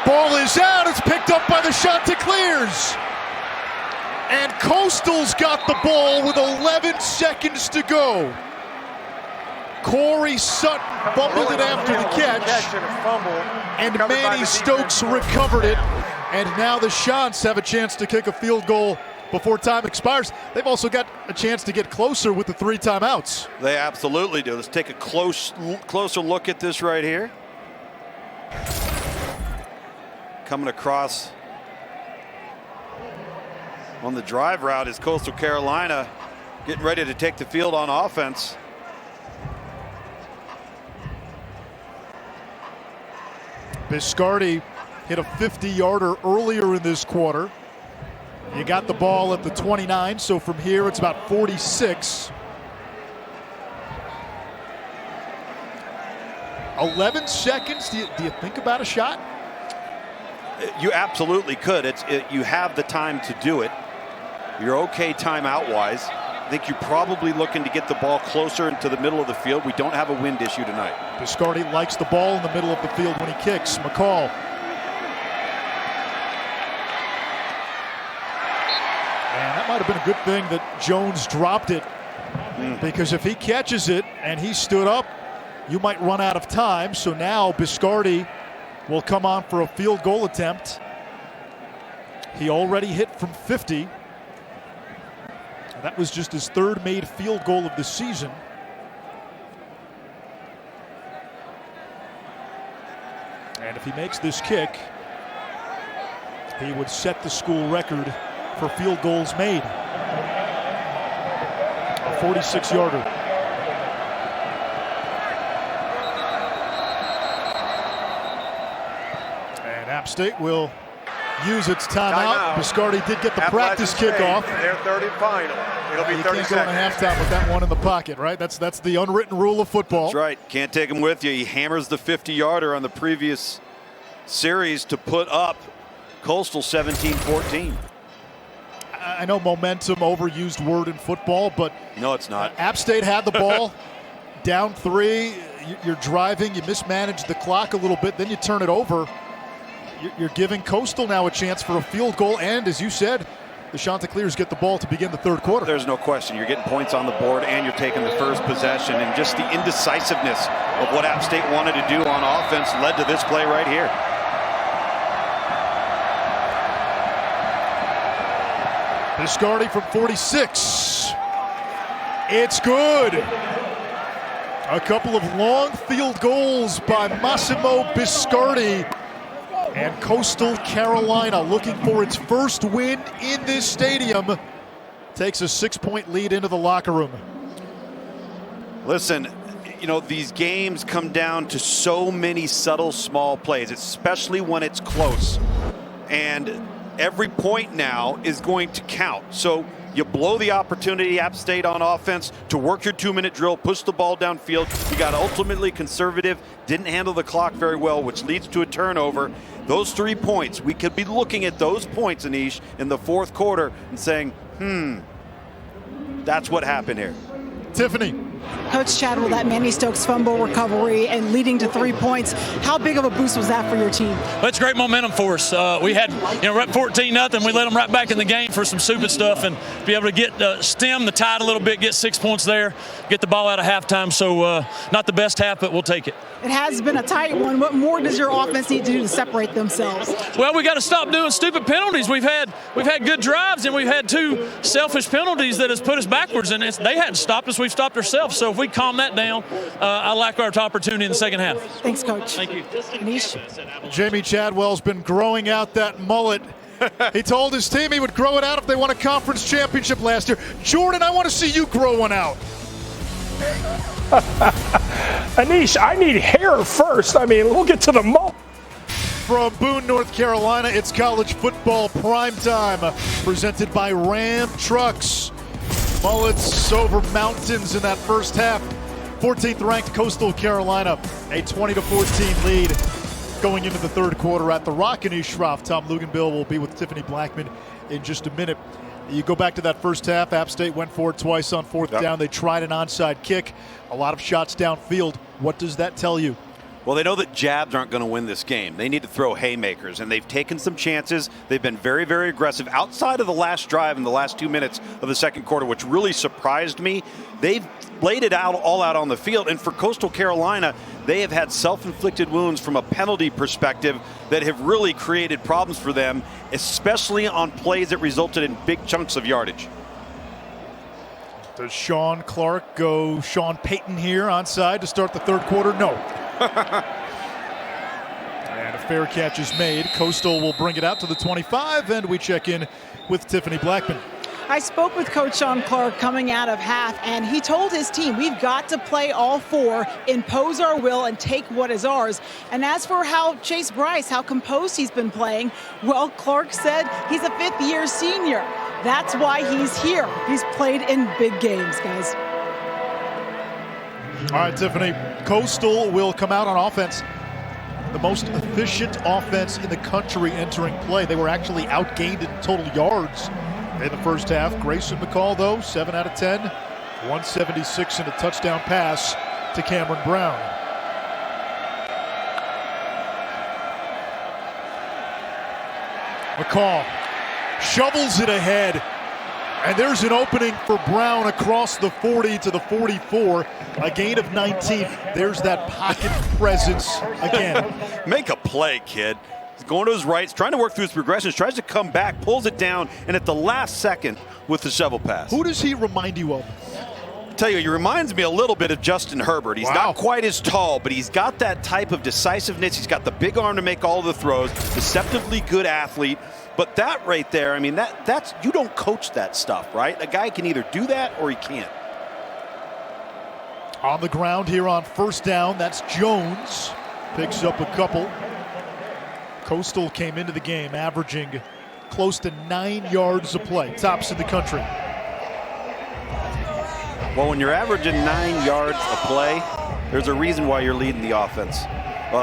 Ball is out. It's picked up by the Chanticleers. And Coastal's got the ball with 11 seconds to go. Corey Sutton fumbled it after the catch. And Manny Stokes recovered it. And now the Chants have a chance to kick a field goal before time expires. They've also got a chance to get closer with the 3 timeouts. They absolutely do. Let's take a closer look at this right here. Coming across on the drive route is Coastal Carolina, getting ready to take the field on offense. Biscardi hit a 50-yarder earlier in this quarter. You got the ball at the 29, so from here it's about 46. 11 seconds. Do you think about a shot? You absolutely could. You have the time to do it. You're okay timeout-wise. I think you're probably looking to get the ball closer into the middle of the field. We don't have a wind issue tonight. Biscardi likes the ball in the middle of the field when he kicks. McCall. And that might have been a good thing that Jones dropped it, because if he catches it and he stood up, you might run out of time. So now Biscardi will come on for a field goal attempt. He already hit from 50. That was just his third made field goal of the season. And if he makes this kick, he would set the school record for field goals made. A 46-yarder. And App State will use its timeout. Biscardi did get the practice kickoff. Their third and final. It'll be 30 seconds. You can't go in halftime with that one in the pocket, right? That's the unwritten rule of football. That's right. Can't take him with you. He hammers the 50-yarder on the previous series to put up Coastal 17-14. I know momentum, overused word in football, but no, it's not. App State had the ball down 3. You're driving, you mismanage the clock a little bit, then you turn it over. You're giving Coastal now a chance for a field goal, and as you said, the Chanticleers get the ball to begin the third quarter. There's no question. You're getting points on the board, and you're taking the first possession, and just the indecisiveness of what App State wanted to do on offense led to this play right here. Biscardi from 46. It's good. A couple of long field goals by Massimo Biscardi. And Coastal Carolina, looking for its first win in this stadium, takes a 6-point lead into the locker room. Listen, you know, these games come down to so many subtle small plays, especially when it's close. And every point now is going to count. So you blow the opportunity, App State on offense, to work your 2-minute drill, push the ball downfield. You got ultimately conservative, didn't handle the clock very well, which leads to a turnover. Those 3 points, we could be looking at those points, Anish, in the fourth quarter and saying, that's what happened here. Tiffany. Coach Chadwell, that Manny Stokes fumble recovery and leading to 3 points. How big of a boost was that for your team? Well, it's great momentum for us. We had, we're up 14-0. We let them right back in the game for some stupid stuff and be able to get stem the tide a little bit, get 6 points there, get the ball out of halftime. So not the best half, but we'll take it. It has been a tight one. What more does your offense need to do to separate themselves? Well, we got to stop doing stupid penalties. We've had good drives, and we've had 2 selfish penalties that has put us backwards, and they hadn't stopped us. We've stopped ourselves. So if we calm that down, I like our opportunity in the second half. Thanks, Coach. Thank you. Anish? Jamie Chadwell's been growing out that mullet. He told his team he would grow it out if they won a conference championship last year. Jordan, I want to see you grow one out. Anish, I need hair first. I mean, we'll get to the mullet. From Boone, North Carolina, it's college football primetime, presented by Ram Trucks. Mullets over mountains in that first half. 14th ranked Coastal Carolina, a 20-14 lead going into the third quarter at the Rock and Shroff. Tom Luganbill will be with Tiffany Blackman in just a minute. You go back to that first half, App State went for it twice on fourth down. They tried an onside kick, a lot of shots downfield. What does that tell you? Well, they know that jabs aren't going to win this game. They need to throw haymakers, and they've taken some chances. They've been very, very aggressive outside of the last drive in the last 2 minutes of the second quarter, which really surprised me. They've laid it out all out on the field, and for Coastal Carolina, they have had self-inflicted wounds from a penalty perspective that have really created problems for them, especially on plays that resulted in big chunks of yardage. Does Sean Clark go Sean Payton here onside to start the third quarter? No. And a fair catch is made. Coastal will bring it out to the 25, and we check in with Tiffany Blackman. I spoke with Coach Sean Clark coming out of half, and he told his team, we've got to play all four, impose our will, and take what is ours. And as for how Chase Bryce, how composed he's been playing, well, Clark said he's a fifth-year senior. That's why he's here. He's played in big games, guys. All right, Tiffany, Coastal will come out on offense. The most efficient offense in the country entering play. They were actually outgained in total yards in the first half. Grayson McCall, though, 7 out of 10, 176 and a touchdown pass to Cameron Brown. McCall shovels it ahead, and there's an opening for Brown across the 40 to the 44, a gain of 19. There's that pocket presence again. Make a play, kid. He's going to his right, trying to work through his progressions, tries to come back, pulls it down, and at the last second with the shovel pass. Who does he remind you of? I'll tell you, he reminds me a little bit of Justin Herbert. He's not quite as tall, but he's got that type of decisiveness. He's got the big arm to make all of the throws, deceptively good athlete. But that right there, I mean, that's you don't coach that stuff, right? A guy can either do that or he can't. On the ground here on first down, that's Jones. Picks up a couple. Coastal came into the game averaging close to 9 yards a play. Tops in the country. Well, when you're averaging 9 yards a play, there's a reason why you're leading the offense.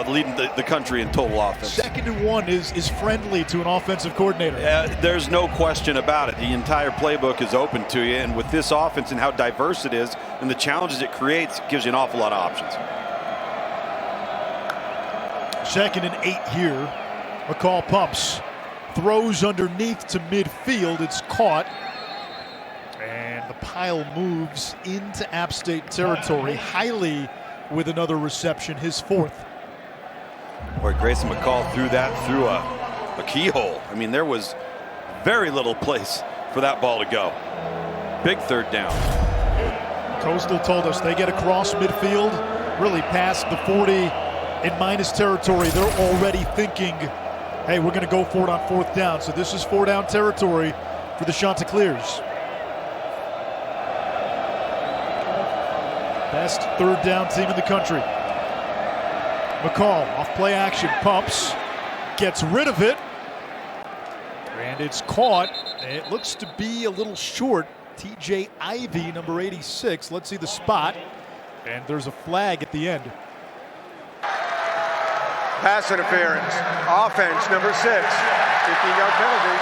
Leading the country in total offense. 2nd and 1 is friendly to an offensive coordinator. There's no question about it. The entire playbook is open to you, and with this offense and how diverse it is and the challenges it creates, it gives you an awful lot of options. 2nd and 8 here. McCall pumps, throws underneath to midfield. It's caught, and the pile moves into App State territory. Hiley with another reception, his 4th. Boy, Grayson McCall threw that through a keyhole. I mean, there was very little place for that ball to go. Big 3rd down. Coastal told us they get across midfield, really past the 40 in minus territory. They're already thinking, hey, we're going to go for it on 4th down. So this is 4-down territory for the Chanticleers. Best 3rd down team in the country. McCall off play action, pumps, gets rid of it, and it's caught. It looks to be a little short. TJ Ivy, number 86. Let's see the spot, and there's a flag at the end. Pass interference. Offense, number 6. 15-yard penalty.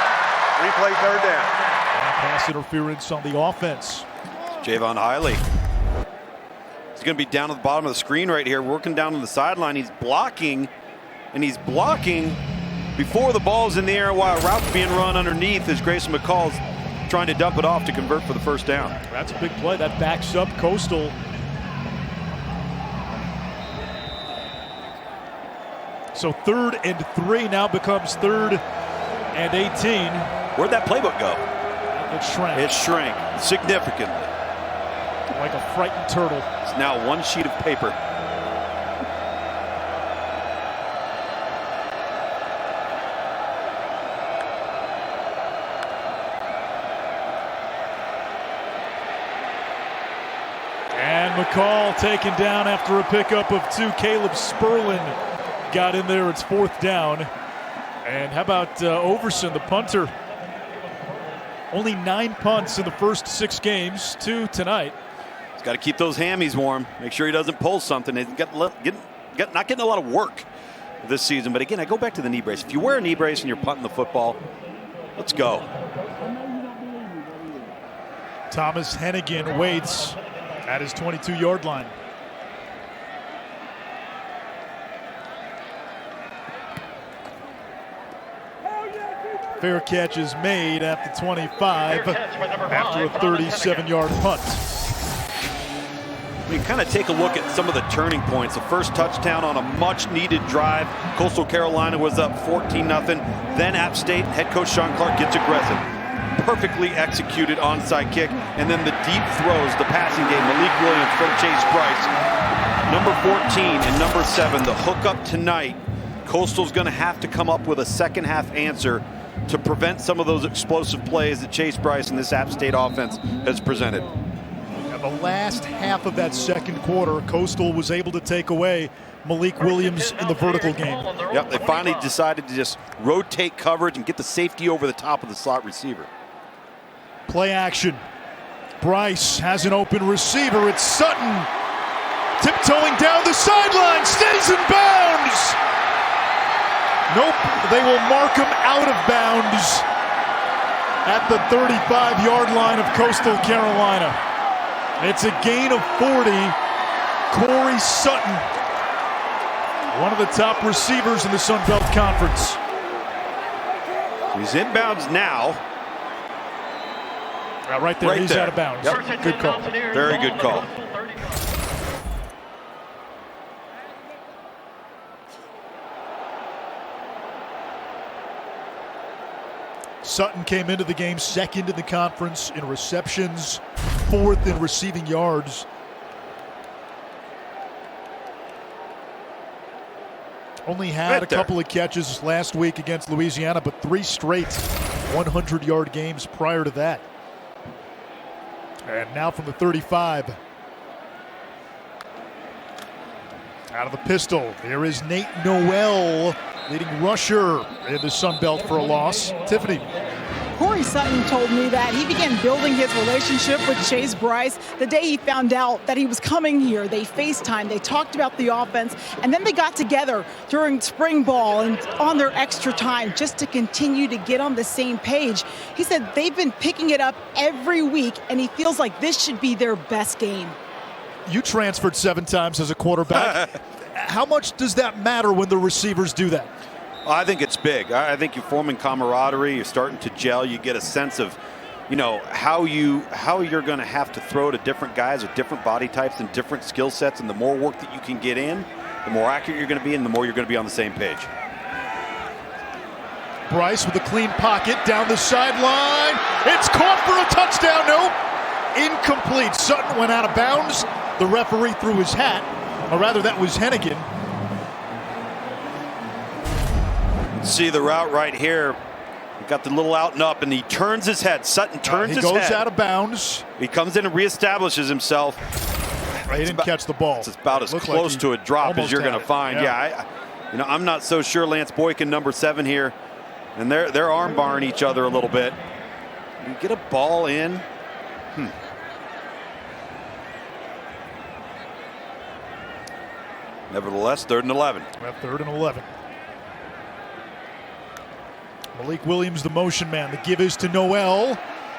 Replay 3rd down. And pass interference on the offense. Javon Hiley. He's going to be down at the bottom of the screen right here, working down on the sideline. He's blocking, and he's blocking before the ball's in the air while a route's being run underneath as Grayson McCall's trying to dump it off to convert for the 1st down. That's a big play. That backs up Coastal. So 3rd and 3 now becomes 3rd and 18. Where'd that playbook go? It shrank. It shrank significantly. Like a frightened turtle. It's now one sheet of paper. And McCall taken down after a pickup of 2. Caleb Sperlin got in there. It's 4th down. And how about Overson, the punter? Only 9 punts in the first 6 games, 2 tonight. He's got to keep those hammies warm. Make sure he doesn't pull something. He's not getting a lot of work this season. But again, I go back to the knee brace. If you wear a knee brace and you're punting the football, let's go. Thomas Hennigan waits at his 22-yard line. Fair catch is made at the 25 after a 37-yard punt. We kind of take a look at some of the turning points. The first touchdown on a much-needed drive. Coastal Carolina was up 14-0. Then App State head coach Sean Clark gets aggressive. Perfectly executed onside kick. And then the deep throws, the passing game. Malik Williams from Chase Bryce. Number 14 and number 7, the hookup tonight. Coastal's going to have to come up with a second-half answer to prevent some of those explosive plays that Chase Bryce and this App State offense has presented. And the last half of that second quarter, Coastal was able to take away Malik Williams in the vertical game. Yep, they finally decided to just rotate coverage and get the safety over the top of the slot receiver. Play action. Bryce has an open receiver. It's Sutton. Tiptoeing down the sideline. Stays in bounds. Nope, they will mark him out of bounds at the 35-yard line of Coastal Carolina. It's a gain of 40. Corey Sutton, one of the top receivers in the Sun Belt Conference. He's inbounds now. Right there, he's out of bounds. Yep. Good call. Very good call. Sutton came into the game second in the conference in receptions, fourth in receiving yards. Only had a couple of catches last week against Louisiana, but 3 straight 100-yard games prior to that. And now from the 35. Out of the pistol, there is Nate Noel, leading rusher in the Sun Belt for a loss. Tiffany. Corey Sutton told me that he began building his relationship with Chase Bryce the day he found out that he was coming here. They FaceTimed, they talked about the offense, and then they got together during spring ball and on their extra time just to continue to get on the same page. He said they've been picking it up every week, and he feels like this should be their best game. You transferred 7 times as a quarterback. How much does that matter when the receivers do that? I think it's big. I think you're forming camaraderie. You're starting to gel. You get a sense of, how you're going to have to throw to different guys with different body types and different skill sets. And the more work that you can get in, the more accurate you're going to be, and the more you're going to be on the same page. Bryce with a clean pocket down the sideline. It's caught for a touchdown. Nope. Incomplete. Sutton went out of bounds. The referee threw his hat, or rather that was Hennigan. See the route right here. He got the little out and up, and he turns his head. Sutton turns his head. He goes out of bounds. He comes in and reestablishes himself. He didn't catch the ball. It's about as close to a drop as you're going to find. Yeah, I'm not so sure Lance Boykin, number 7 here, and they're arm barring each other a little bit. You get a ball in. Nevertheless, 3rd and 11. 3rd and 11. Malik Williams, the motion man. The give is to Noel.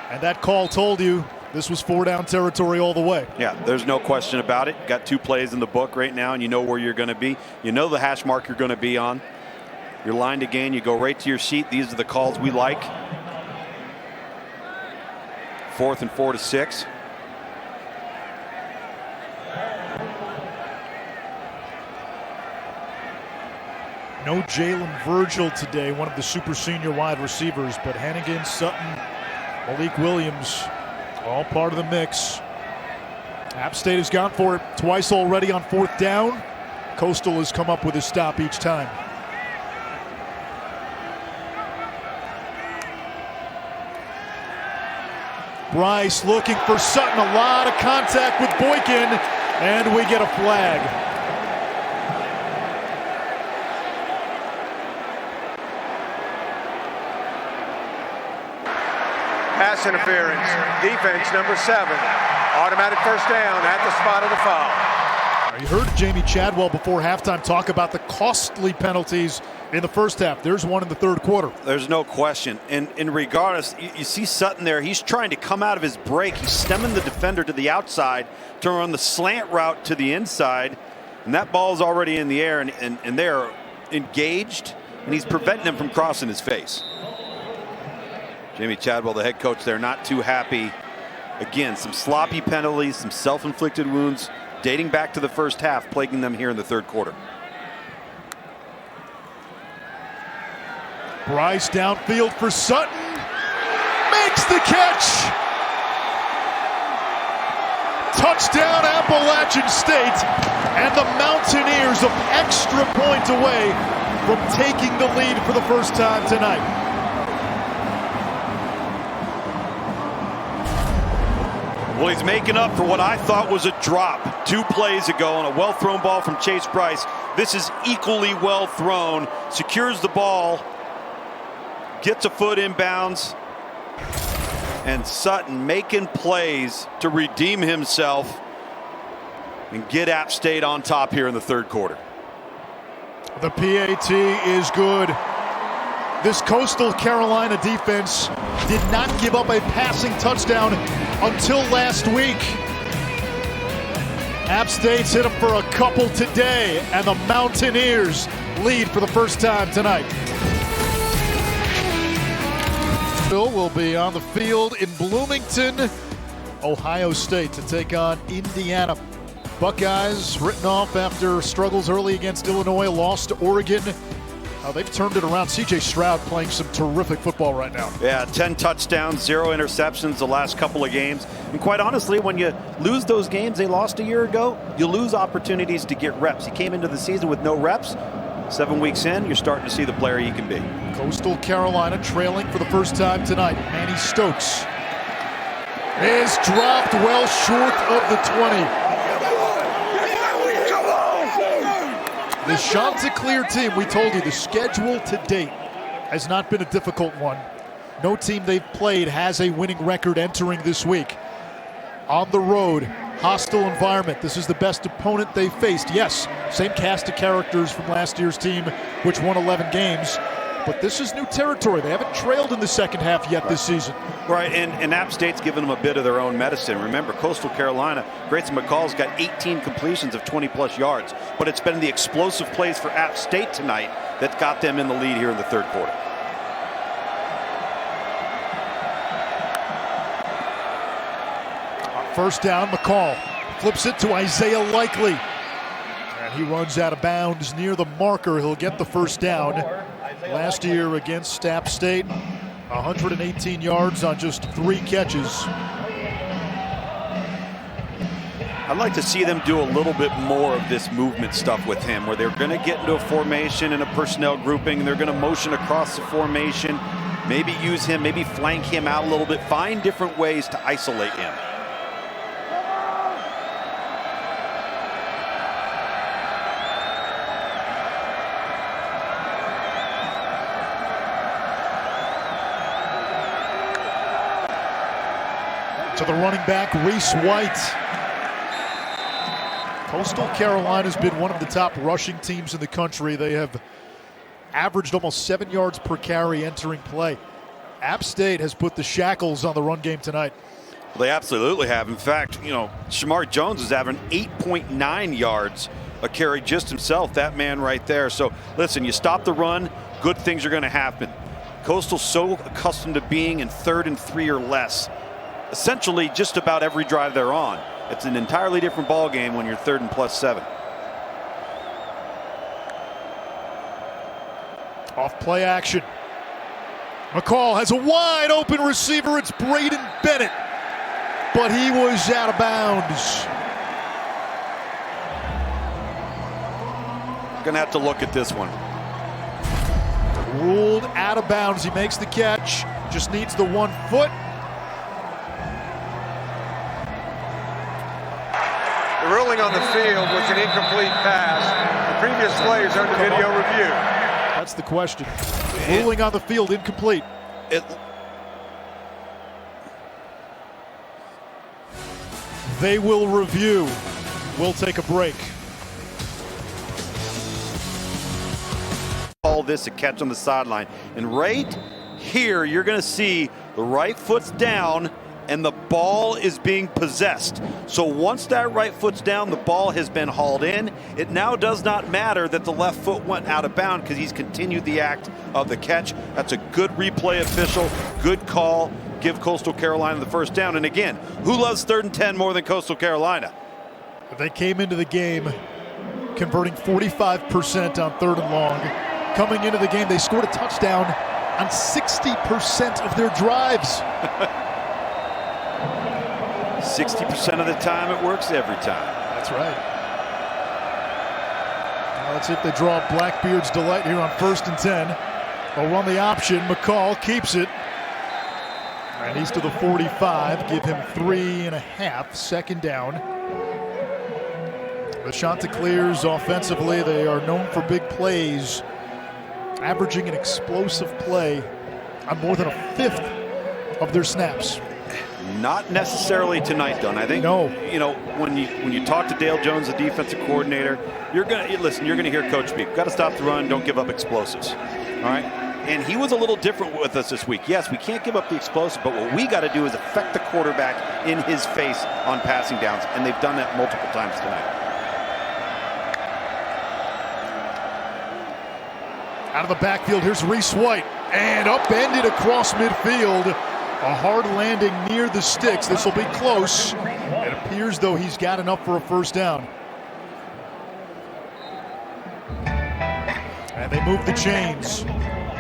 And that call told you this was 4-down territory all the way. Yeah, there's no question about it. Got 2 plays in the book right now, and you know where you're going to be. You know the hash mark you're going to be on. You're lined again. You go right to your seat. These are the calls we like. 4th and 4 to 6. No Jalen Virgil today, one of the super senior wide receivers, but Hennigan, Sutton, Malik Williams, all part of the mix. App State has gone for it twice already on 4th down. Coastal has come up with a stop each time. Bryce looking for Sutton, a lot of contact with Boykin, and we get a flag. Pass interference. Defense number 7. Automatic first down at the spot of the foul. You heard Jamie Chadwell before halftime talk about the costly penalties in the first half. There's one in the 3rd quarter. There's no question. And regardless, you see Sutton there. He's trying to come out of his break. He's stemming the defender to the outside to run the slant route to the inside. And that ball is already in the air, and they're engaged, and he's preventing him from crossing his face. Jamie Chadwell, the head coach there, not too happy. Again, some sloppy penalties, some self-inflicted wounds dating back to the first half, plaguing them here in the 3rd quarter. Bryce downfield for Sutton. Makes the catch. Touchdown Appalachian State. And the Mountaineers an extra point away from taking the lead for the first time tonight. Well, he's making up for what I thought was a drop 2 plays ago on a well-thrown ball from Chase Bryce. This is equally well thrown. Secures the ball. Gets a foot inbounds. And Sutton making plays to redeem himself and get App State on top here in the third quarter. The PAT is good. This Coastal Carolina defense did not give up a passing touchdown until last week. App State's hit them for a couple today, and the Mountaineers lead for the first time tonight. Bill will be on the field in Bloomington, Ohio State, to take on Indiana. Buckeyes written off after struggles early against Illinois, lost to Oregon. They've turned it around. C.J. Stroud playing some terrific football right now. Yeah, 10 touchdowns, 0 interceptions the last couple of games. And quite honestly, when you lose those games they lost a year ago, you lose opportunities to get reps. He came into the season with no reps. 7 weeks in, you're starting to see the player he can be. Coastal Carolina trailing for the first time tonight. Manny Stokes is dropped well short of the 20. The Chanticleer team, we told you, the schedule to date has not been a difficult one. No team they've played has a winning record entering this week. On the road, hostile environment. This is the best opponent they faced. Yes, same cast of characters from last year's team, which won 11 games. But this is new territory. They haven't trailed in the second half yet this season. Right, and App State's given them a bit of their own medicine. Remember, Coastal Carolina, Grayson McCall's got 18 completions of 20-plus yards. But it's been the explosive plays for App State tonight that got them in the lead here in the third quarter. First down, McCall flips it to Isaiah Likely. And he runs out of bounds near the marker. He'll get the first down. Last year against App State, 118 yards on just 3 catches. I'd like to see them do a little bit more of this movement stuff with him, where they're going to get into a formation and a personnel grouping, and they're going to motion across the formation, maybe use him, maybe flank him out a little bit, find different ways to isolate him. To the running back, Reese White. Coastal Carolina's been one of the top rushing teams in the country. They have averaged almost 7 yards per carry entering play. App State has put the shackles on the run game tonight. Well, they absolutely have. In fact, Shamar Jones is averaging 8.9 yards a carry just himself, that man right there. So, listen, you stop the run, good things are going to happen. Coastal's so accustomed to being in 3rd and 3 or less. Essentially, just about every drive they're on. It's an entirely different ball game when you're 3rd and +7. Off play action. McCall has a wide open receiver. It's Braden Bennett, but he was out of bounds. Gonna have to look at this one. Ruled out of bounds. He makes the catch. Just needs the 1 foot. The ruling on the field was an incomplete pass. The previous play is under video review. That's the question. Ruling on the field incomplete. They will review. We'll take a break. Call this a catch on the sideline. And right here, you're going to see the right foot's down and the ball is being possessed. So once that right foot's down, the ball has been hauled in. It now does not matter that the left foot went out of bounds because he's continued the act of the catch. That's a good replay official, good call. Give Coastal Carolina the first down. And again, who loves 3rd and 10 more than Coastal Carolina? They came into the game converting 45% on 3rd and long. Coming into the game, they scored a touchdown on 60% of their drives. 60% of the time, it works every time. That's right. Now let's see if they draw Blackbeard's delight here on 1st and 10. They'll run the option. McCall keeps it. And he's to the 45. Give him 3.5. Second down. The Chanticleers offensively, they are known for big plays, averaging an explosive play on more than a fifth of their snaps. Not necessarily tonight, though. And I think, you know, when you talk to Dale Jones, the defensive coordinator, you're gonna hear Coach speak. Got to stop the run. Don't give up explosives. All right. And he was a little different with us this week. Yes, we can't give up the explosive, but what we got to do is affect the quarterback in his face on passing downs, and they've done that multiple times tonight. Out of the backfield, here's Reese White, and upended across midfield. A hard landing near the sticks. This will be close. It appears though he's got enough for a first down. And they move the chains.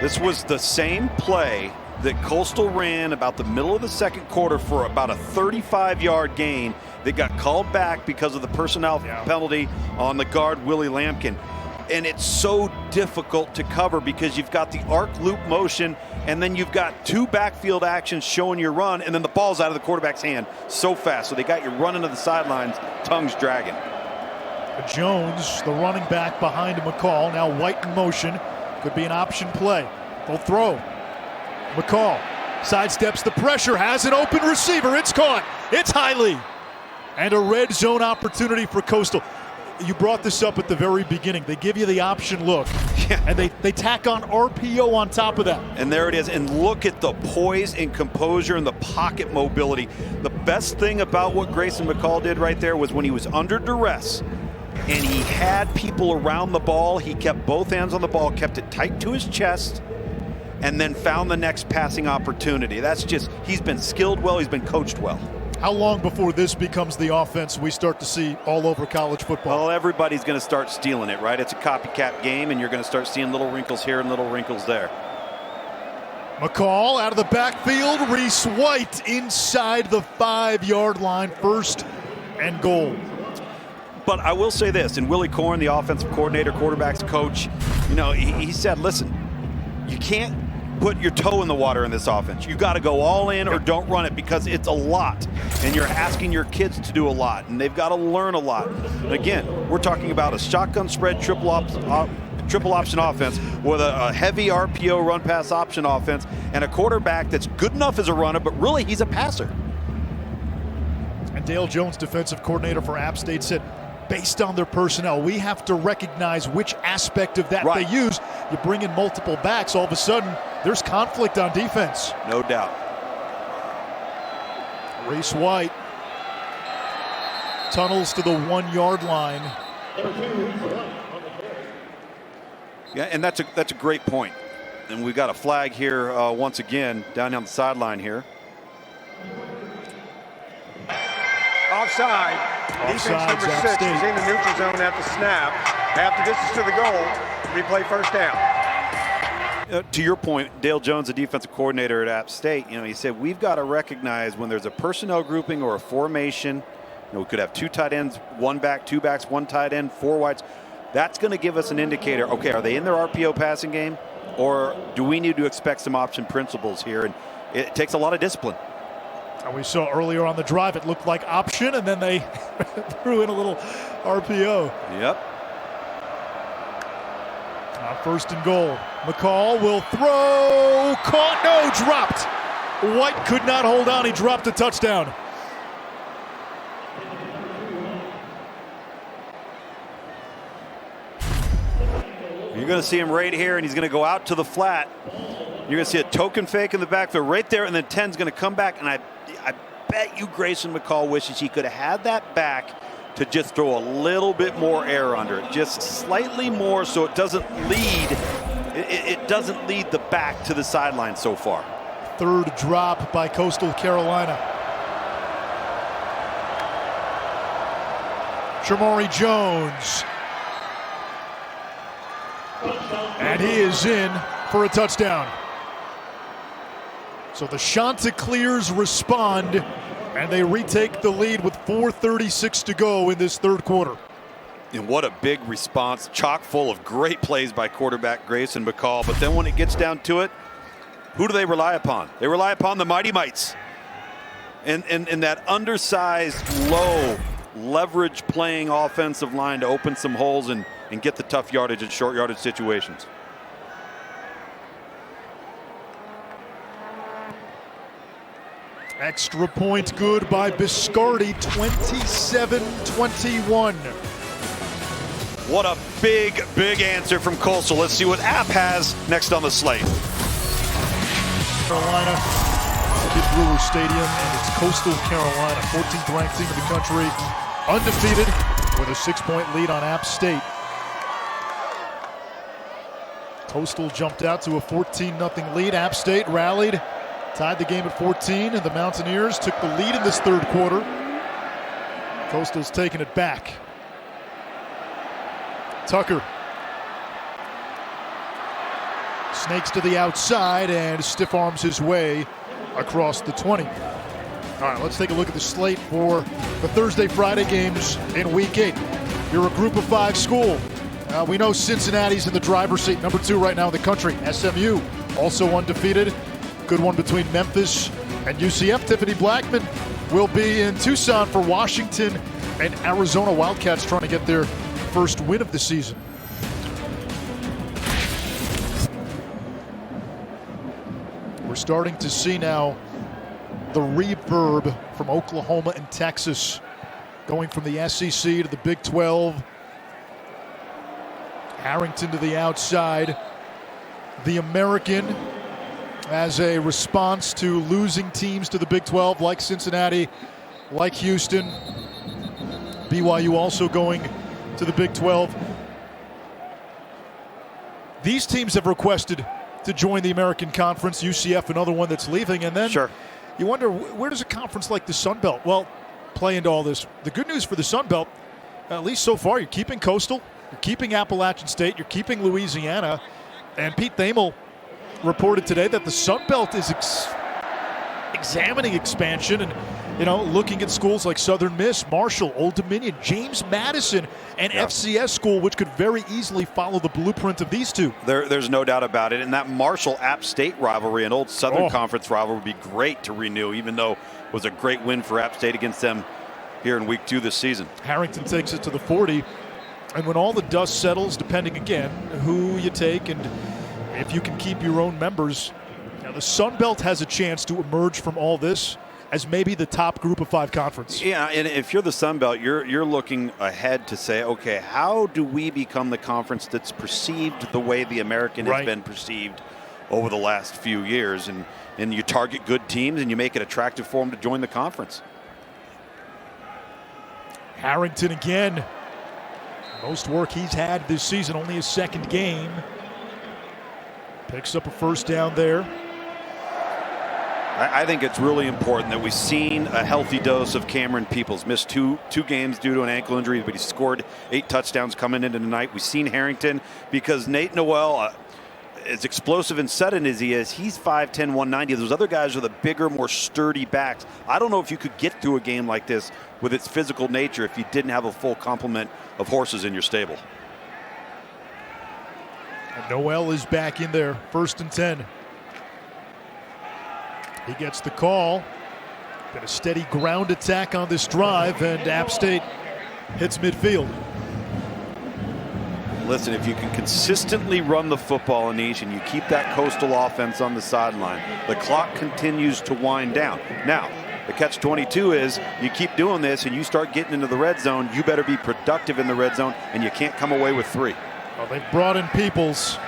This was the same play that Coastal ran about the middle of the second quarter for about a 35-yard gain that got called back because of the personnel penalty on the guard, Willie Lampkin. And it's so difficult to cover because you've got the arc loop motion and then you've got two backfield actions showing your run, and then the ball's out of the quarterback's hand so fast. So they got you running to the sidelines, tongues dragging. Jones, the running back behind McCall. Now White in motion. Could be an option play. They'll throw. McCall sidesteps the pressure, has an open receiver. It's caught. It's Hiley. And a red zone opportunity for Coastal. You brought this up at the very beginning. They give you the option look, and they tack on RPO on top of that. And there it is. And look at the poise and composure and the pocket mobility. The best thing about what Grayson McCall did right there was when he was under duress and he had people around the ball, he kept both hands on the ball, kept it tight to his chest, and then found the next passing opportunity. That's just, he's been skilled well, he's been coached well. How long before this becomes the offense we start to see all over college football? Well, everybody's going to start stealing it, right? It's a copycat game, and you're going to start seeing little wrinkles here and little wrinkles there. McCall out of the backfield. Reese White inside the 5-yard line. First and goal. But I will say this, and Willie Corn, the offensive coordinator, quarterbacks coach, you know, he said, listen, you can't put your toe in the water in this offense. You got to go all in or don't run it because it's a lot. And you're asking your kids to do a lot, and they've got to learn a lot. And again, we're talking about a shotgun spread triple option offense with a heavy RPO run pass option offense and a quarterback that's good enough as a runner, but really he's a passer. And Dale Jones, defensive coordinator for App State, said, based on their personnel, we have to recognize which aspect of that they use. You bring in multiple backs, all of a sudden there's conflict on defense. No doubt. Reese White tunnels to the 1-yard line. Yeah, and that's a great point. And we've got a flag here once again down on the sideline here. Offside. Defense number 6 is in the neutral zone at the snap. Half the distance to the goal. Replay first down. To your point, Dale Jones, the defensive coordinator at App State, you know, he said we've got to recognize when there's a personnel grouping or a formation. You know, we could have 2 tight ends, 1 back, 2 backs, 1 tight end, 4 wides. That's going to give us an indicator. Okay, are they in their RPO passing game, or do we need to expect some option principles here? And it takes a lot of discipline. And we saw earlier on the drive, it looked like option, and then they threw in a little RPO. Yep. First and goal. McCall will throw. Caught. No, dropped. White could not hold on. He dropped a touchdown. You're going to see him right here, and he's going to go out to the flat. You're going to see a token fake in the backfield right there, and then 10's going to come back. And I bet you Grayson McCall wishes he could have had that back to just throw a little bit more air under it, just slightly more, so it doesn't lead. It doesn't lead the back to the sideline so far. Third drop by Coastal Carolina. Shamari Jones. And he is in for a touchdown. So the Chanticleers respond, and they retake the lead with 4:36 to go in this third quarter. And what a big response, chock full of great plays by quarterback Grayson McCall. But then when it gets down to it, Who do they rely upon? They rely upon the Mighty Mites. And that undersized, low leverage playing offensive line to open some holes and get the tough yardage and short yardage situations. Extra point good by Biscardi, 27-21. What a big, big answer from Coastal. Let's see what App has next on the slate. Carolina, Kid Brewer Stadium, and it's Coastal Carolina, 14th ranked team in the country, undefeated with a 6-point lead on App State. Coastal jumped out to a 14-0 lead. App State rallied, tied the game at 14, and the Mountaineers took the lead in this third quarter. Coastal's taking it back. Tucker snakes to the outside and stiff arms his way across the 20. All right, let's take a look at the slate for the Thursday-Friday games in Week 8. You're a Group of 5 school. We know Cincinnati's in the driver's seat, number 2 right now in the country. SMU also undefeated. Good one between Memphis and UCF. Tiffany Blackman will be in Tucson for Washington and Arizona Wildcats trying to get their first win of the season. We're starting to see now the reverb from Oklahoma and Texas going from the SEC to the Big 12. Harrington to the outside. The American as a response to losing teams to the Big 12 like Cincinnati, like Houston. BYU also going to the Big 12. These teams have requested to join the American Conference. UCF, another one that's leaving. And then you wonder, where does a conference like the Sun Belt, well, play into all this? The good news for the Sun Belt, at least so far, you're keeping Coastal, you're keeping Appalachian State, you're keeping Louisiana. And Pete Thamel reported today that the Sun Belt is examining expansion and, looking at schools like Southern Miss, Marshall, Old Dominion, James Madison, and FCS school, which could very easily follow the blueprint of these two. There's no doubt about it. And that Marshall-App State rivalry, an old Southern Conference rivalry, would be great to renew, even though it was a great win for App State against them here in Week 2 this season. Harrington takes it to the 40. And when all the dust settles, depending again who you take and if you can keep your own members, the Sun Belt has a chance to emerge from all this as maybe the top Group of 5 conference. Yeah, and if you're the Sun Belt, you're looking ahead to say, okay, how do we become the conference that's perceived the way the American has been perceived over the last few years? And you target good teams and you make it attractive for them to join the conference. Harrington again. Most work he's had this season, only his second game. Picks up a first down there. I think it's really important that we've seen a healthy dose of Cameron Peoples. Missed two games due to an ankle injury, but he scored 8 touchdowns coming into tonight. We've seen Harrington because Nate Noel, as explosive and sudden as he is, he's 5'10", 190. Those other guys are the bigger, more sturdy backs. I don't know if you could get through a game like this with its physical nature if you didn't have a full complement of horses in your stable. And Noel is back in there, 1st and 10. He gets the call. Been a steady ground attack on this drive, and App State hits midfield. Listen, if you can consistently run the football, Anish, and you keep that Coastal offense on the sideline, the clock continues to wind down. Now, the catch-22 is you keep doing this and you start getting into the red zone, you better be productive in the red zone, and you can't come away with 3. Well, they've brought in Peoples.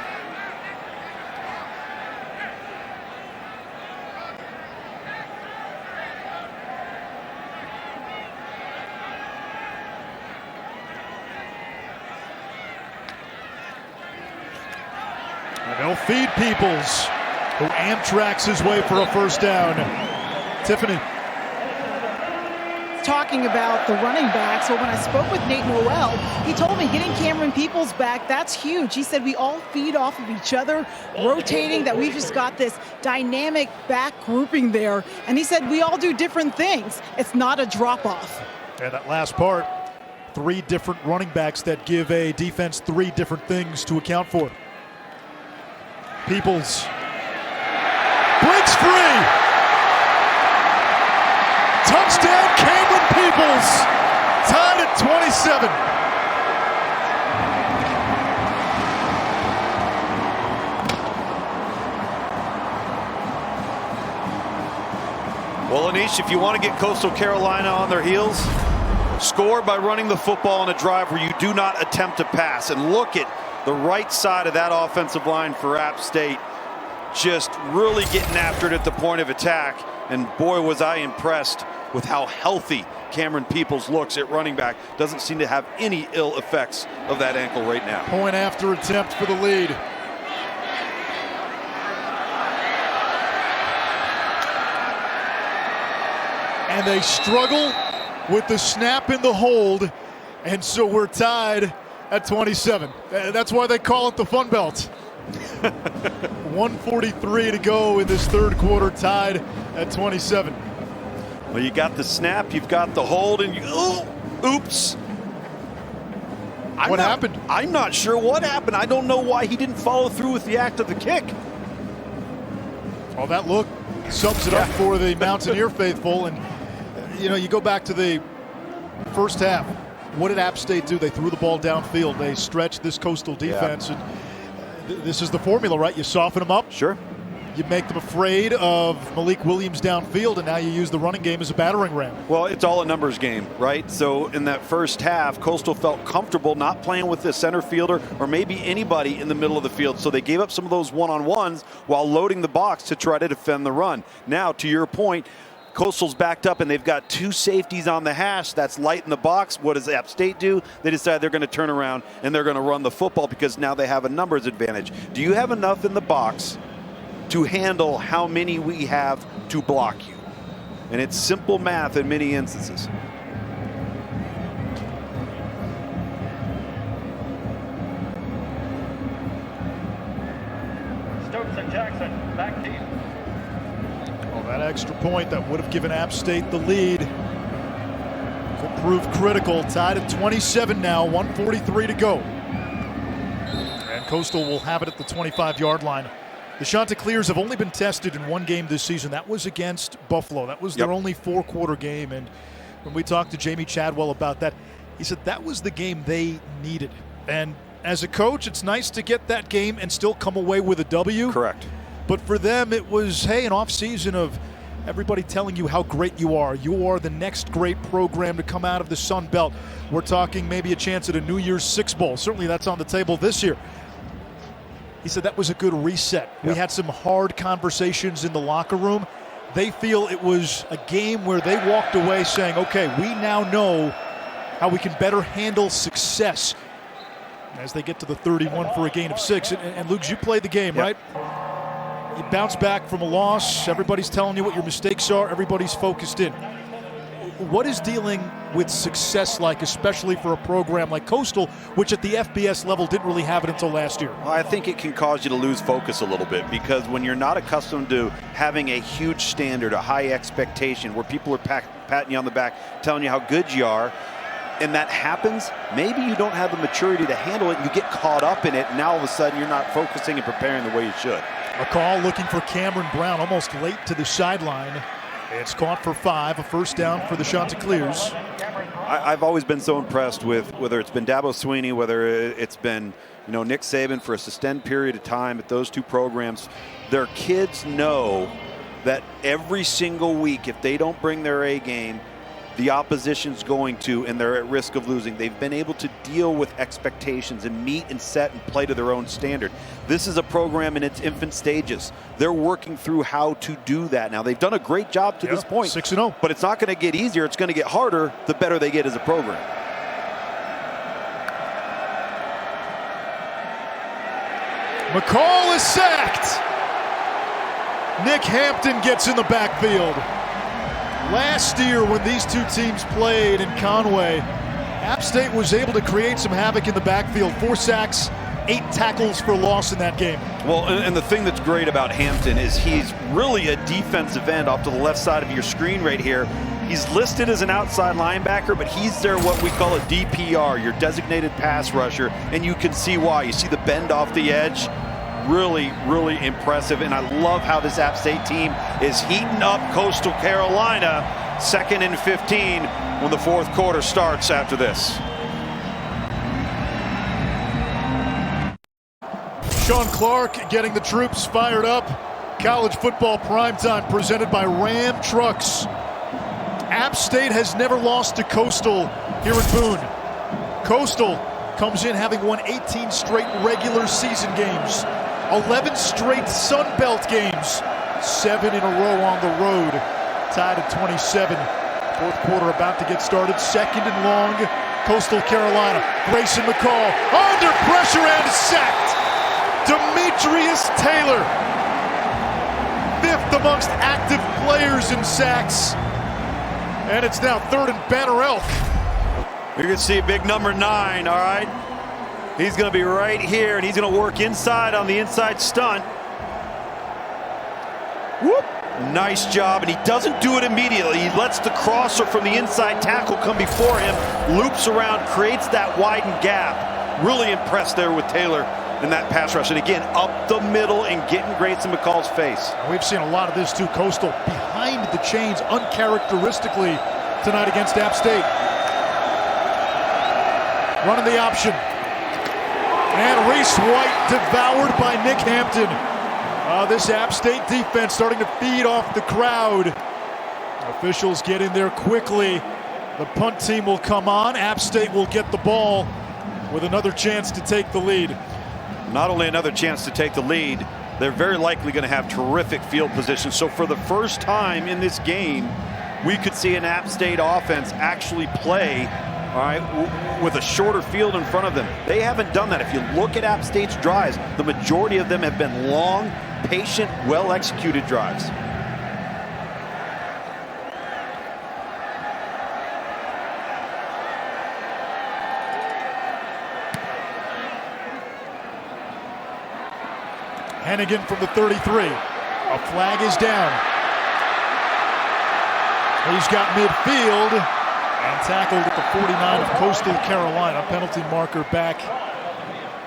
And they'll feed Peoples, who Amtraks his way for a first down. Tiffany. Talking about the running backs, well, when I spoke with Nate Noel, he told me getting Cameron Peoples back, that's huge. He said we all feed off of each other, rotating, that we've just got this dynamic back grouping there. And he said we all do different things. It's not a drop-off. And that last part, 3 different running backs that give a defense 3 different things to account for. Peoples breaks free. Touchdown, Cameron Peoples. Tied at 27. Well, Anish, if you want to get Coastal Carolina on their heels, score by running the football on a drive where you do not attempt to pass. And look at the right side of that offensive line for App State, just really getting after it at the point of attack. And boy, was I impressed with how healthy Cameron Peoples looks at running back. Doesn't seem to have any ill effects of that ankle right now. Point after attempt for the lead. And they struggle with the snap in the hold, and so we're tied at 27. That's why they call it the Fun Belt. 1:43 to go in this third quarter, tied at 27. Well, you got the snap, you've got the hold, and oops. What happened? I'm not sure what happened. I don't know why he didn't follow through with the act of the kick. Oh, that look sums it up for the Mountaineer faithful. And you know, you go back to the first half. What did App State do? They threw the ball downfield. They stretched this Coastal defense. And this is the formula, right? You soften them up. Sure. You make them afraid of Malik Williams downfield, and now you use the running game as a battering ram. Well, it's all a numbers game, right? So in that first half, Coastal felt comfortable not playing with the center fielder or maybe anybody in the middle of the field. So they gave up some of those one-on-ones while loading the box to try to defend the run. Now, to your point, Coastal's backed up and they've got two safeties on the hash. That's light in the box. What does App State do? They decide they're going to turn around and they're going to run the football because now they have a numbers advantage. Do you have enough in the box to handle how many we have to block you? And it's simple math in many instances. Stokes and Jackson back deep. Well, that extra point that would have given App State the lead could prove critical. Tied at 27 now, 1:43 to go. And Coastal will have it at the 25-yard line. The Chanticleers have only been tested in one game this season. That was against Buffalo. That was their only four-quarter game. And when we talked to Jamie Chadwell about that, he said that was the game they needed. And as a coach, it's nice to get that game and still come away with a W. Correct. But for them, it was, hey, an off-season of everybody telling you how great you are. You are the next great program to come out of the Sun Belt. We're talking maybe a chance at a New Year's Six Bowl. Certainly that's on the table this year. He said that was a good reset. Yep. We had some hard conversations in the locker room. They feel it was a game where they walked away saying, okay, we now know how we can better handle success as they get to the 31 for a gain of 6. And Luke, you played the game, right? You bounce back from a loss. Everybody's telling you what your mistakes are. Everybody's focused in. What is dealing with success like, especially for a program like Coastal, which at the FBS level didn't really have it until last year? Well, I think it can cause you to lose focus a little bit because when you're not accustomed to having a huge standard, a high expectation where people are patting you on the back, telling you how good you are, and that happens, maybe you don't have the maturity to handle it, and you get caught up in it, and now all of a sudden you're not focusing and preparing the way you should. A call looking for Cameron Brown, almost late to the sideline. It's caught for 5, a first down for the Chanticleers. I've always been so impressed with whether it's been Dabo Swinney, whether it's been Nick Saban for a sustained period of time at those two programs. Their kids know that every single week, if they don't bring their A game, the opposition's going to, and they're at risk of losing. They've been able to deal with expectations and meet and set and play to their own standard. This is a program in its infant stages. They're working through how to do that now. They've done a great job to this point. 6-0. But it's not going to get easier. It's going to get harder the better they get as a program. McCall is sacked. Nick Hampton gets in the backfield. Last year when these two teams played in Conway, App State was able to create some havoc in the backfield. 4 sacks, 8 tackles for loss in that game. Well, and the thing that's great about Hampton is he's really a defensive end off to the left side of your screen right here. He's listed as an outside linebacker, but he's their what we call a DPR, your designated pass rusher, and you can see why. You see the bend off the edge. really, really impressive. And I love how this App State team is heating up Coastal Carolina. 2nd and 15 when the 4th quarter starts after this. Sean Clark getting the troops fired up. College football primetime presented by Ram Trucks. App State has never lost to Coastal here in Boone. Coastal comes in having won 18 straight regular season games, 11 straight Sun Belt games, 7 in a row on the road, tied at 27. 4th quarter about to get started, 2nd and long. Coastal Carolina, Grayson McCall under pressure and sacked. Demetrius Taylor, 5th amongst active players in sacks. And it's now 3rd and Banner Elk. You're going to see big number 9, all right? He's going to be right here, and he's going to work inside on the inside stunt. Whoop! Nice job, and he doesn't do it immediately. He lets the crosser from the inside tackle come before him, loops around, creates that widened gap. Really impressed there with Taylor in that pass rush. And again, up the middle and getting Grayson McCall's face. We've seen a lot of this too. Coastal behind the chains uncharacteristically tonight against App State. Running the option. And Reese White devoured by Nick Hampton. This App State defense starting to feed off the crowd. Officials get in there quickly. The punt team will come on. App State will get the ball with another chance to take the lead. Not only another chance to take the lead, they're very likely going to have terrific field position. So for the first time in this game, we could see an App State offense actually play, all right, with a shorter field in front of them. They haven't done that. If you look at App State's drives, the majority of them have been long, patient, well-executed drives. Hennigan from the 33. A flag is down. He's got midfield and tackled at the 49 of Coastal Carolina. Penalty marker back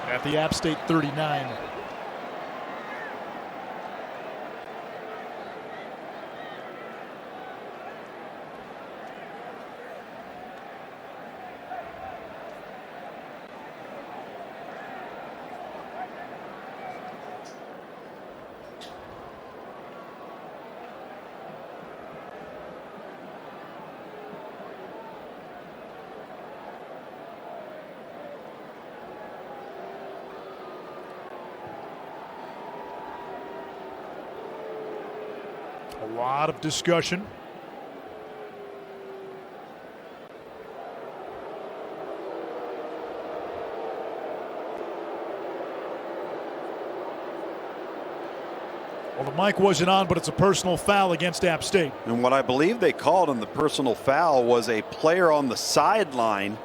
at the App State 39. A lot of discussion. Well, the mic wasn't on, but it's a personal foul against App State. And what I believe they called on the personal foul was a player on the sideline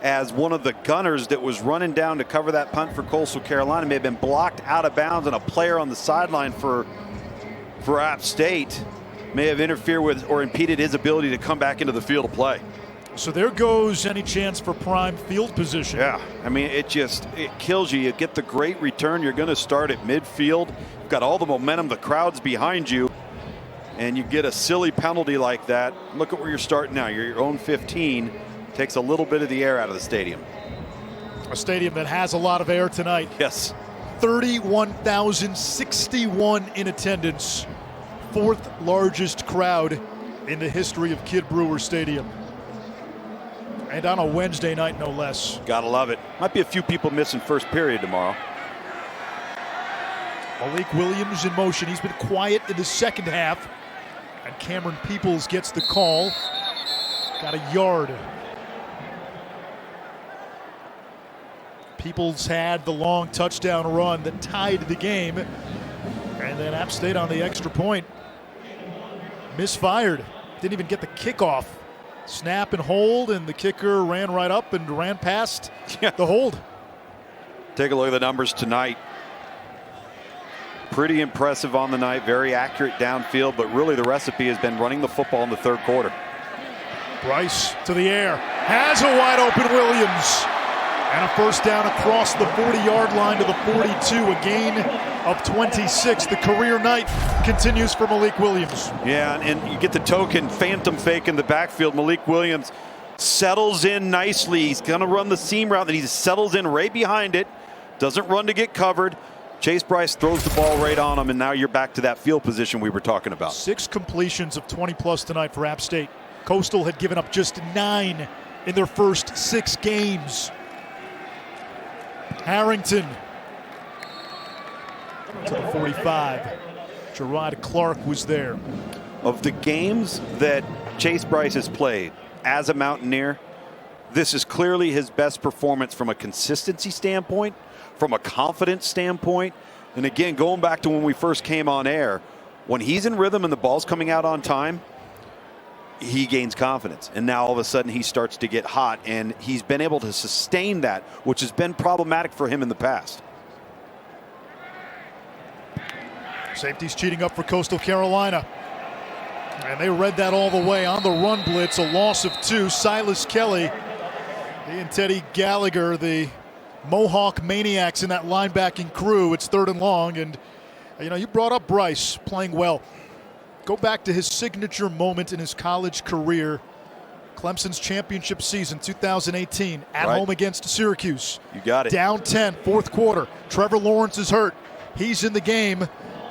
as one of the gunners that was running down to cover that punt for Coastal Carolina may have been blocked out of bounds, and a player on the sideline for App State may have interfered with or impeded his ability to come back into the field of play. So there goes any chance for prime field position. Yeah, I mean, it kills you. You get the great return. You're going to start at midfield. You've got all the momentum. The crowd's behind you. And you get a silly penalty like that. Look at where you're starting now. You're your own 15. Takes a little bit of the air out of the stadium. A stadium that has a lot of air tonight. Yes. 31,061 in attendance. 4th largest crowd in the history of Kid Brewer Stadium. And on a Wednesday night, no less. Gotta love it. Might be a few people missing first period tomorrow. Malik Williams in motion. He's been quiet in the second half. And Cameron Peoples gets the call. Got a yard. Peoples had the long touchdown run that tied the game. And then App State on the extra point. Misfired. Didn't even get the kickoff. Snap and hold, and the kicker ran right up and ran past the hold. Take a look at the numbers tonight. Pretty impressive on the night. Very accurate downfield, but really the recipe has been running the football in the 3rd quarter. Bryce to the air. Has a wide open Williams. And a first down across the 40-yard line to the 42, a gain of 26. The career night continues for Malik Williams. Yeah, and you get the token phantom fake in the backfield. Malik Williams settles in nicely. He's going to run the seam route, and he settles in right behind it. Doesn't run to get covered. Chase Bryce throws the ball right on him, and now you're back to that field position we were talking about. 6 completions of 20-plus tonight for App State. Coastal had given up just 9 in their first 6 games. Harrington to the 45. Gerard Clark was there. Of the games that Chase Bryce has played as a Mountaineer, this is clearly his best performance from a consistency standpoint, from a confidence standpoint. And again, going back to when we first came on air, when he's in rhythm and the ball's coming out on time, he gains confidence. And now all of a sudden he starts to get hot, and he's been able to sustain that, which has been problematic for him in the past. Safeties cheating up for Coastal Carolina. And they read that all the way on the run blitz, a loss of 2. Silas Kelly, he and Teddy Gallagher, the Mohawk maniacs in that linebacking crew. It's 3rd and long, and you brought up Bryce playing well. Go back to his signature moment in his college career, Clemson's championship season, 2018, at home against Syracuse. You got it. Down 10, 4th quarter. Trevor Lawrence is hurt. He's in the game.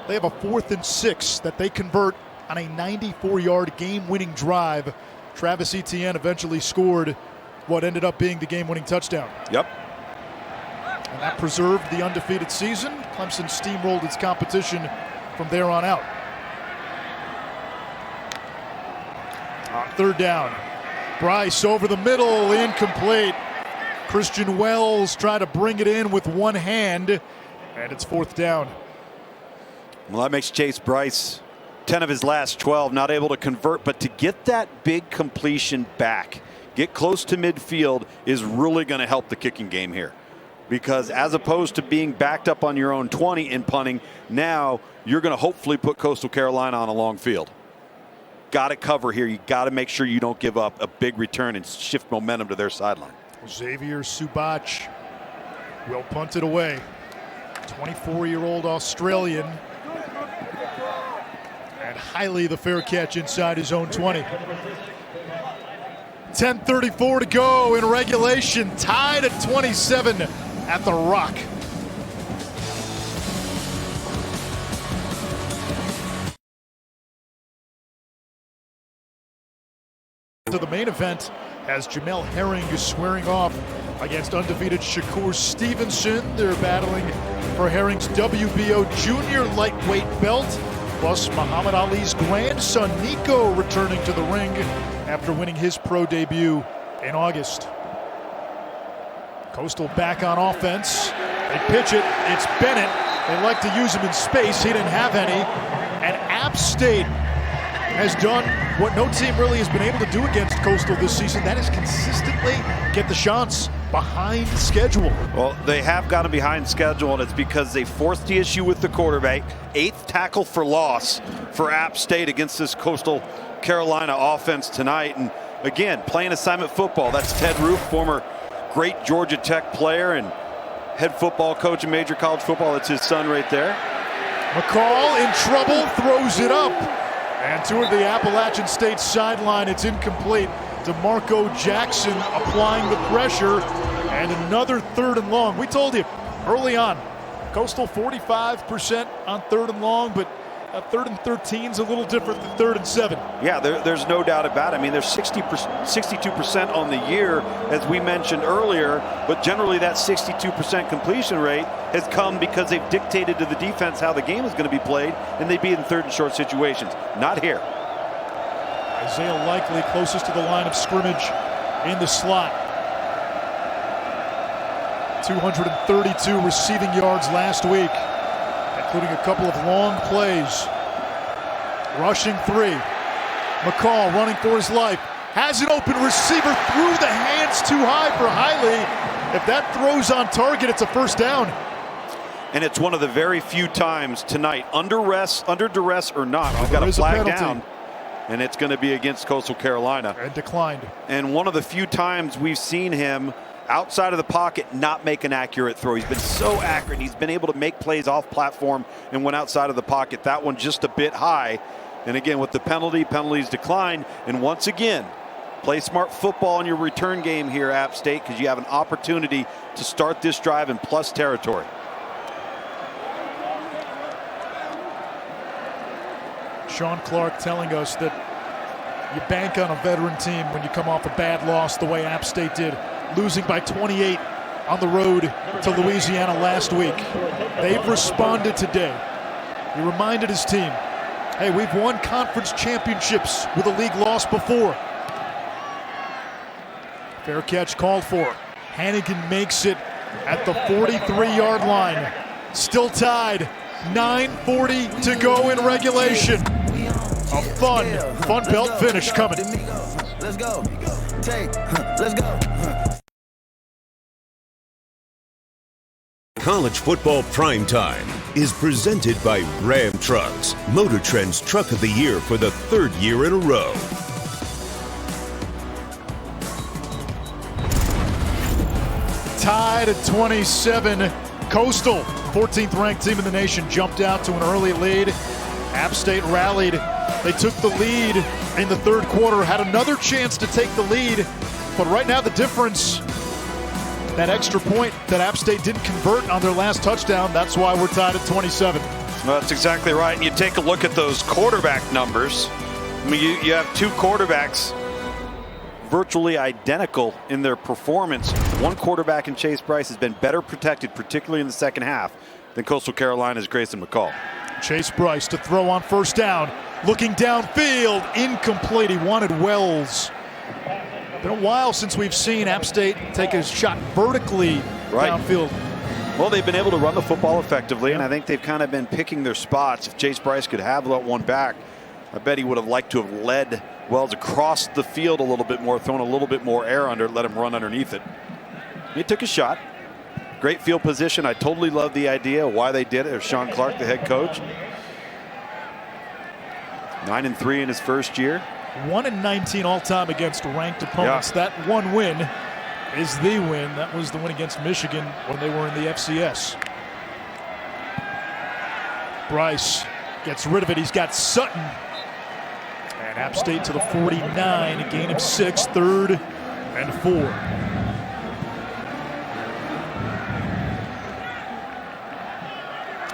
They have a 4th and 6 that they convert on a 94-yard game-winning drive. Travis Etienne eventually scored what ended up being the game-winning touchdown. Yep. And that preserved the undefeated season. Clemson steamrolled its competition from there on out. On 3rd down, Bryce over the middle, incomplete. Christian Wells tried to bring it in with one hand, and it's 4th down. Well, that makes Chase Bryce 10 of his last 12, not able to convert, but to get that big completion back, get close to midfield, is really going to help the kicking game here. Because as opposed to being backed up on your own 20 in punting, now you're going to hopefully put Coastal Carolina on a long field. Got to cover here. You got to make sure you don't give up a big return and shift momentum to their sideline. Xavier Subach will punt it away. 24-year-old Australian. And Hiley the fair catch inside his own 20. 10:34 to go in regulation. Tied at 27 at the Rock. To the main event as Jamel Herring is squaring off against undefeated Shakur Stevenson. They're battling for Herring's WBO junior lightweight belt. Plus Muhammad Ali's grandson Nico returning to the ring after winning his pro debut in August. Coastal back on offense. They pitch it. It's Bennett. They like to use him in space. He didn't have any. And App State has done what no team really has been able to do against Coastal this season. That is consistently get the shots behind schedule. Well, they have gotten behind schedule, and it's because they forced the issue with the quarterback. 8th tackle for loss for App State against this Coastal Carolina offense tonight. And again, playing assignment football. That's Ted Roof, former great Georgia Tech player and head football coach in major college football. That's his son right there. McCall in trouble, throws it up. And toward the Appalachian State sideline, it's incomplete. DeMarco Jackson applying the pressure, and another 3rd and long. We told you early on, Coastal 45% on 3rd and long, but 3rd and 13 is a little different than 3rd and 7. Yeah, there's no doubt about it. I mean, there's 62% on the year, as we mentioned earlier, but generally that 62% completion rate has come because they've dictated to the defense how the game is going to be played, and they be in 3rd and short situations. Not here. Isaiah Likely closest to the line of scrimmage in the slot. 232 receiving yards last week, including a couple of long plays. Rushing 3. McCall running for his life. Has an open receiver through the hands too high for Hiley. If that throws on target, it's a 1st down. And it's one of the very few times tonight, under duress or not, we've got a flag down. And it's going to be against Coastal Carolina. And declined. And one of the few times we've seen him outside of the pocket, not make an accurate throw. He's been so accurate. He's been able to make plays off platform and went outside of the pocket. That one just a bit high. And again, with the penalties decline. And once again, play smart football in your return game here, App State, because you have an opportunity to start this drive in plus territory. Sean Clark telling us that you bank on a veteran team when you come off a bad loss the way App State did, losing by 28 on the road to Louisiana last week. They've responded today. He reminded his team, hey, we've won conference championships with a league loss before. Fair catch called for. Hannigan makes it at the 43-yard line. Still tied. 9:40 to go in regulation. A fun belt finish coming. Let's go. Let's go. College Football Primetime is presented by Ram Trucks, Motor Trend's Truck of the Year for the 3rd year in a row. Tied at 27. Coastal, 14th ranked team in the nation, jumped out to an early lead. App State rallied. They took the lead in the 3rd quarter, had another chance to take the lead, but right now the difference, that extra point that App State didn't convert on their last touchdown, that's why we're tied at 27. Well, that's exactly right. And you take a look at those quarterback numbers. I mean, you have two quarterbacks virtually identical in their performance. One quarterback in Chase Bryce has been better protected, particularly in the second half, than Coastal Carolina's Grayson McCall. Chase Bryce to throw on first down. Looking downfield, incomplete. He wanted Wells. Been a while since we've seen App State take a shot vertically downfield. Well, they've been able to run the football effectively, and I think they've kind of been picking their spots. If Chase Bryce could have that one back, I bet he would have liked to have led Wells across the field a little bit more, thrown a little bit more air under it, let him run underneath it. He took a shot. Great field position. I totally love the idea why they did it. There's Sean Clark, the head coach. 9-3 in his first year. 1-19 all-time against ranked opponents. That one win is the win. That was the win against Michigan when they were in the FCS. Bryce gets rid of it. He's got Sutton. And App State to the 49, a gain of 6, 3rd and 4.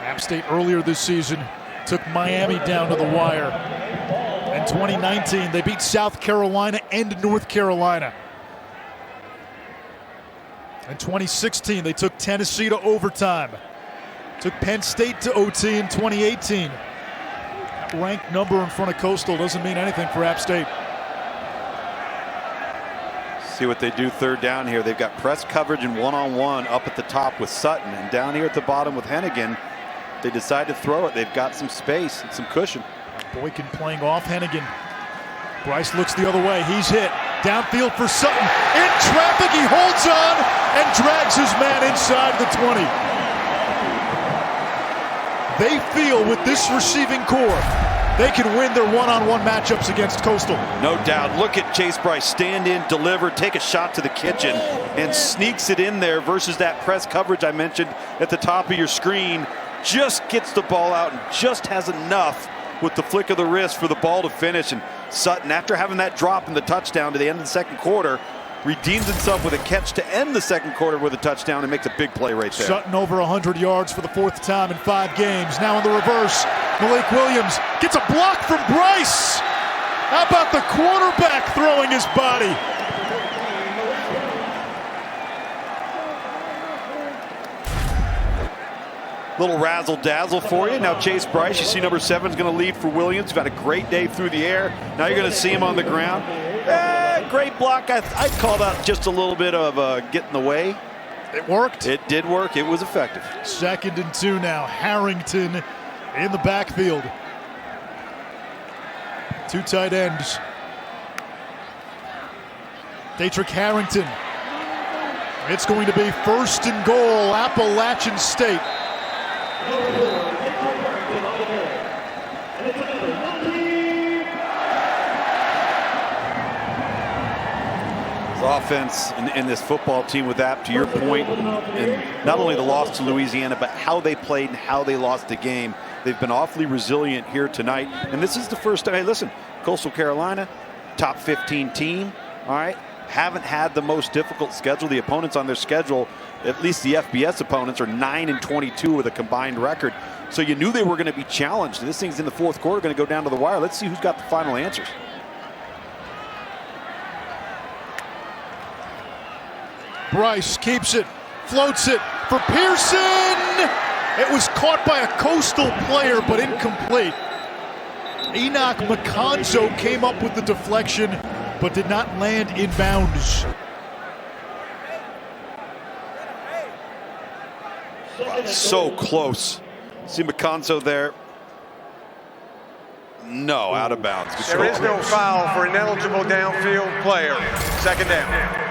App State earlier this season took Miami down to the wire. In 2019, they beat South Carolina and North Carolina. In 2016, they took Tennessee to overtime. Took Penn State to OT in 2018. That ranked number in front of Coastal doesn't mean anything for App State. See what they do 3rd down here. They've got press coverage and one-on-one up at the top with Sutton, and down here at the bottom with Hennigan. They decide to throw it. They've got some space and some cushion. Boykin playing off Hennigan. Bryce looks the other way. He's hit. Downfield for Sutton. In traffic, he holds on and drags his man inside the 20. They feel with this receiving core, they can win their one-on-one matchups against Coastal. No doubt. Look at Chase Bryce stand in, deliver, take a shot to the kitchen, and sneaks it in there versus that press coverage I mentioned at the top of your screen. Just gets the ball out and just has enough with the flick of the wrist for the ball to finish. And Sutton, after having that drop in the touchdown to the end of the 2nd quarter, redeems himself with a catch to end the 2nd quarter with a touchdown and makes a big play right there. Sutton over 100 yards for the 4th time in 5 games. Now in the reverse, Malik Williams gets a block from Bryce. How about the quarterback throwing his body? Little razzle-dazzle for you. Now Chase Bryce, you see number 7 is going to lead for Williams. You've had a great day through the air. Now you're going to see him on the ground. Great block. I'd call that just a little bit of get in the way. It worked. It did work. It was effective. 2nd and 2 now. Harrington in the backfield. 2 tight ends. Daetrick Harrington. It's going to be 1st and goal, Appalachian State. It's off defense in this football team with App, to your point, and not only the loss to Louisiana, but how they played and how they lost the game. They've been awfully resilient here tonight. And this is the first time, hey, listen, Coastal Carolina, top 15 team, all right, haven't had the most difficult schedule. The opponents on their schedule, at least the FBS opponents, are 9-22 with a combined record. So you knew they were going to be challenged. This thing's in the fourth quarter, going to go down to the wire. Let's see who's got the final answers. Bryce keeps it, floats it for Pearson. It was caught by a Coastal player, but incomplete. Enoch McConzo came up with the deflection, but did not land in bounds. So close. See McConzo there. No, out of bounds. There is no foul for an eligible downfield player. Second down.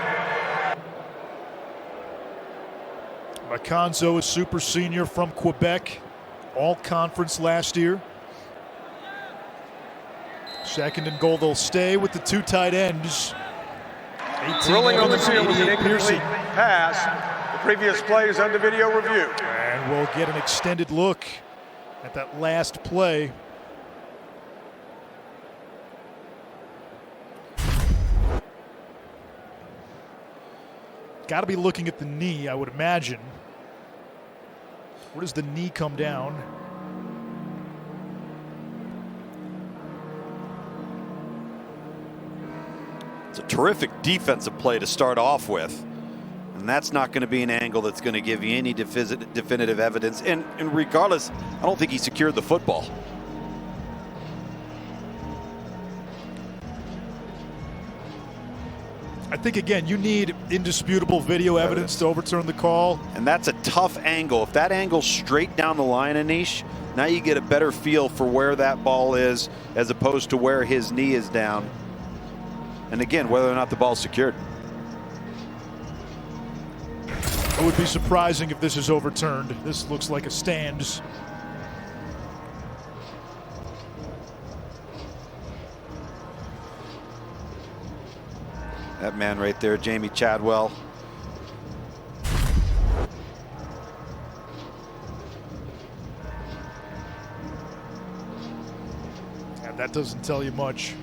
McConzo, a super senior from Quebec, all conference last year. Second and goal, they'll stay with the two tight ends. Rolling on the field was an incomplete pass. The previous play is under video review. And we'll get an extended look at that last play. Got to be looking at the knee, I would imagine. Where does the knee come down? It's a terrific defensive play to start off with. And that's not going to be an angle that's going to give you any definitive evidence. And regardless, I don't think he secured the football. I think, again, you need indisputable video evidence to overturn the call. And that's a tough angle. If that angle's straight down the line, Anish, now you get a better feel for where that ball is as opposed to where his knee is down. And again, whether or not the ball's secured. It would be surprising if this is overturned. This looks like a stands. That man right there, Jamie Chadwell. And that doesn't tell you much.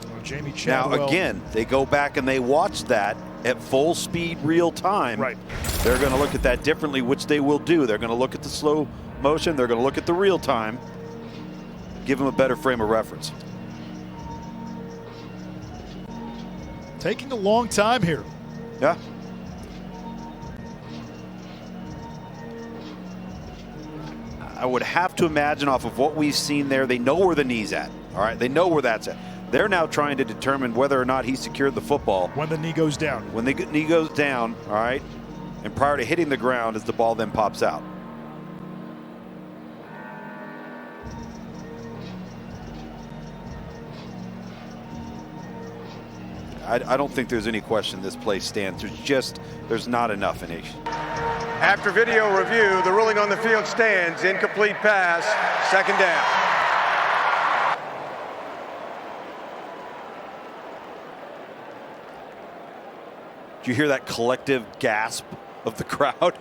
Well, Jamie Chadwell. Now again, they go back and they watch that at full speed, real time. Right. They're going to look at that differently, which they will do. They're going to look at the slow motion. They're going to look at the real time. Give them a better frame of reference. Taking a long time here. Yeah. I would have to imagine off of what we've seen there, they know where the knee's at. All right, they know where that's at. They're now trying to determine whether or not he secured the football. When the knee goes down. When the knee goes down, all right, and prior to hitting the ground as the ball then pops out. I don't think there's any question this play stands. There's not enough, Anish. After video review, the ruling on the field stands. Incomplete pass, second down. Did you hear that collective gasp of the crowd?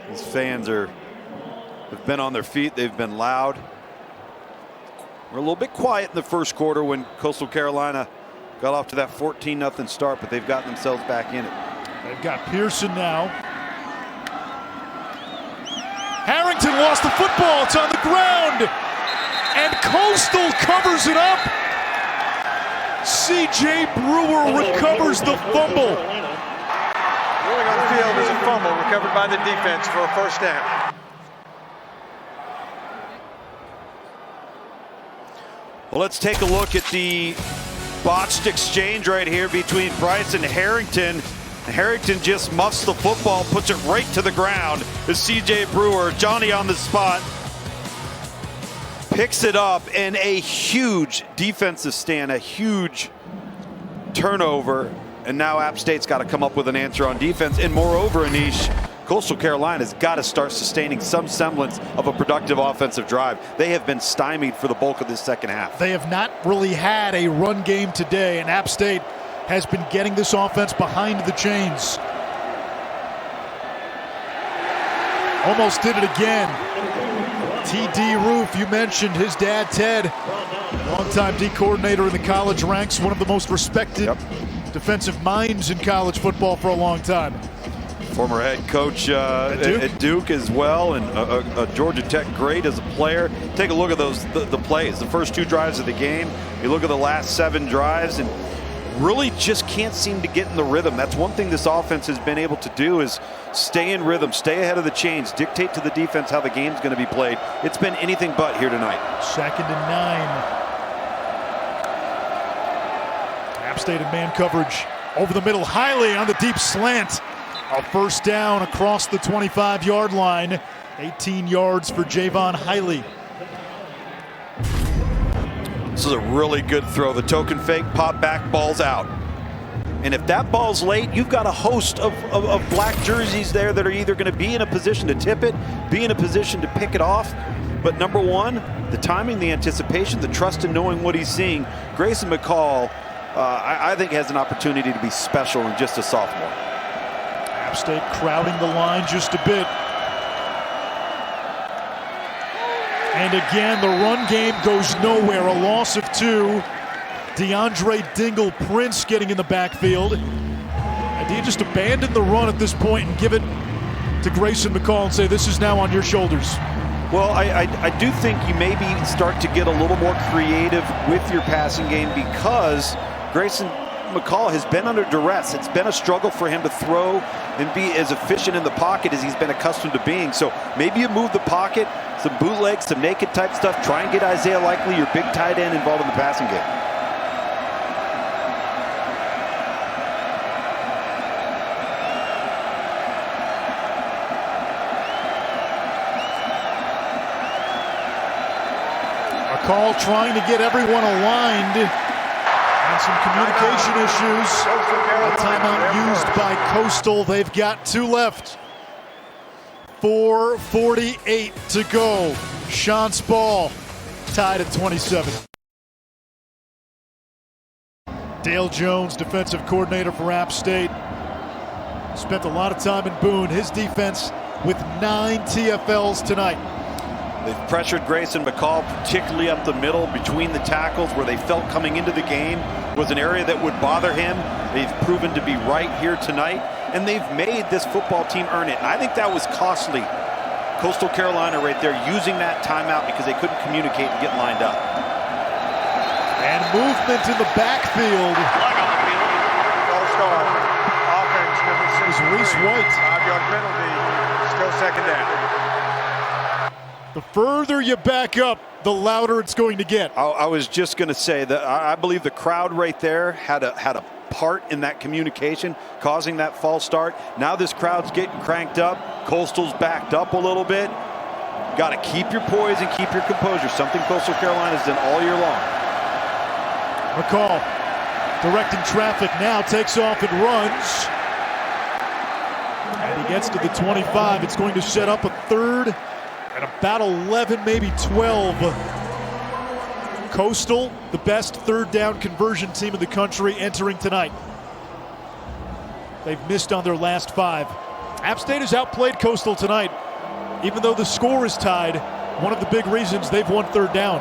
These fans have been on their feet. They've been loud. We're a little bit quiet in the first quarter when Coastal Carolina got off to that 14-0 start, but they've gotten themselves back in it. They've got Pearson now. Harrington lost the football. It's on the ground. And Coastal covers it up. C.J. Brewer recovers the fumble. Rolling on the field is a fumble recovered by the defense for a first down. Well, let's take a look at the botched exchange right here between Bryce and Harrington. Harrington just muffs the football, puts it right to the ground. As C.J. Brewer, Johnny on the spot, picks it up, and a huge defensive stand, a huge turnover. And now App State's got to come up with an answer on defense. And moreover, Anish, Coastal Carolina's got to start sustaining some semblance of a productive offensive drive. They have been stymied for the bulk of this second half. They have not really had a run game today, and App State has been getting this offense behind the chains. Almost did it again. T.D. Roof, you mentioned his dad, Ted, longtime D coordinator in the college ranks, one of the most respected defensive minds in college football for a long time. Former head coach at Duke as well, and a Georgia Tech great as a player. Take a look at the plays, the first 2 drives of the game. You look at the last 7 drives, and really just can't seem to get in the rhythm. That's one thing this offense has been able to do, is stay in rhythm, stay ahead of the chains, dictate to the defense how the game's going to be played. It's been anything but here tonight. 2nd and 9. App State in man coverage over the middle, highly on the deep slant. A first down across the 25-yard line. 18 yards for Javon Hiley. This is a really good throw. The token fake, pop back, ball's out. And if that ball's late, you've got a host of black jerseys there that are either going to be in a position to tip it, be in a position to pick it off. But number one, the timing, the anticipation, the trust in knowing what he's seeing. Grayson McCall, I think, has an opportunity to be special in just a sophomore. App State crowding the line just a bit. And again, the run game goes nowhere. A loss of 2. DeAndre Dingle Prince getting in the backfield. And do you just abandon the run at this point and give it to Grayson McCall and say, this is now on your shoulders? Well, I do think you maybe start to get a little more creative with your passing game, because Grayson McCall has been under duress. It's been a struggle for him to throw and be as efficient in the pocket as he's been accustomed to being. So maybe you move the pocket, some bootlegs, some naked type stuff. Try and get Isaiah Likely, your big tight end, involved in the passing game. McCall trying to get everyone aligned. And some communication issues. A timeout used by Coastal. They've got 2 left. 4:48 to go. Shantz ball tied at 27. Dale Jones, defensive coordinator for App State, spent a lot of time in Boone. His defense with 9 TFLs tonight. They've pressured Grayson McCall, particularly up the middle between the tackles, where they felt coming into the game was an area that would bother him. They've proven to be right here tonight, and they've made this football team earn it. And I think that was costly. Coastal Carolina right there using that timeout because they couldn't communicate and get lined up. And movement in the backfield. False start. Offense number 6 is Reese White. 5-yard penalty. Still 2nd down. The further you back up, the louder it's going to get. I was just going to say that I believe the crowd right there had a part in that communication, causing that false start. Now this crowd's getting cranked up. Coastal's backed up a little bit. Got to keep your poise and keep your composure, something Coastal Carolina's done all year long. McCall directing traffic now, takes off and runs. And he gets to the 25. It's going to set up a 3rd and about 11, maybe 12. Coastal, the best 3rd down conversion team in the country, entering tonight. They've missed on their last 5. App State has outplayed Coastal tonight. Even though the score is tied, one of the big reasons they've won 3rd down.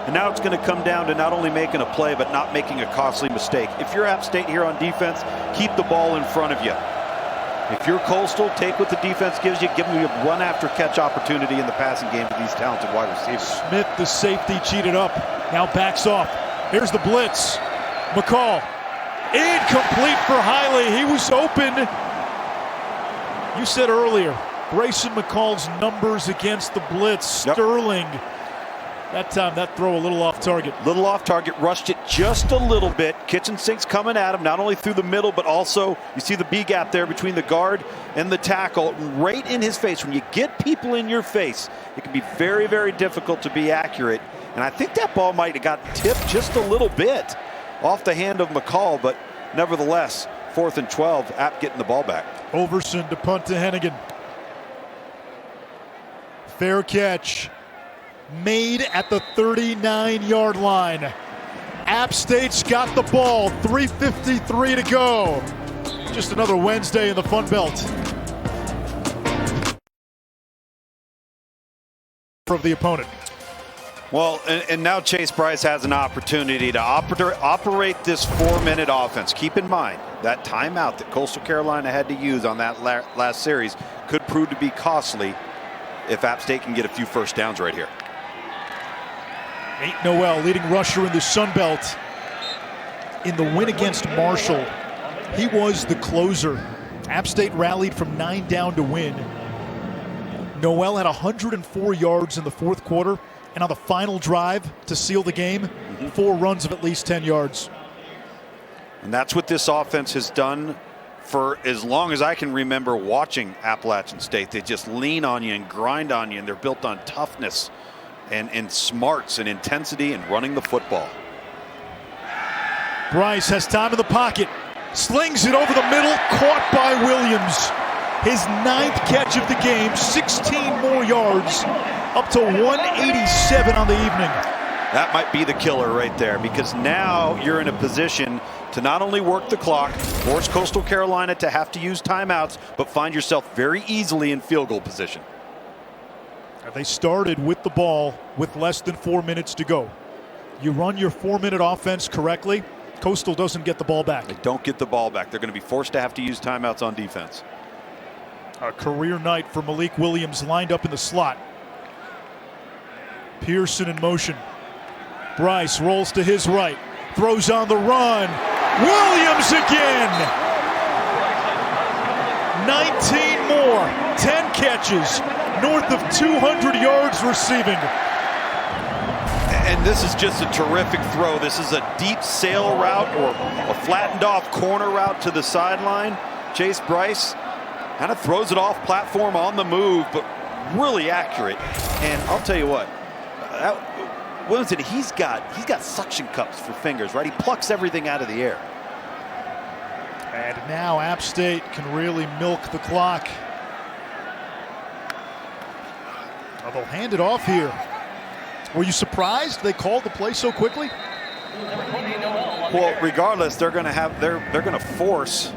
And now it's going to come down to not only making a play, but not making a costly mistake. If you're App State here on defense, keep the ball in front of you. If you're Coastal, take what the defense gives you. Give them a run-after-catch opportunity in the passing game to these talented wide receivers. Smith, the safety, cheated up. Now backs off. Here's the blitz. McCall. Incomplete for Hiley. He was open. You said earlier, Grayson McCall's numbers against the blitz. Sterling. That time, that throw a little off target. Little off target, rushed it just a little bit. Kitchen sink's coming at him, not only through the middle, but also you see the B gap there between the guard and the tackle, right in his face. When you get people in your face, it can be very, very difficult to be accurate. And I think that ball might have got tipped just a little bit off the hand of McCall, but nevertheless, 4th and 12, App getting the ball back. Overson to punt to Hennigan. Fair catch. Made at the 39-yard line. App State's got the ball. 3:53 to go. Just another Wednesday in the Fun Belt. Of the opponent. Well, and now Chase Bryce has an opportunity to operate this 4-minute offense. Keep in mind that timeout that Coastal Carolina had to use on that last series could prove to be costly if App State can get a few first downs right here. Nate Noel, leading rusher in the Sun Belt. In the win against Marshall, he was the closer. App State rallied from 9 down to win. Noel had 104 yards in the fourth quarter, and on the final drive to seal the game, 4 runs of at least 10 yards. And that's what this offense has done for as long as I can remember watching Appalachian State. They just lean on you and grind on you, and they're built on toughness and smarts and intensity and running the football. Bryce has time in the pocket, slings it over the middle, caught by Williams. His 9th catch of the game, 16 more yards, up to 187 on the evening. That might be the killer right there, because now you're in a position to not only work the clock, force Coastal Carolina to have to use timeouts, but find yourself very easily in field goal position. They started with the ball with less than 4 minutes to go. You run your 4-minute offense correctly, Coastal doesn't get the ball back. They don't get the ball back. They're going to be forced to have to use timeouts on defense. A career night for Malik Williams, lined up in the slot. Pearson in motion. Bryce rolls to his right, throws on the run. Williams again! 19 more, 10 catches, north of 200 yards receiving. And this is just a terrific throw. This is a deep sail route or a flattened off corner route to the sideline. Chase Bryce kind of throws it off platform on the move, but really accurate. And I'll tell you what, Williamson, he's got suction cups for fingers, right? He plucks everything out of the air. And now App State can really milk the clock. They'll hand it off here. Were you surprised they called the play so quickly? Well, regardless, they're going to force.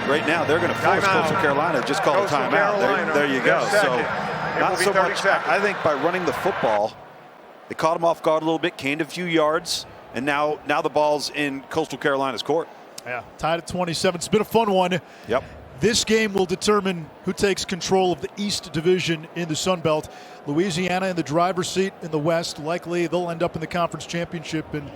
Right now, they're going to force Coastal Carolina to just call a timeout. There you go. So, not so much. I think by running the football, they caught them off guard a little bit, gained a few yards, and now the ball's in Coastal Carolina's court. Yeah, tied at 27. It's been a fun one. Yep. This game will determine who takes control of the East Division in the Sun Belt. Louisiana in the driver's seat in the West. Likely they'll end up in the conference championship, and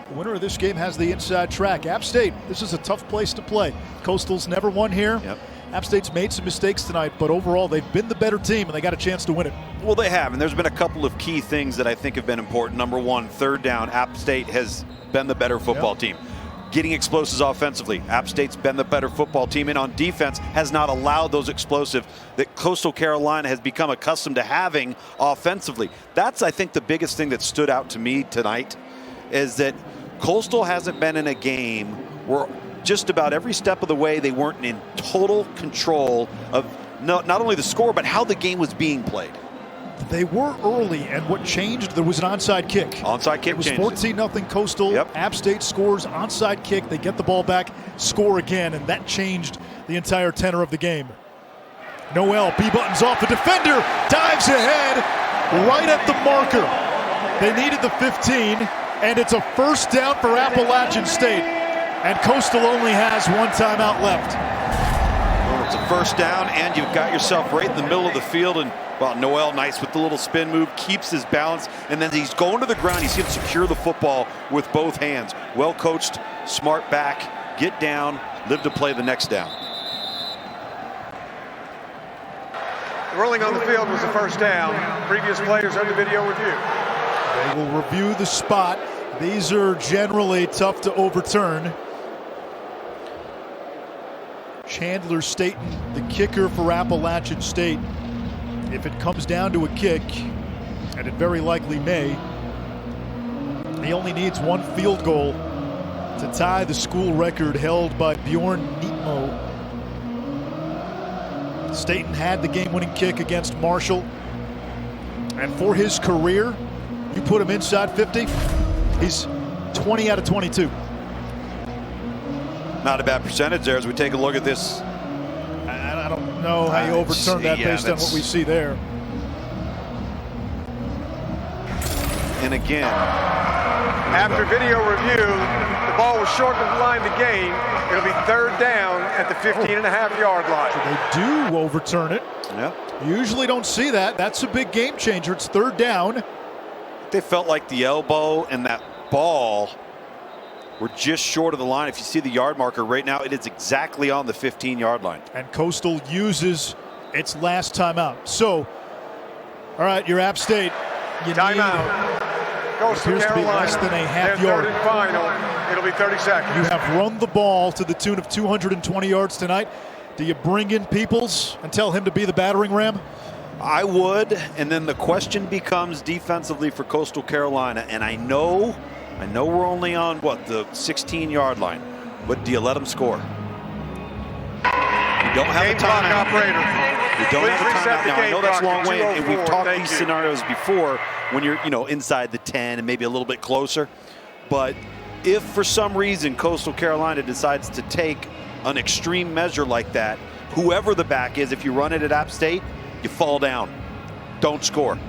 the winner of this game has the inside track. App State, this is a tough place to play. Coastal's never won here. Yep. App State's made some mistakes tonight, but overall they've been the better team, and they got a chance to win it. Well, they have, and there's been a couple of key things that I think have been important. Number one, 3rd down. App State has been the better football team. Getting explosives offensively. App State's been the better football team, and on defense has not allowed those explosive that Coastal Carolina has become accustomed to having offensively. That's, I think, the biggest thing that stood out to me tonight, is that Coastal hasn't been in a game where just about every step of the way they weren't in total control of not only the score, but how the game was being played. They were early, and what changed, there was an onside kick. Onside kick It was changed. 14-0 Coastal. Yep. App State scores, onside kick. They get the ball back, score again, and that changed the entire tenor of the game. Noel B-buttons off the defender, dives ahead, right at the marker. They needed the 15, and it's a first down for Appalachian State. And Coastal only has 1 timeout left. Well, it's a first down, and you've got yourself right in the middle of the field. And well, Noel, nice with the little spin move, keeps his balance, and then he's going to the ground. He's going to secure the football with both hands. Well coached, smart back, get down, live to play the next down. The ruling on the field was a first down. Previous players under video review. They will review the spot. These are generally tough to overturn. Chandler Staten, the kicker for Appalachian State. If it comes down to a kick, and it very likely may, he only needs 1 field goal to tie the school record held by Bjorn Nietmo. Staten had the game-winning kick against Marshall. And for his career, you put him inside 50, he's 20 out of 22. Not a bad percentage there as we take a look at this. I don't know how you overturn that based on what we see there. And again, after video review, the ball was short of the line of the game. It'll be third down at the 15.5-yard line. So they do overturn it. Yeah. You usually don't see that. That's a big game changer. It's third down. They felt like the elbow and that ball were just short of the line. If you see the yard marker right now, it is exactly on the 15-yard line. And Coastal uses its last timeout. So, all right, you're App State. You timeout. Coastal appears Carolina. To be less than a half Their yard. Third and final. It'll be 30 seconds. You have run the ball to the tune of 220 yards tonight. Do you bring in Peoples and tell him to be the battering ram? I would, and then the question becomes defensively for Coastal Carolina. And I know we're only on, what, the 16-yard line. But do you let them score? You don't have a timeout. You don't have a timeout. Now, I know that's a long way, and we've talked these scenarios before when you're, inside the 10 and maybe a little bit closer. But if for some reason Coastal Carolina decides to take an extreme measure like that, whoever the back is, if you run it at App State, you fall down. Don't score.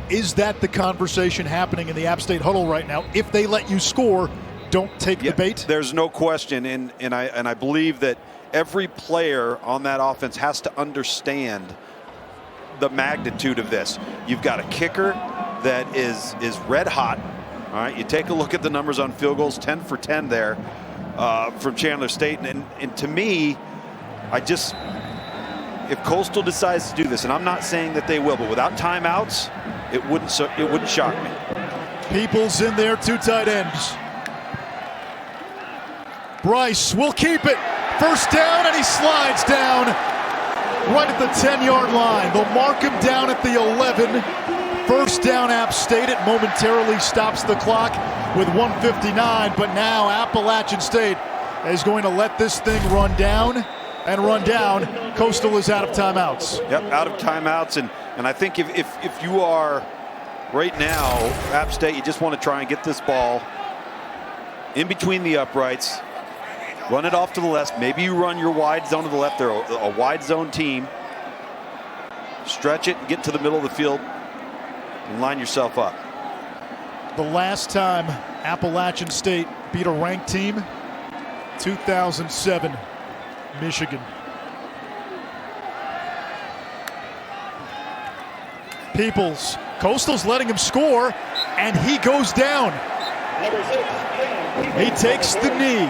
Is that the conversation happening in the App State huddle right now? If they let you score, don't take the bait? There's no question, and I believe that every player on that offense has to understand the magnitude of this. You've got a kicker that is red hot. All right, you take a look at the numbers on field goals, 10 for 10 there from Chandler State. And to me, if Coastal decides to do this, and I'm not saying that they will, but without timeouts, it wouldn't shock me. Peoples in there, two tight ends. Bryce will keep it. First down, and he slides down right at the 10-yard line. They'll mark him down at the 11. First down, App State. It momentarily stops the clock with 1:59, but now Appalachian State is going to let this thing run down and run down. Coastal is out of timeouts. Yep, out of timeouts, and I think if you are right now App State, you just want to try and get this ball in between the uprights. Run it off to the left. Maybe you run your wide zone to the left. They're a wide zone team. Stretch it and get to the middle of the field and line yourself up. The last time Appalachian State beat a ranked team, 2007, Michigan. Peoples, Coastal's letting him score, and he goes down. He takes the knee.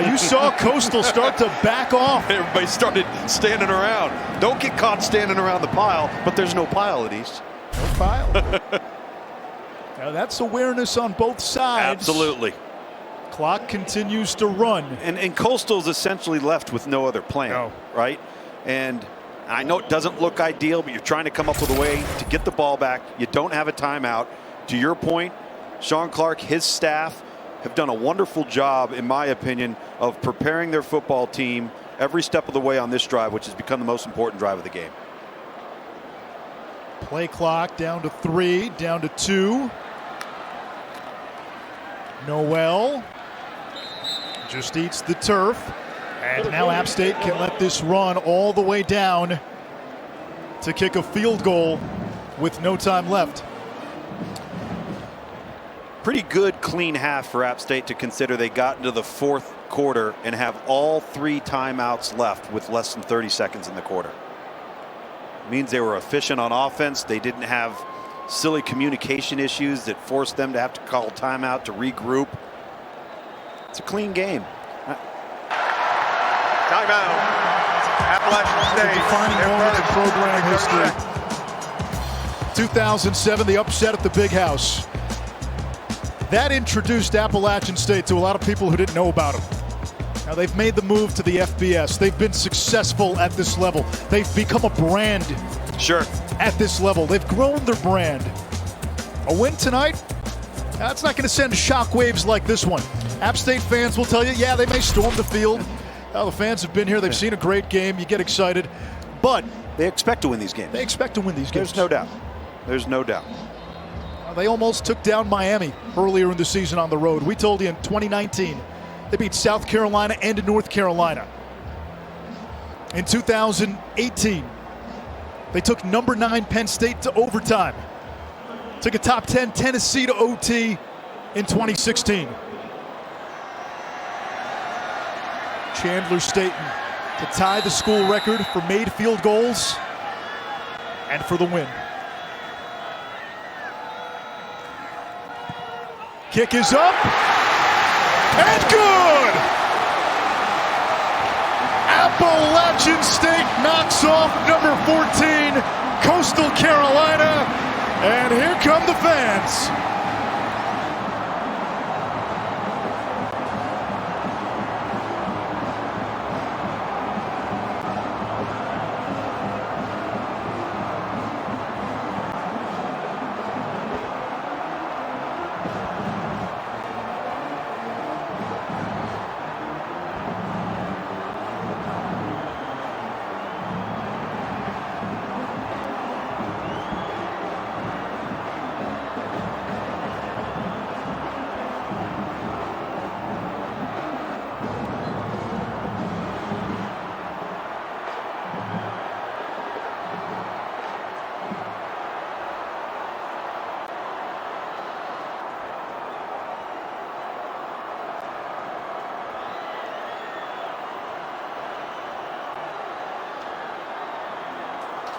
You saw Coastal start to back off. Everybody started standing around. Don't get caught standing around the pile, but there's no pile at East. No pile. Now that's awareness on both sides. Absolutely. Clock continues to run. And Coastal's essentially left with no other plan, right? And I know it doesn't look ideal, but you're trying to come up with a way to get the ball back. You don't have a timeout. To your point, Sean Clark, his staff, have done a wonderful job, in my opinion, of preparing their football team every step of the way on this drive, which has become the most important drive of the game. Play clock down to 3, down to 2. Noel just eats the turf. And now App State can let this run all the way down to kick a field goal with no time left. Pretty good clean half for App State to consider they got into the fourth quarter and have all 3 timeouts left with less than 30 seconds in the quarter. It means they were efficient on offense. They didn't have silly communication issues that forced them to have to call timeout to regroup. It's a clean game. Timeout. Appalachian State. Defining moment in program history. 2007, the upset at the Big House. That introduced Appalachian State to a lot of people who didn't know about them. Now they've made the move to the FBS. They've been successful at this level. They've become a brand. Sure. At this level, they've grown their brand. A win tonight, that's not going to send shockwaves like this one. App State fans will tell you, yeah, they may storm the field. The fans have been here. They've seen a great game. You get excited. But they expect to win these games. They expect to win these games. There's no doubt. There's no doubt. They almost took down Miami earlier in the season on the road. We told you in 2019, they beat South Carolina and North Carolina. In 2018, they took number 9 Penn State to overtime. Took a top 10 Tennessee to OT in 2016. Chandler Staten to tie the school record for made field goals and for the win. Kick is up and good! Appalachian State knocks off number 14, Coastal Carolina, and here come the fans.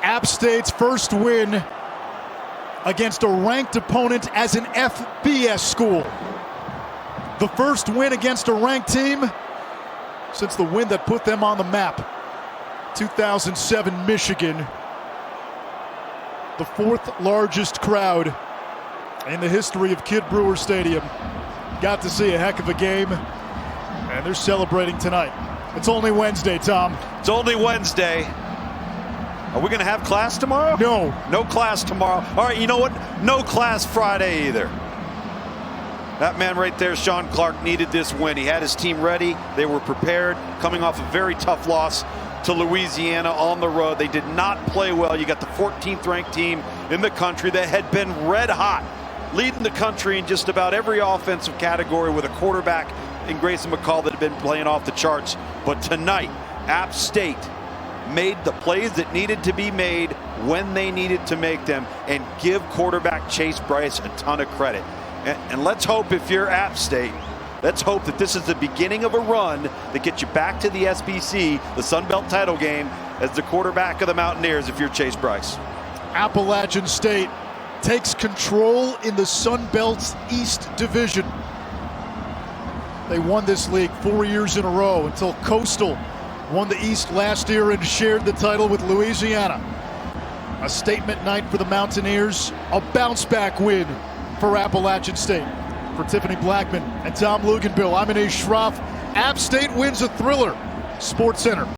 App State's first win against a ranked opponent as an FBS school. The first win against a ranked team since the win that put them on the map. 2007 Michigan. The 4th largest crowd in the history of Kid Brewer Stadium. Got to see a heck of a game, and they're celebrating tonight. It's only Wednesday, Tom. It's only Wednesday. Are we going to have class tomorrow? No. No class tomorrow. All right, you know what? No class Friday either. That man right there, Sean Clark, needed this win. He had his team ready. They were prepared, coming off a very tough loss to Louisiana on the road. They did not play well. You got the 14th ranked team in the country that had been red hot, leading the country in just about every offensive category with a quarterback in Grayson McCall that had been playing off the charts. But tonight, App State made the plays that needed to be made when they needed to make them, and give quarterback Chase Bryce a ton of credit. And let's hope, if you're App State, let's hope that this is the beginning of a run that gets you back to the SBC, the Sun Belt title game, as the quarterback of the Mountaineers if you're Chase Bryce. Appalachian State takes control in the Sun Belt's East Division. They won this league 4 years in a row until Coastal won the East last year and shared the title with Louisiana. A statement night for the Mountaineers, a bounce-back win for Appalachian State. For Tiffany Blackman and Tom Luganbill, I'm Anish Shroff. App State wins a thriller. SportsCenter.